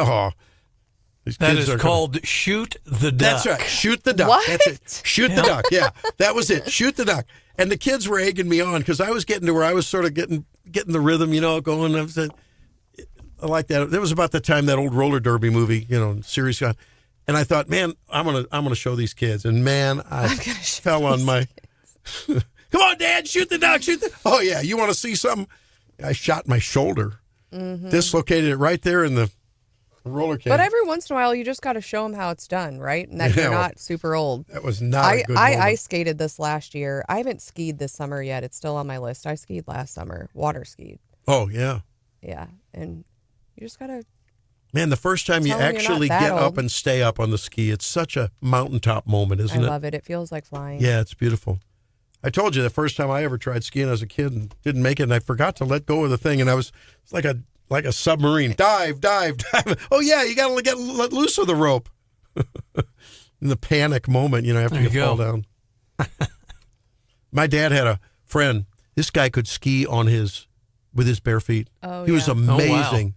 these that kids is called shoot the duck. That's right. Shoot the duck. What? That's it. Shoot the duck. Yeah, that was it. Shoot the duck. And the kids were egging me on because I was getting to where I was sort of getting the rhythm, going. I like that. That was about the time that old roller derby movie, series got. And I thought, man, I'm gonna show these kids. And man, I fell on my. Come on, Dad, shoot the duck, shoot the. Oh yeah, you want to see something? I shot my shoulder, dislocated it right there in the roller But cage. every once in a while, you just got to show them how it's done, right? And that Yeah, you're well, not super old. That was not a good I moment. ice skated this last year. I haven't skied this summer yet. It's still on my list. I skied last summer, water skied. Oh, yeah. Yeah, and you just got to. Man, the first time you Tell 'em you're not actually that get up old. and stay up on the ski, it's such a mountaintop moment, I isn't it? love it. It feels like flying. Yeah, it's beautiful. I told you the first time I ever tried skiing as a kid and didn't make it, and I forgot to let go of the thing, and it's like a submarine. Dive, dive, dive. Oh, yeah, you got to let loose of the rope. In the panic moment, after There you you fall go. down. My dad had a friend. This guy could ski with his bare feet. Oh, he was yeah. amazing. Oh, wow.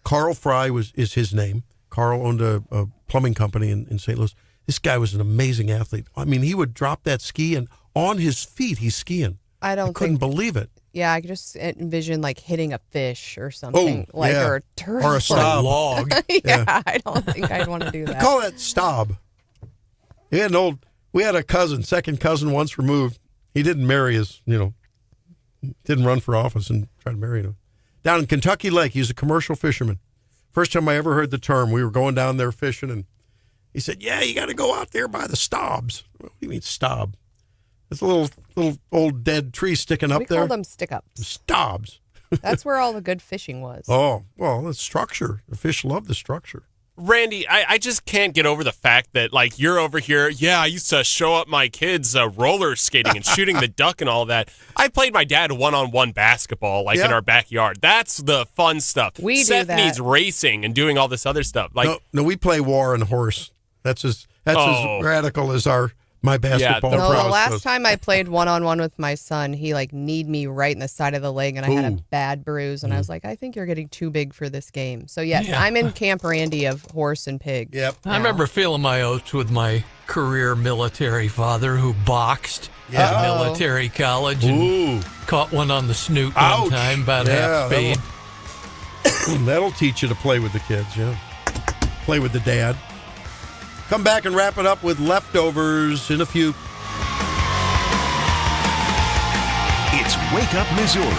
Carl Fry is his name. Carl owned a plumbing company in St. Louis. This guy was an amazing athlete. I mean, he would drop that ski, and on his feet, he's skiing. I couldn't believe it. Yeah, I could just envision like hitting a fish or something, yeah. or a turtle. Or a stob. log. yeah, I don't think I'd want to do that. Call that stob. We had a second cousin once removed. He didn't marry didn't run for office and try to marry him. Down in Kentucky Lake, he was a commercial fisherman. First time I ever heard the term, we were going down there fishing, and he said, "Yeah, you got to go out there by the stobs." What do you mean stob? It's a little old dead tree sticking up We there. call them stick-ups. Stobs. That's where all the good fishing was. Oh, well, the structure. The fish love the structure. Randy, I just can't get over the fact that, like, you're over here. Yeah, I used to show up my kids roller skating and shooting the duck and all that. I played my dad one-on-one basketball, in our backyard. That's the fun stuff. We do Seth that. needs racing and doing all this other stuff. Like, No, we play war and horse. That's as radical as my basketball No, the prowess last goes. time I played one-on-one with my son, he kneed me right in the side of the leg, and I had a Ooh. bad bruise. And I was like, I think you're getting too big for this game. So yes, Yeah. I'm in Camp Randy of horse and pig. Yep. I remember feeling my oats with my career military father who boxed Yeah. at a military college and caught one on the snoot Ouch. one time, about half speed. That'll teach you to play with the kids, play with the dad. Come back and wrap it up with leftovers in a few. It's Wake Up Missouri.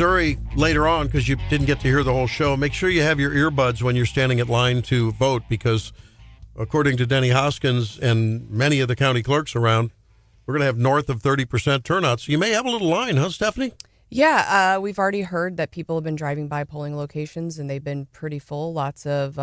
Missouri later on, because you didn't get to hear the whole show, make sure you have your earbuds when you're standing at line to vote, because according to Denny Hoskins and many of the county clerks around, we're going to have north of 30% turnout. So you may have a little line, huh, Stephanie? Yeah, we've already heard that people have been driving by polling locations, and they've been pretty full. Lots of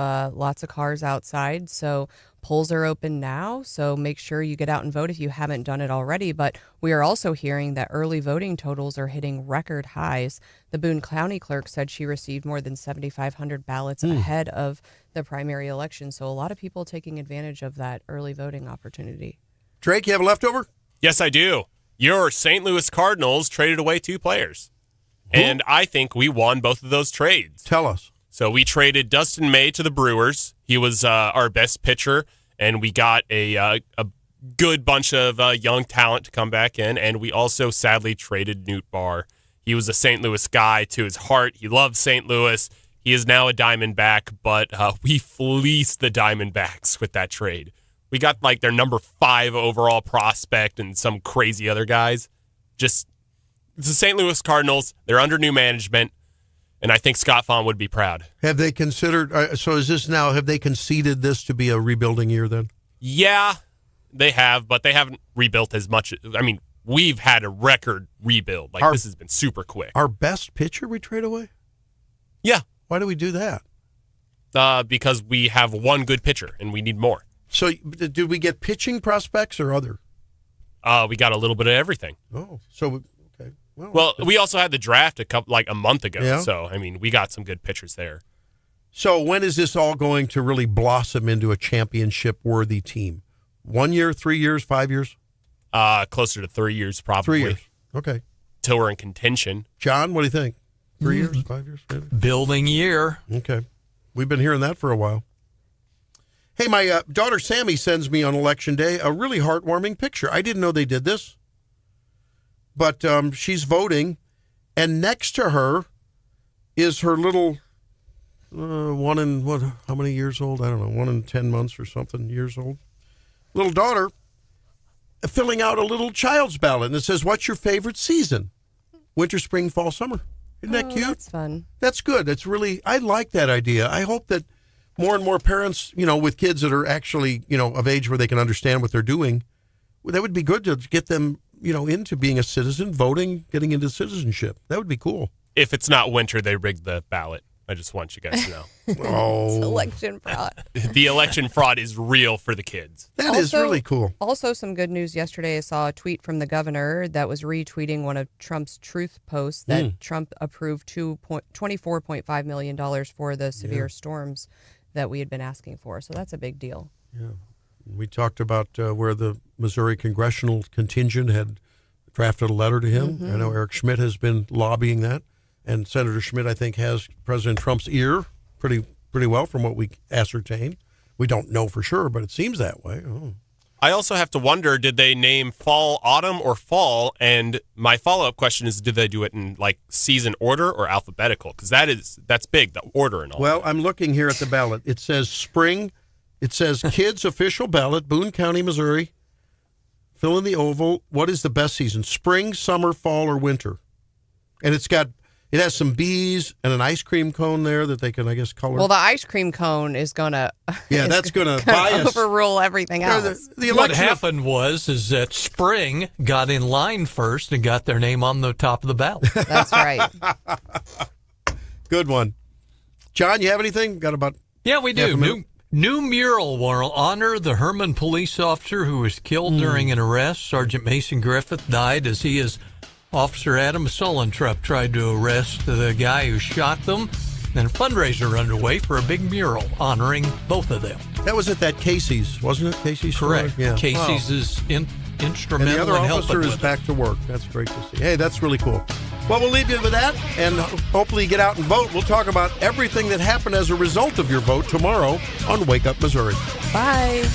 cars outside. So polls are open now. So make sure you get out and vote if you haven't done it already. But we are also hearing that early voting totals are hitting record highs. The Boone County clerk said she received more than 7,500 ballots ahead of the primary election. So a lot of people taking advantage of that early voting opportunity. Drake, you have a leftover? Yes, I do. Your St. Louis Cardinals traded away 2 players. Who? And I think we won both of those trades. Tell us. So we traded Dustin May to the Brewers. He was our best pitcher, and we got a good bunch of young talent to come back in. And we also sadly traded Newt Barr. He was a St. Louis guy to his heart. He loved St. Louis. He is now a Diamondback, but we fleeced the Diamondbacks with that trade. We got like their number 5 overall prospect and some crazy other guys. Just it's the St. Louis Cardinals. They're under new management, and I think Scott Faughn would be proud. Have they considered? So is this now? Have they conceded this to be a rebuilding year then? Yeah, they have, but they haven't rebuilt as much. I mean, we've had a record rebuild. Like this has been super quick. Our best pitcher we trade away? Yeah. Why do we do that? Because we have one good pitcher, and we need more. So did we get pitching prospects or other? We got a little bit of everything. Oh, so okay. Well, we also had the draft a month ago. Yeah. So I mean, we got some good pitchers there. So when is this all going to really blossom into a championship-worthy team? 1 year, 3 years, 5 years? Closer to 3 years, probably. 3 years. Okay. Till we're in contention. John, what do you think? 3 years, 5 years, maybe? Building year. Okay. We've been hearing that for a while. Hey, my daughter Sammy sends me on Election Day a really heartwarming picture. I didn't know they did this. But she's voting, and next to her is her little how many years old? I don't know, 1 in 10 months or something years old. Little daughter filling out a little child's ballot, and it says, "What's your favorite season? Winter, spring, fall, summer." Isn't that cute? That's fun. That's good. That's really, I like that idea. I hope that more and more parents, with kids that are actually, of age where they can understand what they're doing, that would be good to get them, into being a citizen, voting, getting into citizenship. That would be cool. If it's not winter, they rigged the ballot. I just want you guys to know. It's election fraud. The election fraud is real for the kids. That is really cool. Also, some good news yesterday. I saw a tweet from the governor that was retweeting one of Trump's truth posts that Trump approved $24.5 million for the severe storms that we had been asking for. So that's a big deal. Yeah. We talked about where the Missouri congressional contingent had drafted a letter to him. I know Eric Schmidt has been lobbying that. And Senator Schmidt, I think, has President Trump's ear pretty well from what we ascertain. We don't know for sure, but it seems that way. Oh. I also have to wonder, did they name fall, autumn, or fall? And my follow-up question is, did they do it in season order or alphabetical? Because that's big, the order and all. Well, I'm looking here at the ballot. It says spring. It says kids' official ballot, Boone County, Missouri. Fill in the oval. What is the best season? Spring, summer, fall, or winter? And it has some bees and an ice cream cone there that they can, I guess, color. Well, the ice cream cone is gonna that's gonna bias overrule everything else. The what happened is that spring got in line first and got their name on the top of the ballot. That's right. Good one, John. You have anything? Got about we do. New mural will honor the Herman police officer who was killed during an arrest. Sergeant Mason Griffith died as he is. Officer Adam Sullentrup tried to arrest the guy who shot them. And a fundraiser underway for a big mural honoring both of them. That was at that Casey's, wasn't it? Casey's? Correct. Yeah. Casey's is instrumental and the other in officer helping is back to work. That's great to see. Hey, that's really cool. Well, we'll leave you with that, and hopefully you get out and vote. We'll talk about everything that happened as a result of your vote tomorrow on Wake Up Missouri. Bye.